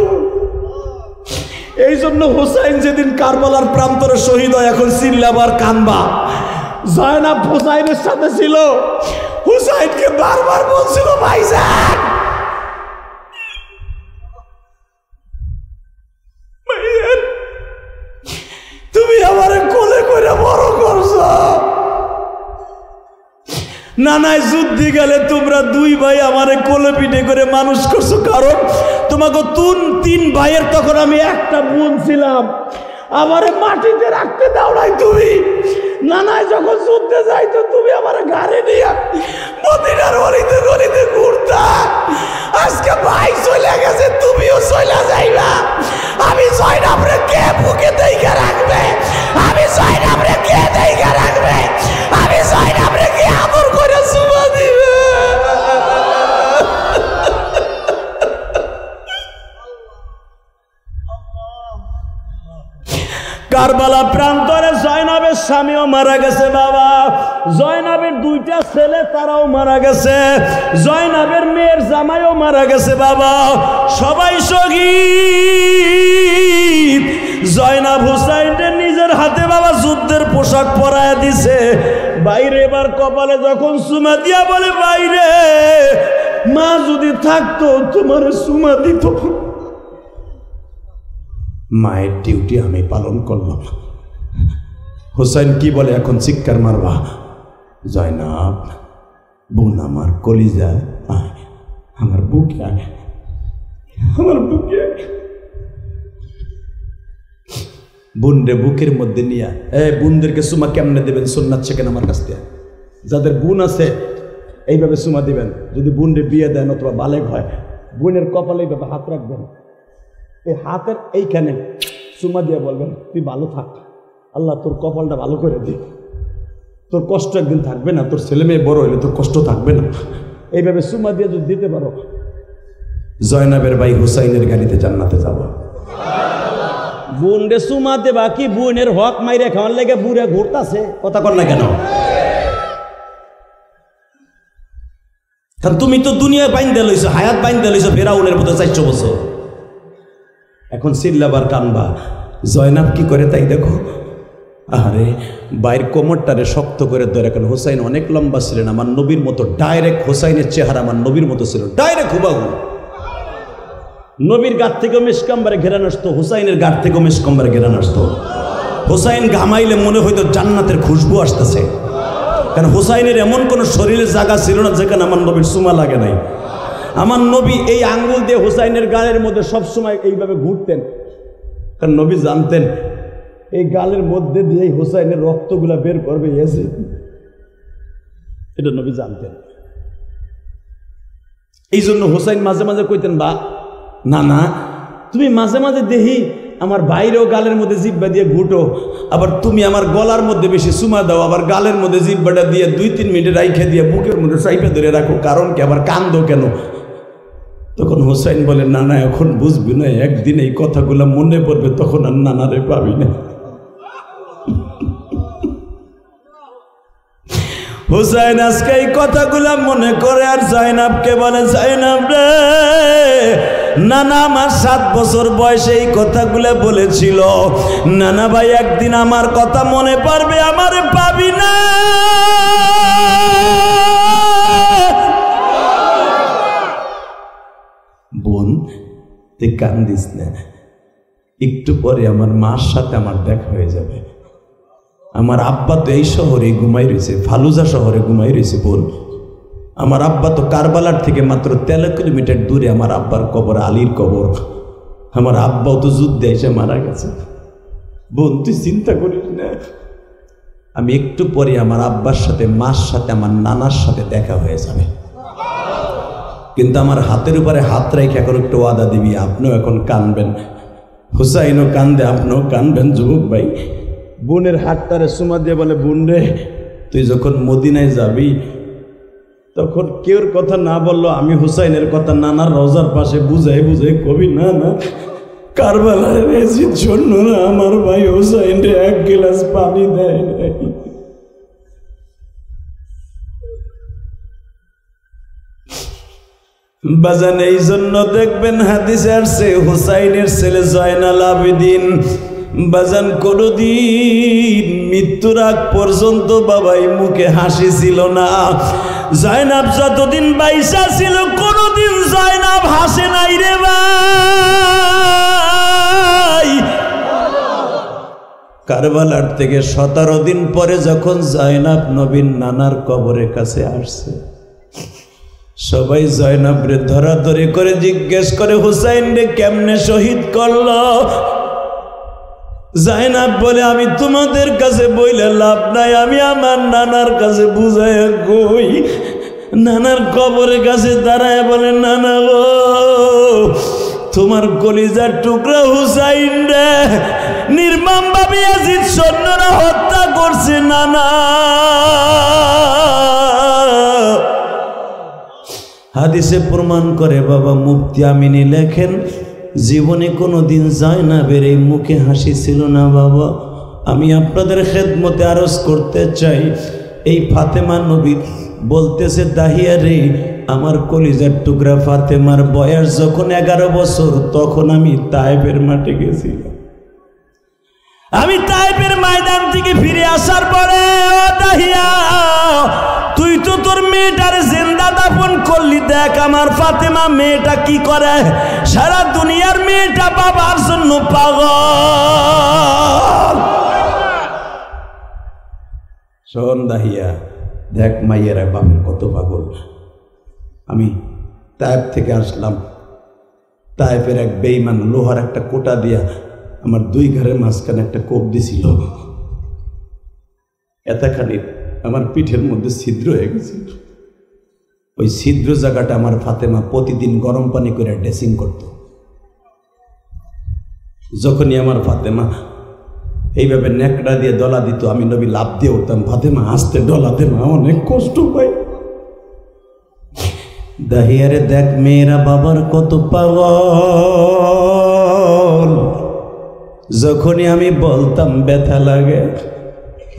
এই জন্য হুসাইন যেদিন কারবালার প্রান্তরে শহীদ হয়, এখন চিল্লাবার কানবা। জায়নাব হুসাইনের সাথে ছিল, হুসাইনকে বারবার বলছিল ভাইজান তুমি আমারে কোলে করে বড় করছো, নানায় যুদ্ধে গেলে তোমরা 2 ভাই আমারে কোলে পিঠে করে মানুষ করছো, কারণ তোমাকে 3 ভাইয়ের তখন আমি একটা বোন ছিলাম, আমারে মাটিতে রাখতে দাও নাই তুমি। নানায় যখন যুদ্ধে যাইতো তুমি আমারে গাড়ি নিয়ে মদিনার গলিতে গলিতে ঘুরতা। আজকে ভাই চলে গেছে, তুমিও চলে যাইবা। আমি জায়নাবরে কে বুকে দেইখা রাখবে? আমি জায়নাবরে কে দেইখা রাখবে? আমি জায়নাবরে কে আদর করে চুমা দিবে? কারবালা প্রান্তরে জয়নাবের স্বামীও মারা গেছে বাবা, জয়নাবের 2টা ছেলে তারাও মারা গেছে, জয়নাবের মেয়ের জামাইও মারা গেছে বাবা, সবাই শহীদ। জয়নাব হুসাইনের নিজের হাতে বাবা যুদ্ধের পোশাক পরায় দিছে। বাইরে এবার কপালে যখন সুমা দিয়া বলে, বাইরে মা যদি থাকতো তোমার সুমা দিত। মায়ের ডিউটি আমি পালন করলাম। হুসাইন কি বলে এখন? চিৎকার মারবা, জয়নাব বোন আমার, কলিজা আয়, আমার বুকে আয়, আমার বুকে আয়। বোনরে বুকের মধ্যে নিয়ে, বোনদেরকে সুমা কেমনে দেবেন? সুন্নাত শেখেন আমার কাছ থেকে। যাদের বোন আছে এইভাবে সুমা দিবেন। যদি বোনরে বিয়ে দেন অথবা বালেগ হয়, বোনের কপালে এইভাবে হাত রাখবেন, এই হাতের এইখানে চুমা দিয়ে বলবেন, তুই ভালো থাক, আল্লাহ তোর কপালটা ভালো করে দিক, তোর কষ্ট একদিন থাকবে না, তোর ছেলে মেয়ে বড় হইলে তোর কষ্ট থাকবে না। এইভাবে চুমা দিয়ে যদি দিতে পারো, জয়নাবের ভাই হুসাইনের গাড়িতে জান্নাতে যাবো। বোন রে চুমা দেবা কি? বোনের হক মাইরে খাওয়ার লেগে বুড়ে ঘুরতাছে, কথা কর না কেন? কারণ তুমি তো দুনিয়া বাইন্দা লইছো, হায়াত বাইন্দা লইছো ফেরাউনের মতো 400 বছর। এখন চিল্লাবার কানবা। জয়নাব কি করে তাই দেখো, আরে বাইর কোমরটারে শক্ত করে ধরে। কারণ হুসাইন অনেক লম্বা ছিলেন, আমার নবীর মতো ডাইরেক্ট। হুসাইনের চেহারা আমার নবীর মতো ছিল, ডাইরেক্ট হুবাহু। নবীর গাছ থেকেও মেশকাম্বারে ঘেরান আসতো, হুসাইনের গাছ থেকেও মেশকাম্বারে ঘেরান আসতো। হুসাইন ঘামাইলে মনে হইতো জান্নাতের খুশবু আসতেছে, কারণ হুসাইনের এমন কোনো শরীরের জায়গা ছিল না যেখানে আমার নবীর সুমা লাগে নাই। আমার নবী এই আঙ্গুল দিয়ে হুসাইনের গালের মধ্যে সবসময় এইভাবে ঘুরতেন, কারণ নবী জানতেন এই গালের মধ্যে দিয়ে হুসাইনের রক্তগুলা বের করবে ইয়াজিদ, এটা নবী জানতেন। এই জন্য হুসাইন মাঝে মাঝে কইতেন, বা না না তুমি মাঝে মাঝে দেখি আমার বাইরেও গালের মধ্যে জিব্বা দিয়ে ঘুটো, আবার তুমি আমার গলার মধ্যে বেশি সুমা দাও, আবার গালের মধ্যে জিব্বাটা দিয়ে 2-3 মিনিট রাইখে দিয়ে বুকের মধ্যে চাইপে ধরে রাখো, কারণ কি? আবার কান্দো কেন? তখন হুসাইন বলে, না না এখন বুঝবি না, একদিন এই কথাগুলো মনে পড়বে, তখন আর নানারে পাবি না। হুসাইন আজকে এই কথাগুলা মনে করে আর জয়নাবকে বলে, জয়নাব রে, নানা আমার 7 বছর বয়সে এই কথাগুলো বলেছিল, নানা ভাই একদিন আমার কথা মনে পড়বে, আমারে পাবি না। বোন তুই কান্দিস না, একটু পরে আমার মার সাথে আমার দেখা হয়ে যাবে। আমার আব্বা তো এই শহরে ঘুমাই রয়েছে, ফালুজা শহরে ঘুমাই রয়েছে। বোন আমার আব্বা তো কারবালার থেকে মাত্র 13 কিলোমিটার দূরে আমার আব্বার কবর, আলীর কবর। আমার আব্বাও তো যুদ্ধে এসে মারা গেছে। বোন তুই চিন্তা করিস না, আমি একটু পরে আমার আব্বার সাথে, মার সাথে, আমার নানার সাথে দেখা হয়ে যাবে। কিন্তু আমার হাতের উপরে হাত রেখে এখন একটু ওয়াদা দিবি, আপনিও এখন কানবেন, হুসাইনও কান্দে, আপনিও কানবেন যুবক ভাই। বোনের হাতটারে সুমা দিয়ে বলে, বোন রে তুই যখন মদিনায় যাবি তখন কেউর কথা না বললো আমি হুসাইনের কথা নানার রওজার পাশে বুঝাই বুঝাই কবি, না না কারবালার এজির জন্য না আমার ভাই হুসাইন রে এক গ্লাস পানি দেয় নাই। বাজান এই জন্য দেখবেন হাদিসে আসছে হুসাইনের ছেলে জয়নাল আবেদিন বাজান কোনদিন মৃত্যুর আগ পর্যন্ত বাবাই মুখে হাসি ছিল না। জয়নাব যতদিন বাইসা ছিল কোনদিন জয়নাব হাসে নাই রে ভাই। কারবালার থেকে 17 দিন পরে যখন জয়নাব নবীন নানার কবরের কাছে আসছে, সবাই জয়নাব রে ধরাধরি করে জিজ্ঞেস করে, হুসাইন রে কেমনে শহীদ করলো? জয়নাব বলে, আমি তোমাদের কাছে বইলে লাভ নাই, আমি আমার নানার কাছে বুঝাইয়া কই। নানার কবরের কাছে দাঁড়ায় বলে, নানা গো তোমার কলিজার টুকরা হুসাইন রে নির্মম ভাবে ইয়াজিদ সৈন্যরা হত্যা করছে নানা। হাদিসে প্রমাণ করে বাবা মুফতি আমিনী লেখেন, জীবনে কোনোদিন জয়নাবের এই মুখে হাসি ছিল না বাবা। আমি আপনাদের খেদমতে আরজ করতে চাই, এই ফাতেমা নবী বলতেছে, দাহিয়া রে আমার কলিজার টুকরা ফাতেমার বয়স যখন 11 বছর তখন আমি তায়েফের মাঠে গেছিলাম। আমি তায়েফের ময়দান থেকে ফিরে আসার পরে, ও দাহিয়া তুই তো তোর মেয়েটার জিন্দা দাফন করলি, দেখ আমার ফাতেমা মেয়েটা কি করে। সারা দুনিয়ার মেয়েটা বাবার জন্য পাগল। শোন দাহিয়া, দেখ মাইয়েরা বাপের কত পাগল। আমি তায়েফ থেকে আসলাম, তায়েফের এক বেঈমান লোহার একটা কোটা দিয়া আমার 2 ঘরের মাঝখানে একটা কোপ দিছিল, এতখানি আমার পিঠের মধ্যে ছিদ্র হয়ে গেছিল। ওই ছিদ্র জায়গাটা আমার ফাতেমা প্রতিদিন গরম পানি করে ড্রেসিং করত। যখনই আমার ফাতেমা এইভাবে নেকড়া দিয়ে ডলা দিত, আমি নবী লাভ দিয়ে উঠতাম, ফাতেমা আসতে ডলাতে মা অনেক কষ্ট পাই। দাহিয়ারে দেখ মেয়েরা বাবার কত পাগল। যখনই আমি বলতাম ব্যথা লাগে,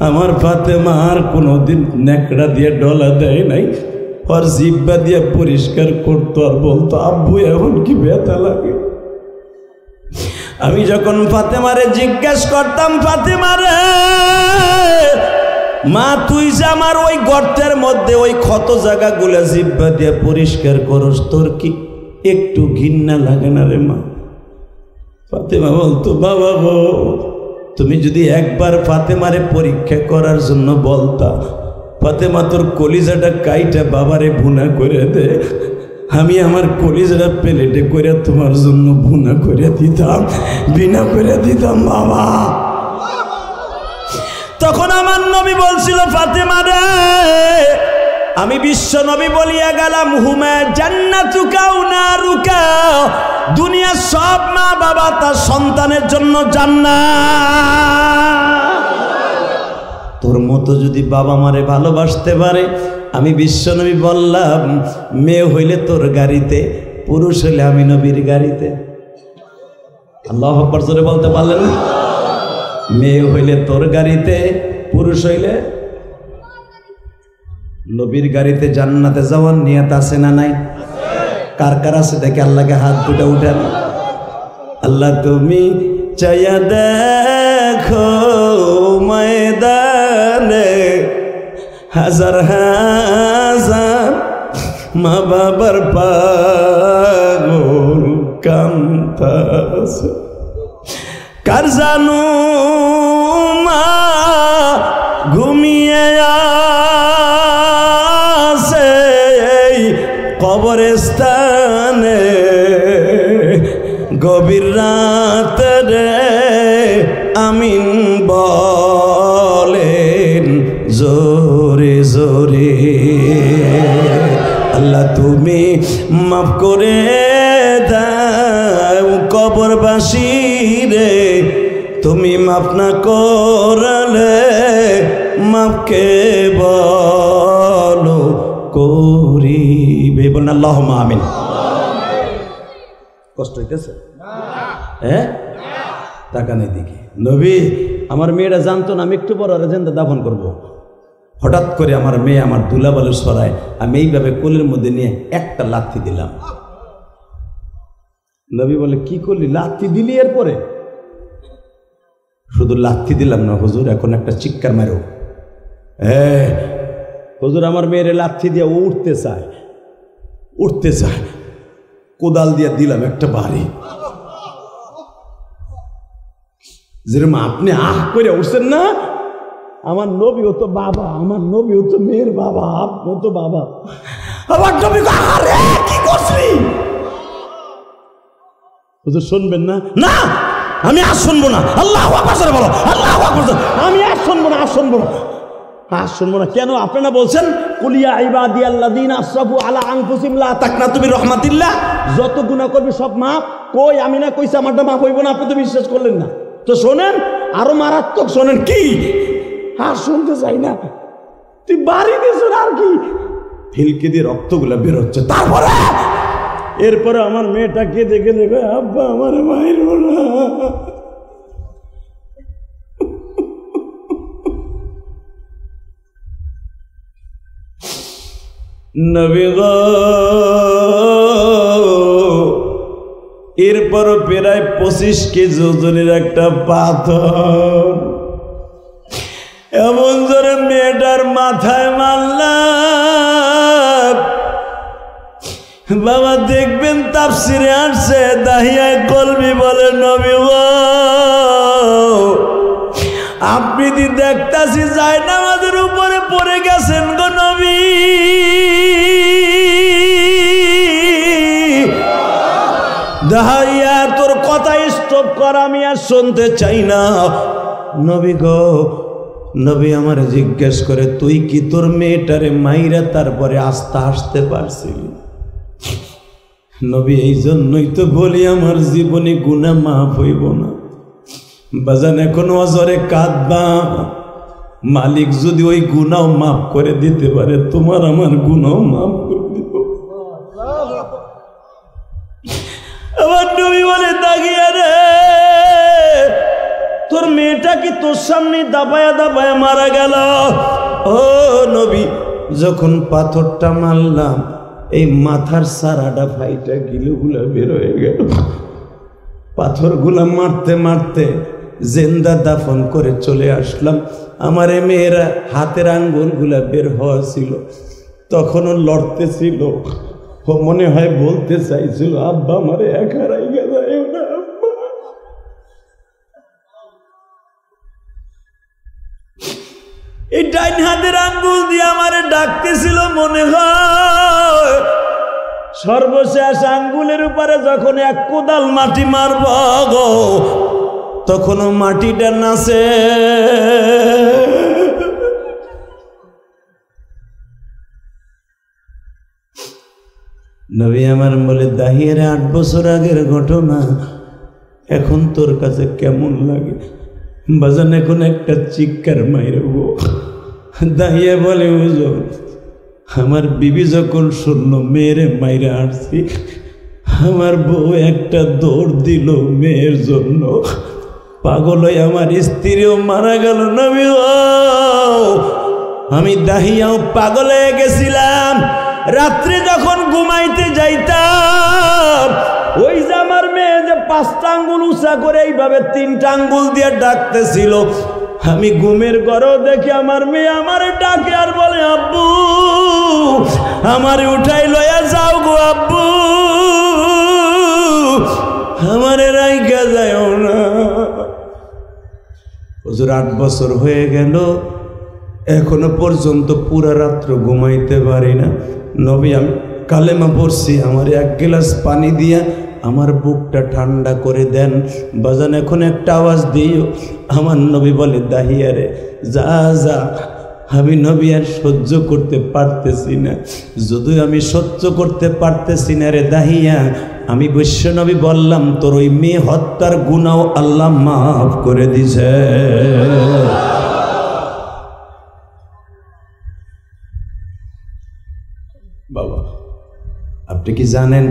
আমার ফাতেমা আর কোনোদিন নেকড়া দিয়ে ডলা দেয় নাই, আর জিব্বা দিয়ে পরিষ্কার করতো আর বলতো, আব্বু এখন কি ব্যথা লাগে। আমি যখন ফাতেমারে জিজ্ঞেস করতাম, ফাতেমারে মা তুই যে আমার ওই গর্তের মধ্যে ওই ক্ষত জায়গাগুলো জিব্বা দিয়ে পরিষ্কার করস, তোর কি একটু ঘৃণা লাগে না রে মা? ফাতেমা বলতো, বাবা গো তুমি যদি একবার ফাতেমারে পরীক্ষা করার জন্য বলতা, ফাতেমা তোর কলিজাটা কাইটা বাবারে ভুনা করে দে, আমি আমার কলিজাটা প্লেটে করে তোমার জন্য ভুনা করে দিতাম, বিনা করে দিতাম বাবা। তখন আমার নবী বলছিল, ফাতেমা রে আমি বিশ্ব নবী বলিয়া গেলাম, হুমা জান্নাতুকা ওয়া নারুকা, দুনিয়ার সব মা বাবা তার সন্তানের জন্য জান্নাত। তোর মতো যদি বাবা মারে ভালোবাসতে পারে, আমি বিশ্ব নবী বললাম, মেয়ে হইলে তোর গাড়িতে, পুরুষ হইলে আমি নবীর গাড়িতে। আল্লাহু আকবার জোরে বলতে পারলেন? মেয়ে হইলে তোর গাড়িতে, পুরুষ হইলে নবীর গাড়িতে। জান্নাতে যাওয়ার নিয়ত আছে না নাই? কার কার আছে দেখে আল্লাহকে হাত দুটো উঠান। আল্লাহ তুমি চাইয়া দেখো ময়দানে হাজার হাজার মা বাবার পাগল কান্তাছে, কার জানু মা ঘুমিয়ে আছে কবরস্থানে গভীর রাতে আমিন বলেন জোরে জোরে। আল্লাহ তুমি মাফ করে দাও কবরবাসী রে, তুমি মাফ না করলে মাফকে বলো করিবে। বলেন আল্লাহুম্মা আমিন। কষ্ট হইতেছে? হ্যাঁ, তাকানের দিকে। নবী আমার মেয়েরা জানতো না আমি একটু বড় জিন্দা দাফন করব। হঠাৎ করে আমার মেয়ে আমার দুলাবালু সরায়, আমি এইভাবে কোলের মধ্যে নিয়ে একটা লাথি দিলাম। নবী বলে কি করলি? লাথি দিলি? এরপরে শুধু লাথি দিলাম না হুজুর, এখন একটা চিৎকার মারো। হ্যাঁ হুজুর, আমার মেয়ের লাথি দিয়ে ও উঠতে চায়, কোদাল দিয়ে দিলাম একটা বাড়ি। যেরকম আপনি আহ করে উঠছেন না, আমার নবীও তো বাবা, আমার নবীও তো মেয়ের বাবা, আপনিও তো বাবা। আমার নবী আরে কি করছিস হুজুর? শুনবেন না? না আমি আর শুনবো না। আল্লাহু আকবার বলো, আল্লাহু আকবার। আমি আর শুনবো না, আর শুনবো না, আর শুনবো না। কেন? আপনারা বলছেন কুলিয়া ইবাদিয়াল্লাযিনা আসরাফু আলা আনফুসিহিম লা তাকনাতু মির রাহমাতিল্লাহ, যত গুনাহ করবে সব মাফ। কই আমি না কইছি আমারটা মাফ হইব না? আপনি তো বিশ্বাস করলেন না। তো শোনেন, আরো মারাত্মক শোনেন। কি? আর শুনতে চাই না। তুই বাড়ি দিস আর কি, ফিলকে দিয়ে রক্তগুলা বের হচ্ছে। তারপরে এরপরে আমার মেয়েটা কেঁদে কেঁদে কয় আব্বা আমার মাইরো না। নবী গো, এরপর প্রায় 25 কেজি ওজনের একটা পাথর এমন জোরে মেয়েটার মাথায় মারলাম। বাবা দেখবেন তাফসিরে আসছে, দাহিয়ায়ে কলবি বলে নবী গো, আপনি দি দেখতাছি জায়নামাজের উপরে পড়ে গেছেন গো নবী। দাহিয়া তোর কথা স্টপ কর, আমি আর শুনতে চাই না। নবী গো, নবী আমার জিজ্ঞেস করে তুই কি তোর মেয়েটারে মাইরা তারপরে আস্তে আসতে পারছিলি? নবী এই জন্যই তো বলি আমার জীবনে গুনাহ মাফ হইব না। বাজান এখন অজরে কাঁদবা, মালিক যদি ওই গুনাহ মাফ করে দিতে পারে, তোমার আমার গুনাহ মাফ করে দিব। আমার নবী বলে দাগিয়া রে, তোর মেয়েটা কি তোর সামনে দাবায়া দাবায়া মারা গেল? ও নবী, যখন পাথরটা মারলাম এই মাথার সারাটা ফাইটা গিলুগুলা বের হয়ে গেল। পাথরগুলা মারতে মারতে জিন্দা দাফন করে চলে আসলাম। আমার মেয়েরা হাতের আঙ্গুলগুলা বের হওয়া ছিল, তখনও লড়তেছিল। ও মনে হয় বলতে চাইছিল আব্বা আমারে একা রাইখা যাইও না আব্বা। এই ডাইন হাতের আঙ্গুল দিয়ে আমারে ডাকতেছিল মনে হয়। সর্বশেষ আঙ্গুলের উপরে যখন এক কোদাল মাটি মারব গো, তখনও মাটিটা নাচে। নবী আমার বলে দাহিয়ারে 8 বছর আগের ঘটনা এখন তোর কাছে কেমন লাগে? বাজান এখন একটা চিৎকার মাইরব। দাহিয়া বলে হুজুর, আমার বিবি যখন শুনলো মেয়েরে মাইরা আসছি, আমার বউ একটা দৌড় দিল মেয়ের জন্য। পাগল হয়ে আমার স্ত্রীও মারা গেল। নবী আমি দাহিয়াও পাগল হয়ে গেছিলাম। রাত্রে যখন ঘুমাইতে যাইতাম, ওই যে আমার মেয়ে যে 5টা আঙ্গুল উঁচা করে এইভাবে 3টা আঙ্গুল দিয়ে ডাকতেছিল, আমি ঘুমের ঘরেও দেখি আমার মেয়ে আমার ডাকে আর বলে আব্বু আমারে উঠাই লইয়া যাও গো আব্বু, আমারে রাইখা যাও না। হুজুর 8 বছর হয়ে গেল, এখনো পর্যন্ত পুরা রাত্র ঘুমাইতে পারি না। নবী কালেমা পড়ছি, আমার এক গ্লাস পানি দিয়া আমার বুকটা ঠান্ডা করে দেন বাজান। এখন একটা আওয়াজ দিও। আমার নবী বলে, দাহিয়া রে যা যা, আমি নবী আর সহ্য করতে পারতেছি না। যদি আমি সহ্য করতে পারতেছি না রে দাহিয়া, আমি বৈশ্য নবী বললাম তোর ওই মেয়ে হত্যার গুনাহ আল্লাহ মাফ করে দিছে। বাবা আপনি কি জানেন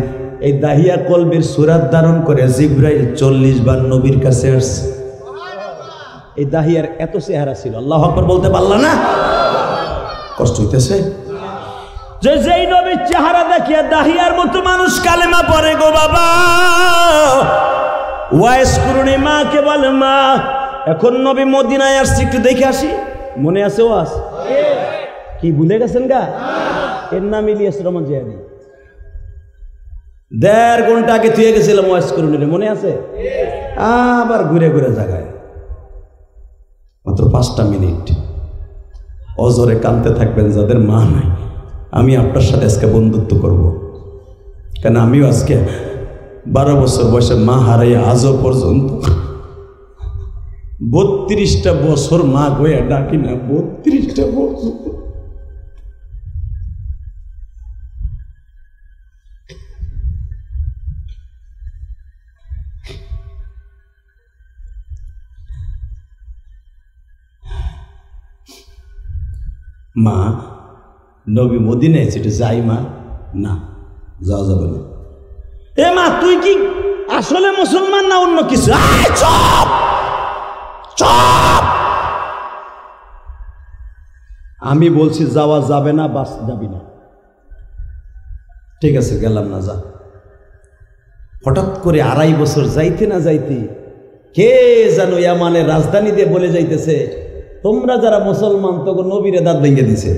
এই দাহিয়া কলবের সুরাত ধারণ করে জিবরাইল 40 বার নবীর কাছে আসছে। এই দাহিয়ার এত চেহারা ছিল, আল্লাহু আকবার বলতে পারল না? কষ্ট হইতেছে যে যেই নবীর চেহারা দেখিয়া দাহিয়ার মতো মানুষ কালেমা পড়ে গো বাবা। ওয়াইস করুনি মাকে বলে, মা এখন নবী মদিনায় আসছে, একটু দেখে আসি। মনে আছে ওয়াজ? কি ভুলে গেছেন গা? এর নাম ইলিয়াস রহমান জিয়াদি। 1.5 ঘন্টা আগে থুয়ে গেছিলাম ওয়াইস করুনি, মনে আছে? আবার ঘুরে ঘুরে জায়গায় মাত্র 5টা মিনিট অজরে কাঁদতে থাকবেন যাদের মা নাই। আমি আপনার সাথে আজকে বন্ধুত্ব করব, কেন আমিও আজকে 12 বছর বয়সে মা হারাই আজও পর্যন্ত 32টা বছর মা গয়া ডাকি না। 32টা বছর মা নবী মদিনায় সেটা যাই মা, না যাওয়া যাবে না। এ মা তুই কি আসলে মুসলমান না অন্য কিছু? চুপ চুপ, আমি বলছি যাওয়া যাবে না, বাস যাবি না। ঠিক আছে গেলাম না, যা। হঠাৎ করে 2.5 বছর যাইতে না যাইতে কে যেন ইয়ামানের রাজধানী দিয়ে বলে যাইতেছে, তোমরা যারা মুসলমান তখন নবীরে দাঁত ভেঙে দিছে।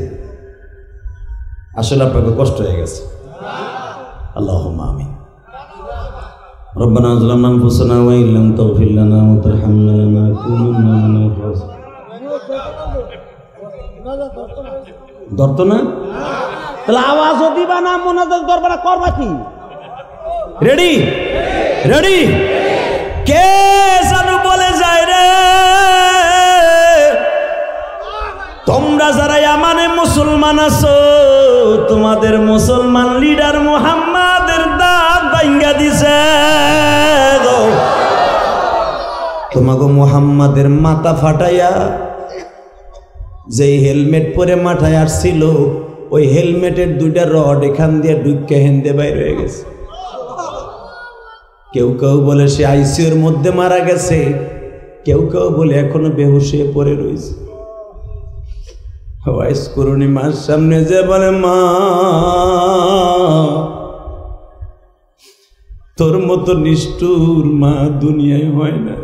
আসলে আপনাকে কষ্ট হয়ে গেছে। আল্লাহুম্মা আমিন। রব্বানা যালামনা আনফুসানা ওয়া ইল্লাম তাগফির লানা ওয়া তারহামনা লানাকুনান্না মিনাল খাসিরিন। ধরতো না? তাহলে আওয়াজও দিবা না, মুনাজাত করবা না, করবা কি? Ready ready. কে জানো বলে যায় রে, তোমরা যারা ইয়ামানে মুসলমান আছো, তোমাদের মুসলমান লিডার মুহাম্মাদের দাঁত ভাঙা দিছে। তোমাকে মুহাম্মাদের মাথা ফাটাইয়া যেই হেলমেট পরে মাথায় আসছিল, ওই হেলমেটের 2টা রড এখান দিয়ে ঢুকে হেন্দে বাইর হয়ে গেছে। কেউ কেউ বলে সে আইসিইউর মধ্যে মারা গেছে, কেউ কেউ বলে এখনো বেহুশ হয়ে পড়ে রয়েছে। ওয়াইস করুনি মার সামনে যে বলে, মা তোর মতো নিষ্ঠুর মা দুনিয়ায় হয় না।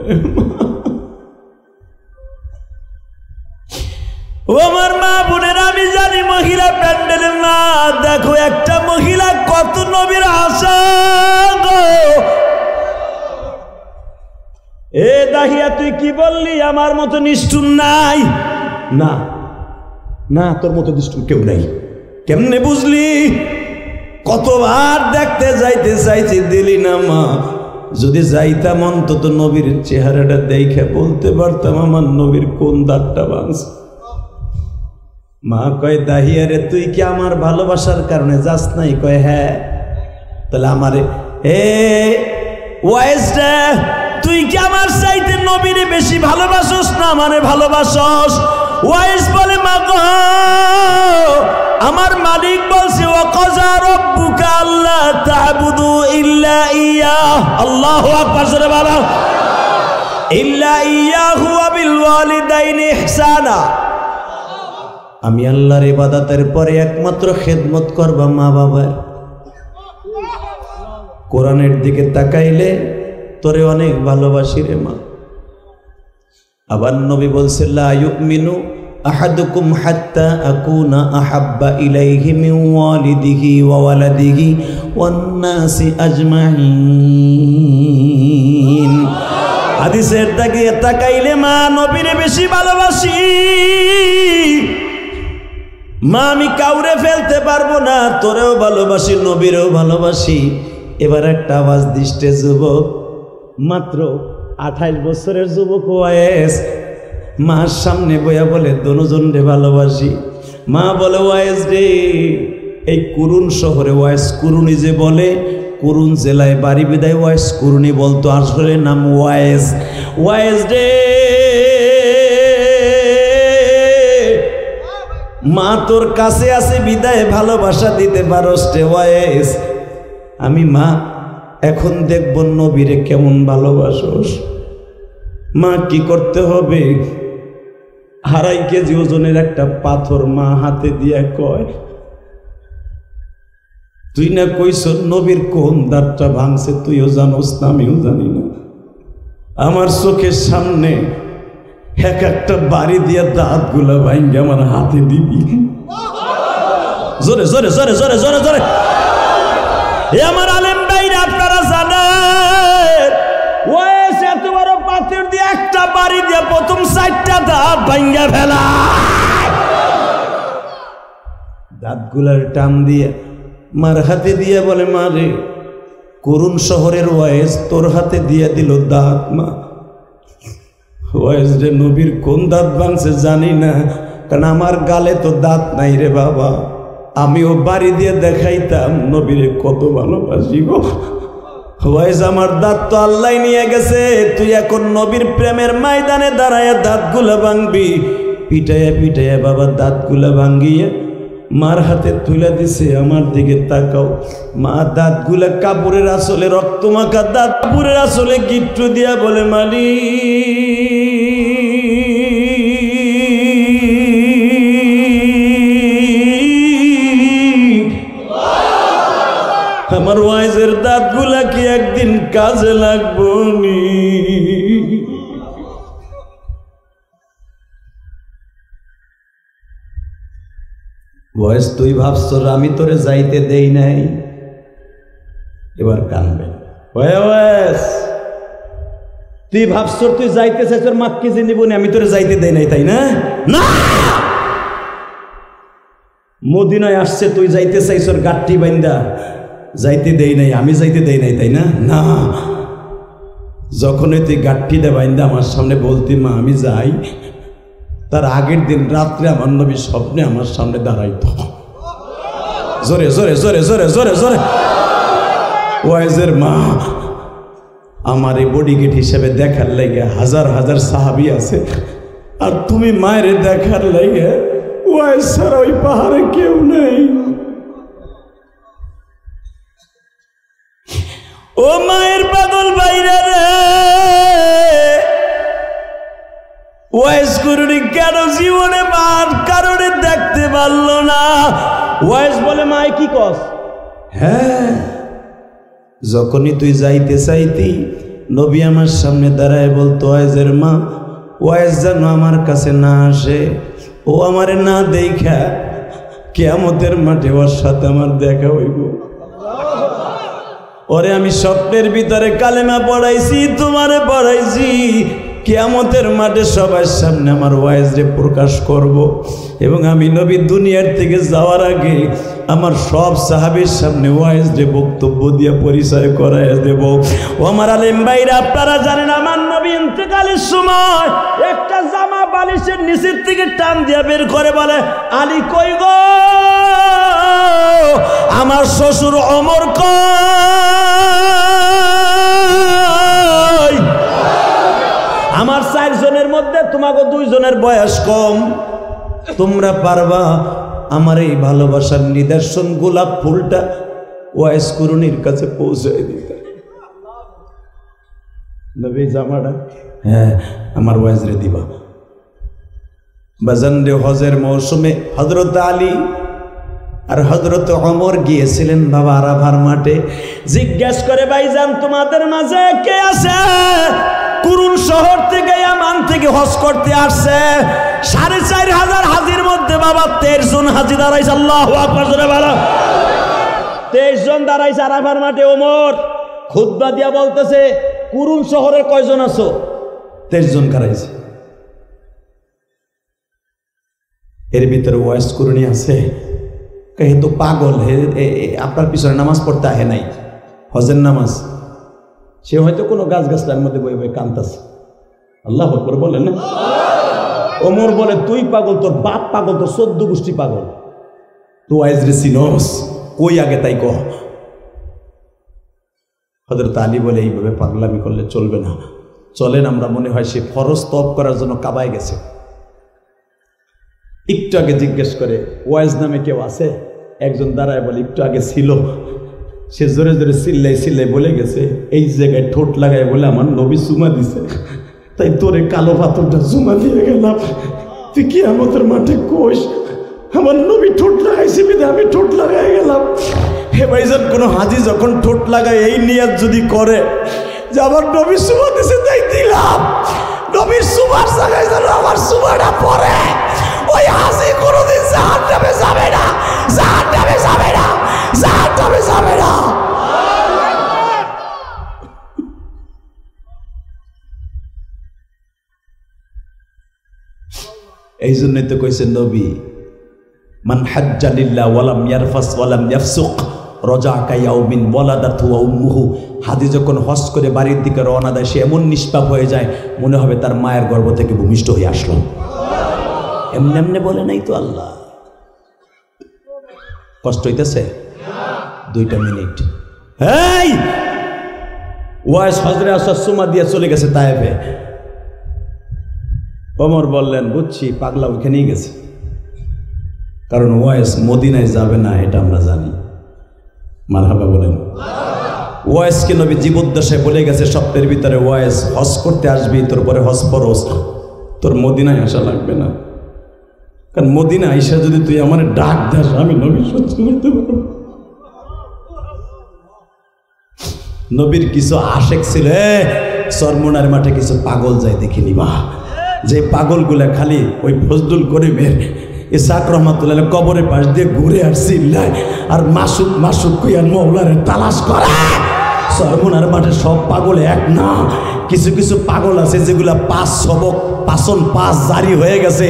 ও আমার মা বোনেরা, আমি জানি মহিলা প্যান্ডেলে না, দেখো একটা মহিলা কত নবীর আশা গো। এ দাহিয়া তুই কি বললি? আমার মতো নিষ্ঠুর নাই। না না, তোর মতো নিষ্ঠুর কেউ নাই। কেমনে বুঝলি? কতবার দেখতে যাইতে চাইছি, দিলি না মা। যদি যাইতাম অন্তত নবীর চেহারাটা দেখে বলতে পারতাম আমার নবীর কোন দাঁতটা ভাঙছে। মা কয়, দাহিয়া রে তুই কি আমার ভালোবাসার কারণে যাস নাই? কয় হ্যাঁ। তাহলে আমারে ওয়াইস রে, তুই কি আমার চাইতে নবীরে বেশি ভালোবাসস না আমারে ভালোবাসস? ওয়াইস বলে, মা গো আমার মালিক বলছে, ওয়াকাযা রাব্বুকা আল্লা তা'বুদু ইল্লা ইয়্যাহু। আল্লাহু আকবার জোরে বলো। ইল্লা ইয়্যাহু ওয়া বিল ওয়ালিদাইনি ইহসানা। আমি আল্লাহর ইবাদতের পরে একমাত্র খেদমত করবা মা বাবার। কোরআনের দিকে তাকাইলে তোরে অনেক ভালোবাসি রে মা। আবার নবী বলছে, লা ইউমিনু আহাদুকুম হাত্তা আকুনা আহাব্বা ইলাইহি মিন ওয়ালিদিহি ওয়া ওয়ালাদিহি ওয়ান নাসি আজমাইন। হাদিসের দিকে তাকাইলে মা নবীরে বেশি ভালোবাসি। মা আমি কাউরে ফেলতে পারবো না, তোরেও ভালোবাসি, নবীরেও ভালোবাসি। এবার একটা আওয়াজ দিষ্টে যুবক, মাত্র 28 বছরের যুবক ওয়াইস মার সামনে বইয়া বলে দনোজন রে ভালোবাসি। মা বলে ওয়াইস রে, এই কুরুন শহরে ওয়াইস কুরুনি যে বলে, কুরুন জেলায় বাড়ি বিদায় ওয়াইস কুরুনি বলতো, আসলে নাম ওয়াইস। ওয়াইস রে মা তোর কাছে আছে বিদায় ভালোবাসা দিতে পারস রে ওয়াইস। আমি মা এখন দেখব নবীরে কেমন ভালোবাসোস। মা কি করতে হবে? 2.5 কেজি ওজনের একটা পাথর মা হাতে দিয়া কয়, তুই না কইস নবীর কোন দাঁতটা ভাঙছে, তুইও জানোস না আমিও জানি না। আমার চোখের সামনে এক একটা বাড়ি দিয়া দাঁতগুলা ভাঙে আমার হাতে দিবি। জোরে জোরে জোরে জোরে জোরে জোরে। এ আমার আলেম ভাইরা, আপনারা জানেন ওয়াইস এত বড় পাথর দিয়ে একটা বাড়ি দিয়ে প্রথম 4টা দাঁত ভাঙা ফেলা। দাঁতগুলার টান দিয়ে মার হাতে দিয়ে বলে, মা রে করুণ শহরের ওয়াইস তোর হাতে দিয়ে দিল দাঁত। মা ওয়াইস রে নবীর কোন দাঁত ভাঙছে জানি না, কারণ আমার গালে তো দাঁত নাই রে বাবা। আমিও বাড়ি দিয়ে দেখাইতাম নবীরে কত ভালোবাসি গো। ওয়াইস আমার দাঁত তো আল্লাহ নিয়ে গেছে, তুই এখন নবীর প্রেমের ময়দানে দাঁড়ায় দাঁতগুলা ভাঙবি। পিটাইয়া পিটাইয়া বাবা দাঁতগুলা ভাঙ্গিয়ে মার হাতে তুলে দিছে। আমার দিকে তাকাও। মা দাঁতগুলা কাপড়ের আসলে রক্তমাখা দাঁত কাপড়ের আসলে গিট্টু দিয়া বলে, মালি আমার ওয়াইজের দাঁতগুলা কি একদিন কাজে লাগবো নি? ওয়াইজ তুই ভাবছ আমি তোরে যাইতে দেই নাই, এবার কানবে। ওয়াইজ তুই ভাবছ তুই যাইতে চাইছ তোর মাক্কি যে নিবনি, আমি তোরে যাইতে দেই নাই, তাই না? না, মদিনায় আসছে তুই যাইতে চাইছ গাঠটি বাইন্দা, যাইতে দেই নাই, আমি যাইতে দেই নাই, তাই না? না, যখনই তুই গাঠটিটা বাইন্দা আমার সামনে বলতি মা আমি যাই, তার আগের দিন রাত্রে আমার নবী স্বপ্নে আমার সামনে দাঁড়াইতো। জোরে জোরে জোরে জোরে জোরে জোরে। ওয়াইজের মা আমার এই বডিগার্ড হিসেবে দেখার লাগে হাজার হাজার সাহাবী আছে, আর তুমি মায়ের দেখার লাগে ওয়াইজ ছাড়া ওই পাহাড়ে কেউ নেই। ও মায়ের পাগল বাইরে রে, ওয়াইজ কুরুনি কেন জীবনে মার কারণে দেখতে পারল না? ওয়াইজ বলে মাই কি কস? হ্যাঁ, যখনই তুই যাইতে চাইতি নবী আমার সামনে দাঁড়ায় বলতো ওয়াইজের মা ওয়াইজ যেন আমার কাছে না আসে, ও আমারে না দেখা কিয়ামতের মাঠে ওর সাথে আমার দেখা হইব। ওরে আমি স্বপ্নের ভিতরে কালেমা পড়াইছি, তোমারে পড়াইছি, কিয়ামতের মাঠে সবার সামনে আমার ওয়াইজরে প্রকাশ করব, এবং আমি নবী দুনিয়ার থেকে যাওয়ার আগে আমার সব সাহাবীর সামনে ওয়াইজরে বক্তব্য দিয়ে পরিচয় করায় দেব। ও আমার আলেম ভাইরা, আপনারা জানেন আমার নবী ইন্তেকালের সময় একটা জামা বালিশের নিচের থেকে টান দিয়ে বের করে বলে, আলী কই গো, আমার শ্বশুর ওমর কই? আমার 4 জনের মধ্যে তোমাকে 2 জনের বয়স কম, তোমরা পারবা আমার এই ভালোবাসার নিদর্শন গোলাপ ফুলটা ওয়াইজ কুরুনির কাছে পৌঁছায় দিতে? নবী জামাটা হ্যাঁ আমার ওয়াইজরে দিবা। বাজান রে, হজের মৌসুমে হযরত আলী আর হযরত ওমর গিয়েছিলেন বাবা আরাফার মাঠে। জিজ্ঞেস করে, ভাইজান তোমাদের মাঝে কে আছে কুরুন শহর থেকে ইয়ামান থেকে হজ করতে আসছে? 4500 হাজির মধ্যে বাবা 23 জন হাজি দাঁড়াইছে। আল্লাহু আকবার জোরে বলো। 23 জন দাঁড়াইছে আরাফার মাঠে। ওমর খুতবা দিয়া বলতেছে, কুরুন শহরে কয়জন আছো? 23 জন দাঁড়াইছে। এর ভিতরে ওয়াইজ করুনি আছে, হে তো পাগল, হে আপনার পিছনে নামাজ পড়তে আহে নাই, হজের নামাজ, সে হয়তো কোনো গাছগাছলার মধ্যে বই বই কাঁদতেছে। আল্লাহু আকবার বলেন না। ওমর বলে তুই পাগল, তোর বাপ পাগল, তোর 14 গোষ্ঠী পাগল, তুই ওয়াইজ রে চিনস কই আগে তাই কহ। হযরত আলী বলে এইভাবে পাগলামি করলে চলবে না, চলেন আমরা মনে হয় সে ফরজ তওব করার জন্য কাবায় গেছে। একটু আগে জিজ্ঞেস করে ওয়াইজ নামে কেউ আছে? একজন দাঁড়ায় বলে একটু আগে ছিল। সে জোরে জোরে চিল্লাই চিল্লাই বলে গেছে এই জায়গায় ঠোঁট লাগায় বলে আমার নবী চুমা দিছে, তাই তোরে কালো পাথরটা চুমা দিয়ে গেলাম। তুই কি আমাদের মাঠে কোষ আমার নবী ঠোঁট লাগাইছে বিধে আমি ঠোঁট লাগাই গেলাম। হে ভাইজান, কোনো হাজি যখন ঠোঁট লাগায় এই নিয়াত যদি করে যে আমার নবী চুমা দিছে তাই দিলাম, নবীর চুমার জায়গায় যেন আমার চুমাটা পড়ে, ওই হাজি কোনোদিন জাহান্নামে যাবে না, জাহান্নামে যাবে না, জাহান্নামে যাবে না। এই জন্যই তো কইছেন নবী মান হাজ্জা লিল্লাহ ওয়ালাম ইয়ারফাস ওয়ালাম ইয়াফসুক রাজাকা ইয়াউমিন ওয়ালাদাতহু উম্মুহু। হাজি যখন হজ করে বাড়ির দিকে রওনা দেয় সে এমন নিষ্পাপ হয়ে যায় মনে হবে তার মায়ের গর্ভ থেকে ভূমিষ্ঠ হয়ে আসলো। এমনি এমনি বলে নাই তো আল্লাহ। কষ্ট হইতেছে? 2 মিনিট। এই ওয়াইস হজরে আসার সুমা দিয়ে চলে গেছে তায়েফে। ওমর বললেন বুঝছি পাগলা ওইখানেই গেছে, কারণ ওয়াইস মদিনায় যাবে না এটা আমরা জানি। মারহাবা বলেন। ওয়াইসকে নবী জীবদ্দশায় বলে গেছে স্বপ্নের ভিতরে ওয়াইস হজ করতে আসবি, তোর পরে হজ ফরজ, তোর মদিনায় আসা লাগবে না, কারণ মদিনা আইসা যদি তুই আমার ডাক দাস আমি নবী সহ্য করতে পারবো। নবীর কিছু আশেক ছিল, চরমোনার মাঠে কিছু পাগল যায় দেখিনি বা, যে পাগলগুলা খালি ওই ফজলুল করিমের ইসাক রহমাতুল্লাহ কবরের পাশ দিয়ে ঘুরে আর চিল্লায় আর মাসুক মাসুক কইয়ার মৌলারে তালাশ করে। চরমোনার মাঠে সব পাগল এক না, কিছু কিছু পাগল আছে যেগুলা 5 সবক পাচন 5 জারি হয়ে গেছে,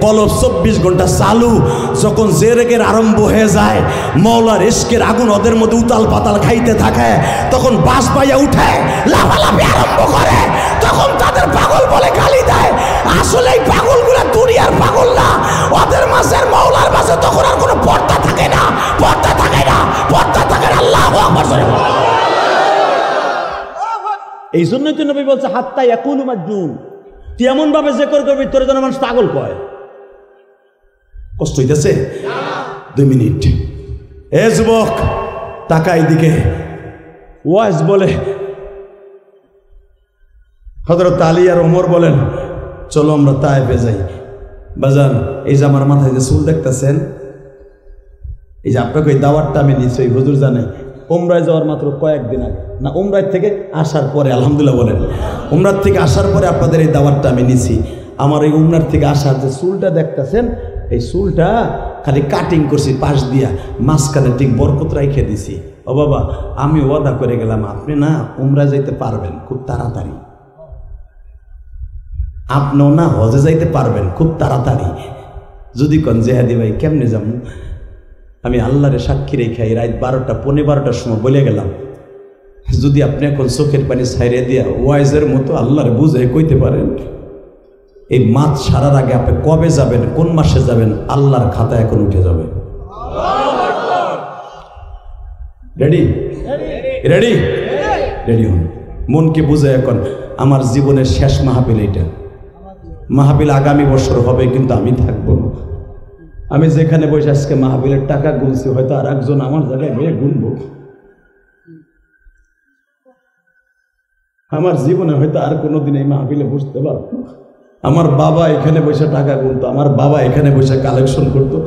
কলব 24 ঘন্টা চালু। যখন জেরেকের আরম্ভ হয়ে যায় মৌলার ইশকের আগুন ওদের মধ্যে উতাল পাতাল খাইতে থাকে, তখন বাস পাইয়া উঠে লাফালাফি আরম্ভ করে, তখন তাদের পাগল বলে গালি দেয়। আসলে এই পাগলগুলা দুনিয়ার পাগল না, ওদের মাঝের মৌলার মাঝে তখন আর কোনো পর্দা থাকে না, পর্দা থাকে না, পর্দা থাকে না। আল্লাহু আকবার। এই জন্যই তো নবী বলছে হাত্তা ইয়াকুলু মাজনুন, তুই এমন ভাবে যে করবি তোর জন্য মানুষ পাগল কয়। কষ্ট হইতেছে? 2 মিনিট। এ যুবক টাকা এইদিকে। ওয়াজ বলে হযরত আলী আর ওমর বলেন চলো আমরা তায়েফে যাই। বাজান এই যে আমার মাথায় যে চুল দেখতেছেন, এই যে আপনাকে ওই দাওয়াতটা আমি নিচ্ছি, ওই হুজুর জানে উমরায় যাওয়ার মাত্র কয়েকদিন আগে, না উমরায় থেকে আসার পরে, আলহামদুলিল্লাহ বলেন, উমরার থেকে আসার পরে আপনাদের এই দাওয়াতটা আমি নিছি। আমার এই উমরার থেকে আসার যে চুলটা দেখতেছেন, এই চুলটা খালি কাটিং করছি পাশ দিয়া, মাঝখানে ঠিক বরকত রাইখে দিছি। ও বাবা আমি ওয়াদা করে গেলাম আপনি না উমরা যাইতে পারবেন খুব তাড়াতাড়ি, আপনিও না হজে যাইতে পারবেন খুব তাড়াতাড়ি। যদি কোন জেহাদি ভাই কেমনে যাবো, আমি আল্লাহরে সাক্ষী রেখে রাত 12টা পৌনে 12টার সময় বলে গেলাম যদি আপনি এখন চোখের পানি ছাইরে দিয়া ওয়াইজের মতো আল্লাহরে বুঝে কইতে পারেন এই মাছ সারার আগে আপনি কবে যাবেন, কোন মাসে যাবেন, আল্লাহর খাতা এখন উঠে যাবে। রেডি রেডি রেডি হন। মনকে বুঝে এখন আমার জীবনের শেষ মাহফিল এটা। মাহফিল আগামী বছর হবে কিন্তু আমি থাকবো না। আমি যেখানে বসে আজকে মাহফিলের টাকা গুনছি হয়তো আর একজন আমার জায়গায় গিয়ে গুনবো। আমার জীবনে হয়তো আর কোনোদিন এই মাহফিলে বসতে পারবো। আমার বাবা এখানে বসে টাকা গুনতো, আমার বাবা এখানে বসে কালেকশন করতো।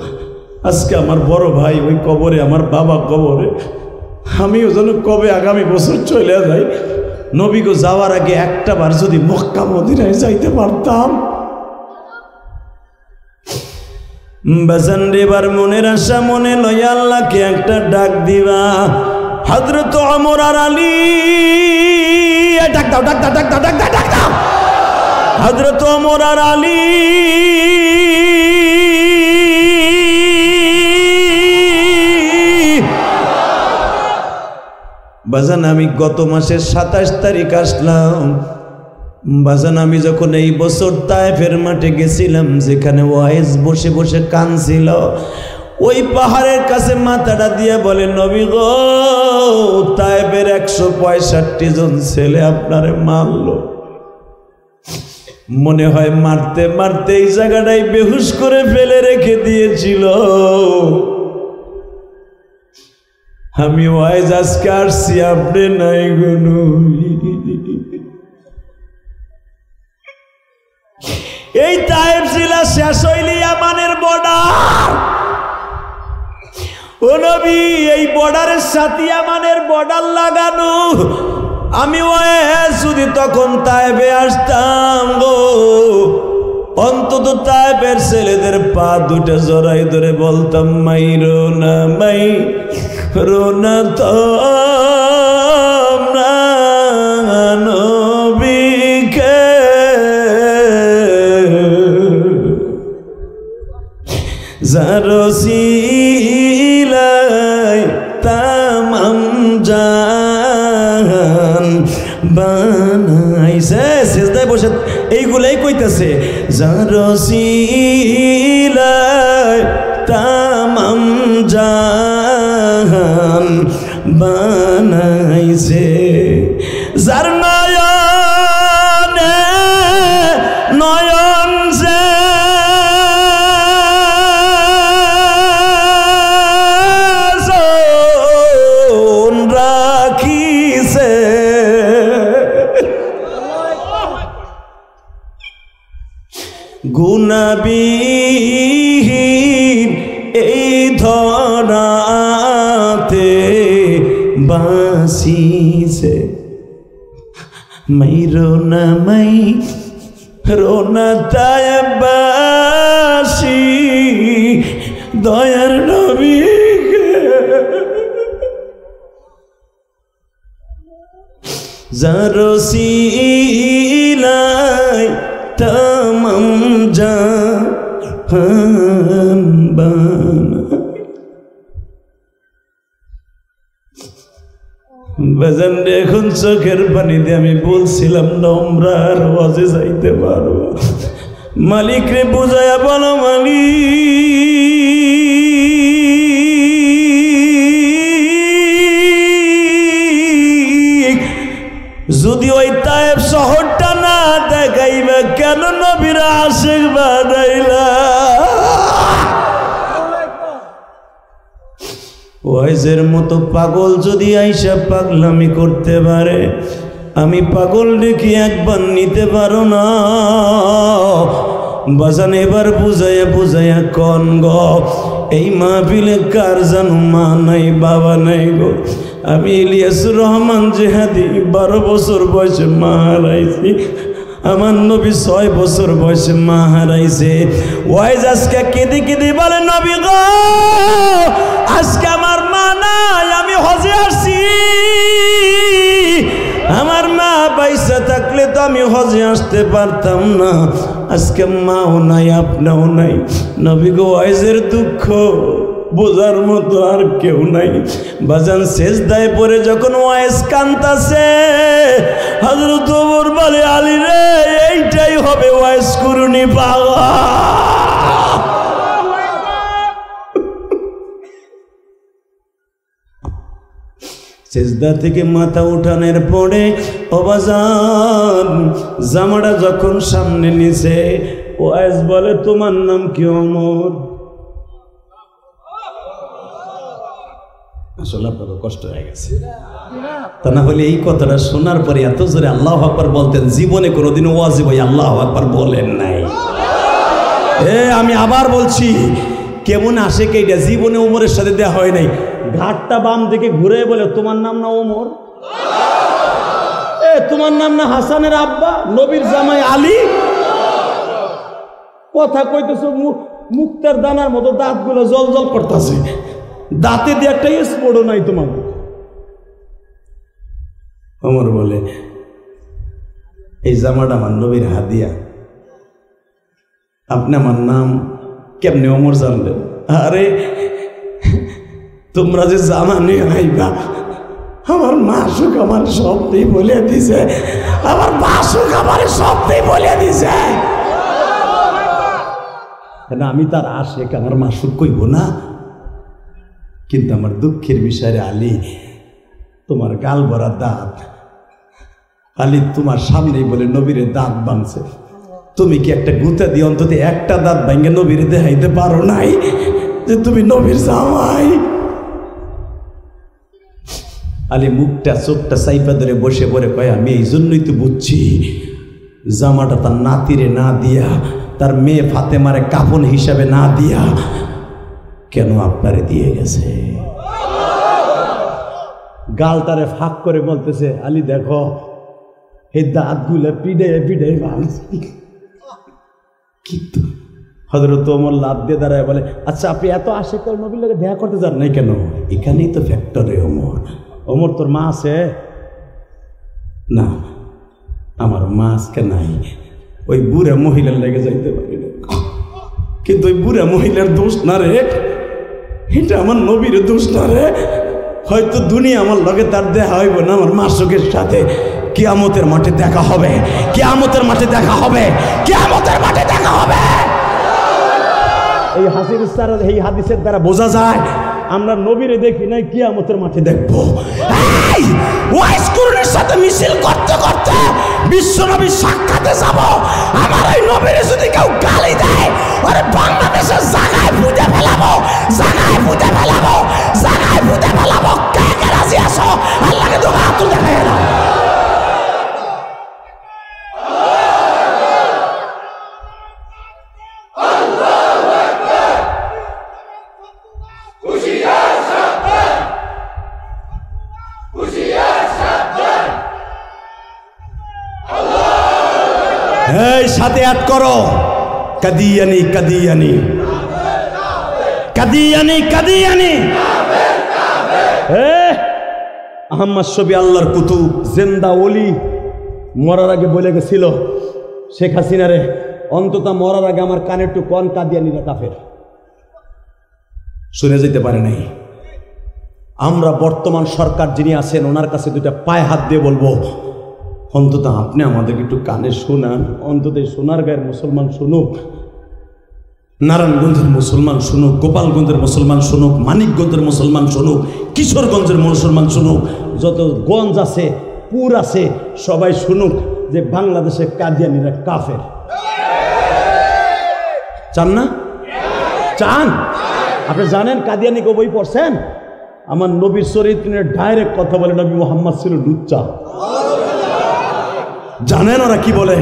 আজকে আমার বড় ভাই ওই কবরে, আমার বাবা কবরে, আমিও যেন কবে আগামী বছর চলে যাই। নবীগো যাওয়ার আগে একটা বার যদি মক্কা মদিনায় যাইতে পারতাম। বাজান এবার মনের আশা মনে লইয়া আল্লাহকে একটা ডাক দিবা। হযরত ওমর আর আলী ডাক দাও, ডাক দাও, ডাক দাও, ডাক দাও, ডাক দাও। হযরত ওমর আর আলী বাজান আমি গত মাসের 27 তারিখ আসলাম। বাজান আমি যখন এই বছর তায়েফের মাঠে গেছিলাম, যেখানে ওয়াইজ বসে বসে কাঁদছিল, ওই পাহাড়ের কাছে মাথাটা দিয়ে বলে, নবী গো, তায়েফের 165 জন ছেলে আপনারে মারলো। মনে হয় মারতে মারতে এই জায়গাটাই বেহুশ করে ফেলে রেখে দিয়েছিল। আমি ওয়াইজ আজকে আসছি, আপনি নাই গো নবী। এই তায়েফ জেলা শেষ হইলে ইয়ামানের বর্ডার। ও নবী, এই বর্ডারের সাথে ইয়ামানের বর্ডার লাগানো। আমি যদি তখন তায়েফে আসতাম গো, অন্তত তায়েফের ছেলেদের পা দুটা জড়াই ধরে বলতাম, মাইরো না, মাইরো না তোমরা নবীকে, যার ওসিলায় তামাম জাহান বানাইছে। সিজদায় বসে এইগুলাই কইতাছে, যার ওসিলায় তামাম জাহান বানাইছে, যার নয়নে নয়ন যে রাখিছে, গুনাবিহীন এই ধরাতে বাসিছে। মাইরো না, মাইরো না তায়েফবাসী দয়ার নবীকে, যার ওসিলায় তামাম জাহান বানাইছে। বাজান এখন চোখের পানি দিয়ে আমি বলছিলাম না উমরার ওয়াজে যাইতে পারবো। মালিক রে বুঝায়া বলো, মালিক যদি ওই তায়েফ শহরটা না দেখাইবে, কেন নবীরা আশিক বানাইলা? ওয়াইজের মতো পাগল যদি আইসা পাগলামি করতে পারে, আমি পাগল ডেকে একবার নিতে পারো না? বাজান এবার বুঝাইয়া বুঝাইয়া কন গো, এই মাহফিলে কার জানো মা নাই বাবা নাই গো? আমি ইলিয়াসুর রহমান জেহাদি 12 বছর বয়সে মা হারাইছি। আমার নবী 6 বছর বয়সে মা হারাইছে। ওয়াইজ আজকে কেঁদে কেঁদে বলে, নবী গো, আজকে আমার মা নাই, আমি হজে আসছি। আমার মা পয়সা থাকলে তো আমি হজে আসতে পারতাম না। আজকে মাও নাই, আপনাও নাই। নবী গো, ওয়াইজের দুঃখ বোঝার মতো আর কেউ নাই। বাজান সেজদায় পড়ে যখন ওয়াইজ কান্তাছে, হযরত ওমর বলে, আলী রে, এইটাই হবে ওয়াইজ কুরুনি পাওয়া। সেজদা থেকে মাথা উঠানোর পরে অবাজান জামাটা যখন সামনে নিছে, ওয়াইজ বলে, তোমার নাম কি? ওমর। আসলে আপনাদের কষ্ট হয়ে গেছে, তা না হলে এই কথাটা শোনার পরে এত জোরে আল্লাহু আকবার বলতেন। জীবনে কোনোদিন ওয়াজি ভাই আল্লাহু আকবার বলেন নাই। আমি আবার বলছি, কেমন আসে কেইটা জীবনে ওমরের সাথে দেয়া হয় নাই। ঘাটটা বাম দিকে ঘুরে বলে, তোমার নাম না ওমর? তোমার নাম না হাসানের আব্বা, নবীর জামাই আলী? কথা কইতেছ মুক্তার দানার মতো, দাঁতগুলো জল জল করতেছে, দাঁতে দিয়ে একটা স্পোর্টও নাই তোমার। ওমর বলে, এই জামাটা আমার নবীর হাদিয়া, আপনি আমার নাম কেমনে ওমর জানলেন? আরে তোমরা যে জামা নিয়ে আইবা, আমার মাসুক আমার সবটাই বলে দিছে, আমার মাসুক আমার সবটাই বলে দিছে। আমি তার আশেক, আমার মাসুক কইব না। কিন্তু আমার দুঃখের বিষয়ে আলী, তোমার গাল ভরা দাঁত, আলী তোমার সামনেই বলে নবীরে দাঁত ভাঙছে, তুমি কি একটা গুঁতা দিয়ে অন্তত একটা দাঁত ভাঙে নবীরে দেখাইতে পারো নাই যে তুমি নবীর জামাই? আলী মুখটা চোখটা সাইপা ধরে বসে পড়ে কয়, আমি এই জন্যই তো বুঝছি জামাটা তার নাতিরে না দিয়া, তার মেয়ে ফাতেমারে কাফন হিসাবে না দিয়া কেন আপনারে দিয়ে গেছে। গালটারে ফাঁক করে বলতেছে, আলী দেখো এই দাঁতগুলো পিড়ে পিড়ে ভাঙছি। কিন্তু হযরত ওমর লাভ দিয়ে দাঁড়ায় বলে, আচ্ছা আপনি এত আশা করে নবীর লোকে দেখা করতে যান নাই কেন? এখানেই তো ফ্যাক্টরে ওমর। ওমর তোর মা আছে? না, আমার মা আজকে নাই, ওই বুড়া মহিলার লেগে যাইতে পারি না। কিন্তু ওই বুড়া মহিলার দোষ না রে, এটা আমার নবীর দোষ না রে। হয়তো দুনিয়া আমার লগে তার দেখা হইব না, আমার মাসুকের সাথে কিয়ামতের মাঠে দেখা হবে, কিয়ামতের মাঠে দেখা হবে, কিয়ামতের মাঠে দেখা হবে। এই হাদিসের দ্বারা বোঝা যায় আমরা নবীরে দেখি নাই, কিয়ামতের মাঠে দেখবো। ওয়াইস কুরআনের সাথে মিছিল করতে করতে বিশ্বনবী সাক্ষাতে যাব, আমার এই নবীরে যদি কেউ গালি দেয়, আরে বাংলাদেশের জায়গায় পুঁতে ফেলাবো, জায়গায় পুঁতে ফেলাবো, জায়গায় পুঁতে ফেলাবো। কে কে রাজি আছো? আল্লাহকে তো হাত দেখায় না। এই সাথে অ্যাড করো, কাদিয়ানি কাদিয়ানি কাদিয়ানি কাদিয়ানি। আহমদ শফি আল্লাহর কুতুব জিন্দা ওলি মরার আগে বলে গেছিল, শেখ হাসিনা রে অন্তত মরার আগে আমার কানে একটু কোন কাদিয়ানিরা কাফের। শুনে যেতে পারে নাই। আমরা বর্তমান সরকার যিনি আছেন ওনার কাছে দুটা পায়ে হাত দিয়ে বলবো, অন্তত আপনি আমাদেরকে একটু কানে শোনান, অন্তত সোনার গায়ের মুসলমান শুনুক, নারায়ণগঞ্জের মুসলমান শুনুক, গোপালগঞ্জের মুসলমান শুনুক, মানিকগঞ্জের মুসলমান শুনুক, কিশোরগঞ্জের মুসলমান শুনুক, যত গঞ্জ আছে পুর আছে সবাই শুনুক যে বাংলাদেশের কাদিয়ানিরা কাফের। চান না? চান? আপনি জানেন কাদিয়ানি বই পড়ছেন? আমার নবীর চরিত্রের ডাইরেক্ট কথা বলে, নবী মুহাম্মদ ছিল লুচ্চা। জানেন ওরা কি বলে?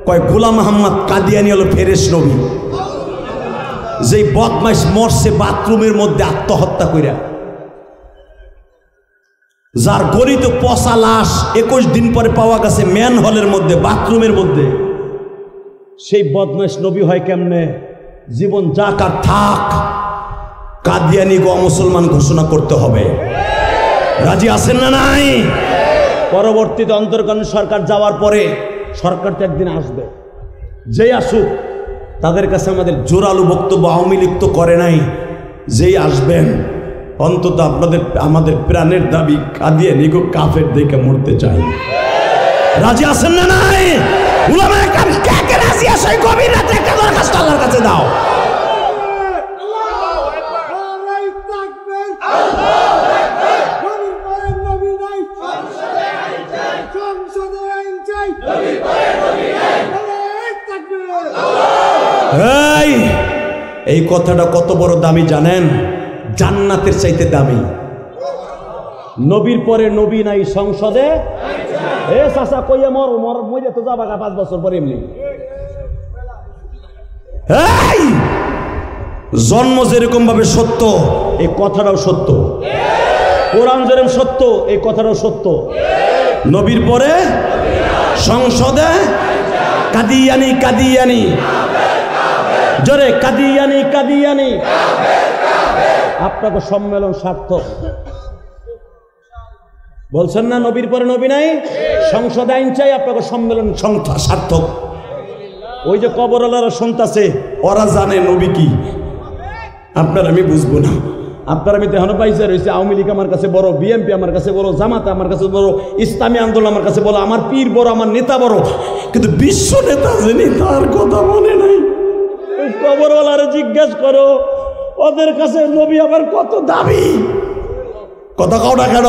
কয় গোলাম মোহাম্মদ কাদিয়ানি হলো ফেরেশ নবী, যেই বদমাইশ মরছে বাথরুমের মধ্যে আত্মহত্যা কইরা, যার গলিত পচা লাশ 21 দিন পরে পাওয়া গেছে ম্যান হলের মধ্যে, বাথরুমের মধ্যে। সেই বদমাইশ নবী হয় কেমনে? জীবন যাক আর থাক, কাদিয়ানি গো মুসলমান ঘোষণা করতে হবে। রাজি আছেন না নাই? পরবর্তীতে অন্তর্বর্তী সরকার যাওয়ার পরে, সরকার তো একদিন আসবে, যেই আসুক তাদের কাছে আমাদের জোরালো বক্তব্য আওয়ামী লীগ তো করে নাই, যেই আসবেন অন্তত আপনাদের আমাদের প্রাণের দাবি কাদিয়ানি গো কাফের দেখে মরতে চাই। রাজি আছেন না নাই? উলামায়ে কেরাম কে কে রাজি আছে? গভীর রাতে একটা দরখাস্ত আল্লাহর কাছে দাও। এই কথাটা কত বড় দামি জানেন? জান্নাতের চাইতে দামি। নবীর পরে নবী নাই সংসদে। এ চাচা কইয়া মর মর মরে তো যাবা 5 বছর পরে এমনি। জন্ম যেরকম ভাবে সত্য এই কথাটাও সত্য, কোরআন যেরকম সত্য এই কথাটাও সত্য। নবীর পরে সংসদে কাদিয়ানি কাদিয়ানি, জোরে কাদিয়ানি কাদিয়ানি। আপনাকে সম্মেলন সার্থক বলছেন না? নবীর পরে নবী নাই, সংসদ আইন চাই, আপনাকে সম্মেলন সার্থক। ওই যে কবরওয়ালারা শুনতাছে, ওরা জানে নবী কি, আপনার আমি বুঝবো না। আপনার আমি তো এখনো পাইছে রয়েছে আওয়ামী লীগ আমার কাছে বড়, বিএনপি আমার কাছে বড়, জামাত আমার কাছে বড়, ইসলামী আন্দোলন আমার কাছে বড়, আমার পীর বড়, আমার নেতা বড়, কিন্তু বিশ্ব নেতা যিনি তার কথা মনে নাই। কবরওয়ালারে জিজ্ঞেস করো ওদের কাছে নবী আবার কত দাবি, কথা কও না কেন?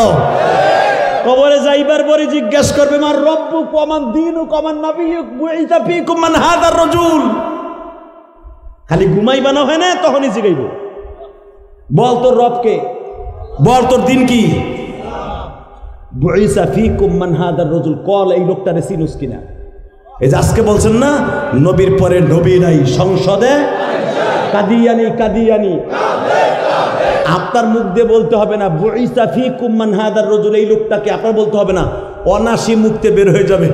কবরে যাইবার পরে জিজ্ঞেস করবে মার রব্বু কমান দিনু কমান নাবিয়ুক বুইতা ফিকুম মান হাদার রাজুল। খালি ঘুমাইবা না হয় না, তখনই জিগাইব বল তোর রবকে, বল তোর দিন কি। বুইসা ফিকুম মান হাদার রাজুল, কল এই লোকটারে চিনুস কিনা। এই যে আজকে বলছেন না নবীর পরে নবী নাই, সংসদে কাদিয়ানি কাদিয়ানি। আপনার মুখ দিয়ে বলতে হবে না বুইসা ফিকুম মান হাদার রাজুল, এই লোকটাকে আপনার বলতে হবে না, অনাসি মুখতে বের হয়ে যাবে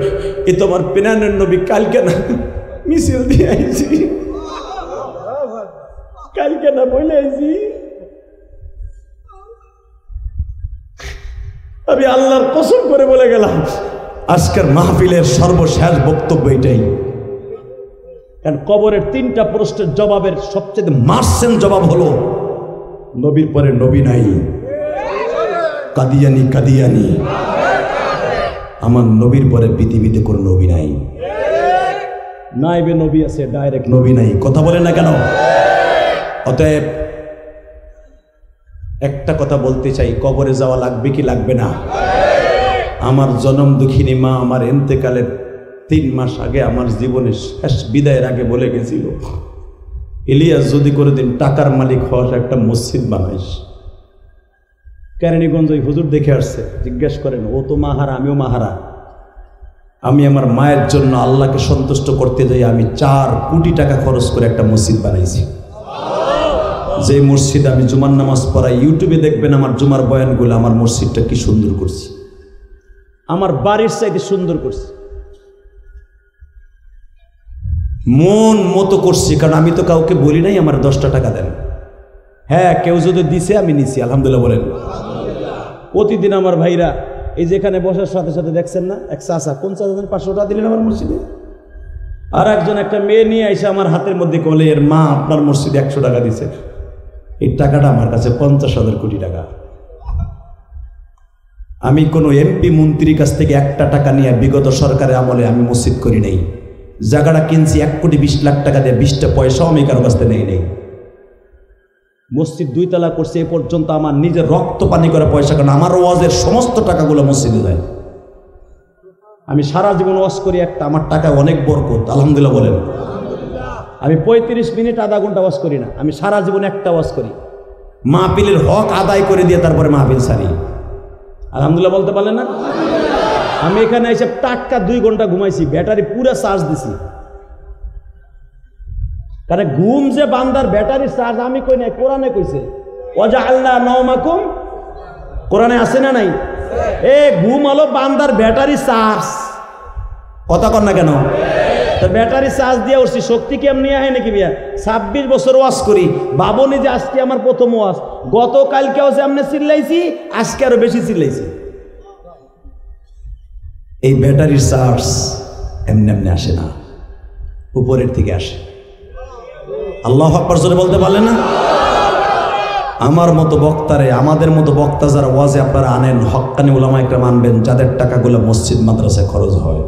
এ তোমার পেনানের নবী। কালকে না মিছিল দিয়ে আইছি, কালকে না বলে আইছি। আমি আল্লাহর কসম করে বলে গেলাম আজকের মাহফিলের সর্বশেষ বক্তব্য এটাই। কারণ কবরের 3টা প্রশ্নের জবাবের সবচেয়ে মার্সেন জবাব হলো নবীর পরে নবী নাই, কাদিয়ানি কাদিয়ানি। আমার নবীর পরে পৃথিবীতে কোনো নবী নাই, নাইবে নবী আছে, ডাইরেক্ট নবী নাই। কথা বলে না কেন? অতএব একটা কথা বলতে চাই, কবরে যাওয়া লাগবে কি লাগবে না? আমার জনম দুঃখিনী মা আমার এন্তেকালের 3 মাস আগে, আমার জীবনের শেষ বিদায়ের আগে বলে গেছিল, ইলিয়াস যদি কোনোদিন টাকার মালিক হওয়ার একটা মসজিদ বানাইস। কেরানীগঞ্জ ওই হুজুর দেখে আসছে, জিজ্ঞেস করেন ও তো মাহারা, আমিও মাহারা। আমি আমার মায়ের জন্য আল্লাহকে সন্তুষ্ট করতে যাই আমি 4 কোটি টাকা খরচ করে একটা মসজিদ বানাইছি। যে মসজিদ আমি জুমার নামাজ পড়াই, ইউটিউবে দেখবেন আমার জুমার বয়ানগুলো, আমার মসজিদটা কি সুন্দর করছি, আমার বাড়ির চাইতে সুন্দর করছি, মন মতো করছি। কারণ আমি তো কাউকে বলি নাই আমার 10টা টাকা দেন। হ্যাঁ, কেউ যদি দিছে আমি নিছি, আলহামদুলিল্লাহ বলেন। প্রতিদিন আমার ভাইরা এই যে এখানে বসার সাথে সাথে দেখছেন না, এক চাচা, কোন চাচা 500 টাকা দিলেন আমার মসজিদে। আর একজন একটা মেয়ে নিয়ে এসে আমার হাতের মধ্যে কোলে, এর মা আপনার মসজিদে 100 টাকা দিছে। এই টাকাটা আমার কাছে 50,000 কোটি টাকা। আমি কোনো এমপি মন্ত্রীর কাছ থেকে 1টা টাকা নিয়ে বিগত সরকারের আমলে আমি মসজিদ করি নাই। জায়গাটা কিনছি 1 কোটি 20 লাখ টাকা দিয়ে, 20টা পয়সাও আমি কারো কাছ থেকে নেই। মসজিদ 2 তলা করছে এ পর্যন্ত আমার নিজের রক্ত পানি করে পয়সা, কারণ আমার ওয়াজের সমস্ত টাকাগুলো মসজিদে যায়। আমি সারা জীবন ওয়াজ করি একটা, আমার টাকায় অনেক বরকত, আলহামদুলিল্লাহ বলেন। আমি 35 মিনিট আধা ঘন্টা ওয়াজ করি না, আমি সারা জীবন একটা ওয়াজ করি, মাহফিলের হক আদায় করে দিয়ে তারপরে মাহফিল সারি। আলহামদুলিল্লাহ বলতে পারলেন না? আমি এখানে এসে টাটকা 2 ঘন্টা ঘুমাইছি, ব্যাটারি পুরো চার্জ দিছি। কারণ ঘুম যে বান্দার ব্যাটারি চার্জ, আমি কই নাই, কোরআনে কইছে ওয়াজআলনা নাওমাকুম, কোরআনে আছে না নাই? এ ঘুম হলো বান্দার ব্যাটারি চার্জ। কথা কর না কেন? তো ব্যাটারি চার্জ দিয়ে উঠছি, শক্তি কেমনি হয় নাকি বিয়া? 26 বছর ওয়াজ করি, ভাবনি যে আজকে আমার প্রথম ওয়াজ। গতকালকেও যে আমি চিল্লাইছি, আজকে আরো বেশি চিল্লাইছি। এই ব্যাটারির চার্জ এমনি এমনি আসে না, উপরের থেকে আসে। আল্লাহু আকবার জোরে বলতে পারলেন না? আমার মতো বক্তারে, আমাদের মতো বক্তা যারা ওয়াজে আপনারা আনেন, হক্কানি উলামা একরাম আনবেন, যাদের টাকাগুলো মসজিদ মাদ্রাসায় খরচ হয়।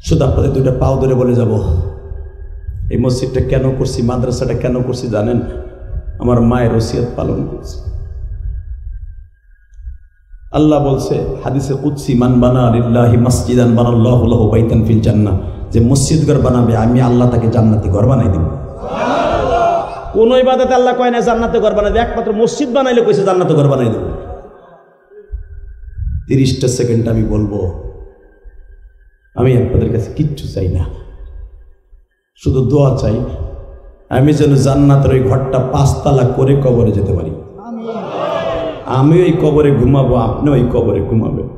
শুধু আপনাদের 2টা পাও ধরে বলে যাব, এই মসজিদটা কেন করছি, মাদ্রাসাটা কেন করছি জানেন? আমার মায়ের ওসিয়ত পালন করছি। আল্লাহ বলছে হাদিসে কুদসি, মান বানা লিল্লাহি মাসজিদান বানাল্লাহু লাহু বাইতান ফিল জান্নাহ, যে মসজিদ ঘর বানাবে আমি আল্লাহ তাকে জান্নাতি ঘর বানাই দেব। কোন ইবাদতে আল্লাহ কয় না জান্নাতে ঘর বানাই দেব, একমাত্র মসজিদ বানাইলে কইছে জান্নাতে ঘর বানাই দেব। 30টা সেকেন্ড আমি বলবো, আমি আপনাদের কাছে কিচ্ছু চাই না, শুধু দোয়া চাই আমি যেন জান্নাতের ওই ঘরটা 5 তলা করে কবরে যেতে পারি। আমি ওই কবরে ঘুমাবো, আপনি ওই কবরে ঘুমাবেন।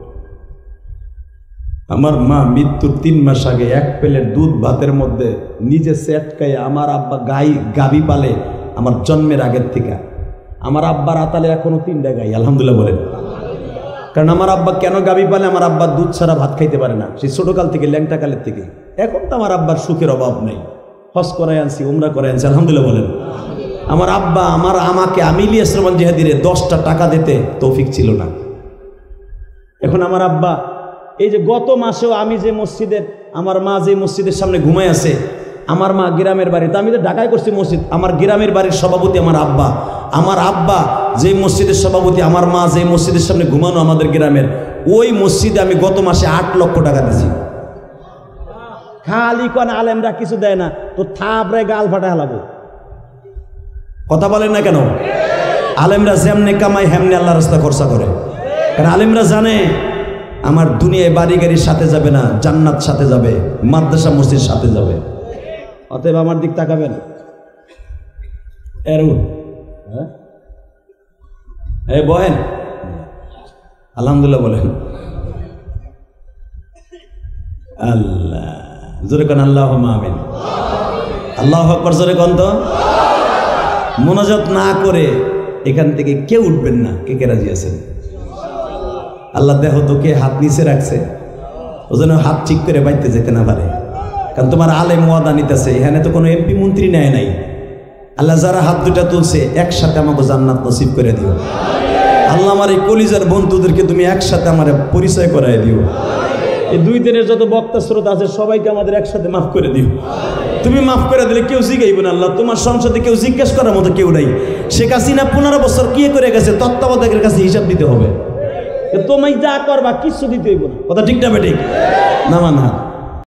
আমার মা মৃত্যুর 3 মাস আগে 1 প্লেট দুধ ভাতের মধ্যে নিজে সেটকায়, আমার আব্বা গাবি পালে আমার জন্মের আগের থেকে। আমার আব্বার আতালে এখনো 3টা গাই, আলহামদুলিল্লাহ বলেন। কারণ আমার আব্বা কেন গাবি পালে? আমার আব্বা দুধ ছাড়া ভাত খাইতে পারে না, সেই ছোটকাল থেকে, ল্যাংটা কালের থেকে। এখন তো আমার আব্বার সুখের অভাব নেই, হজ করাই আনছি, উমরা করাই আনছি, আলহামদুলিল্লাহ বলেন। আমার আব্বা আমাকে আমি ইলিয়াস রহমান জিহাদিরে 10টা টাকা দিতে তৌফিক ছিল না। এখন আমার আব্বা এই যে গত মাসেও আমি যে মসজিদের, আমার মা যে মসজিদের সামনে ঘুমায় আছে, আমার মা গ্রামের বাড়ি, তো আমি তো ঢাকায় করছি মসজিদ, আমার গ্রামের বাড়ির সভাপতি আমার আব্বা যে মসজিদের সভাপতি, আমার মা যে মসজিদের সামনে ঘুমানো আমাদের গ্রামের, ওই মসজিদে আমি গত মাসে 8 লক্ষ টাকা দিয়েছি। খালি কোন আলেমরা কিছু দেয় না তো থাপড়ে গাল ফাটা হালাবো, কথা বলেন না কেন? আলেমরা যেমনে কামায় হেমনে আল্লাহ রাস্তা খরচা করে, কারণ আলেমরা জানে আমার দুনিয়ায় বাড়ি গাড়ির সাথে যাবে না, জান্নাত সাথে যাবে, মাদ্রাসা মসজিদ সাথে যাবে। অতএব আমার দিক তাকাবেন। বহেন আলহামদুলিল্লাহ বলেন। আল্লাহ জোরে কোন আল্লাহ আমিন। আল্লাহু আকবার জোরে কোন তো। মোনাজাত না করে এখান থেকে কেউ উঠবেন না। কে কে রাজি আছেন? আল্লাহ দেহ তো কে হাত নিচে রাখছে, ও যেন হাত ঠিক করে বাইতে যেতে না পারে, কারণ তোমার আলেম ওয়াদা নিতেছে, এখানে তো কোনো এমপি মন্ত্রী নেয় নাই। আল্লাহ যারা হাত দুটা তুলছে একসাথে আমাকে জান্নাত নসিব করে দিও। আল্লাহ আমার এই কলিজার বন্ধুদেরকে তুমি একসাথে আমার পরিচয় করাই দিও। এই 2 দিনের যত বক্তা শ্রোতা আছে সবাইকে আমাদের একসাথে মাফ করে দিও। তুমি মাফ করে দিলে কেউ জিগাইব না। আল্লাহ তোমার সংসদে কেউ জিজ্ঞেস করার মতো কেউ নাই। শেখ হাসিনা 15 বছর কি করে গেছে, তত্ত্বাবধায়কের কাছে হিসাব দিতে হবে। তুমি যা করবা কিচ্ছু দিতে হইব না, কথা ঠিক না বেঠিক? না মান হাত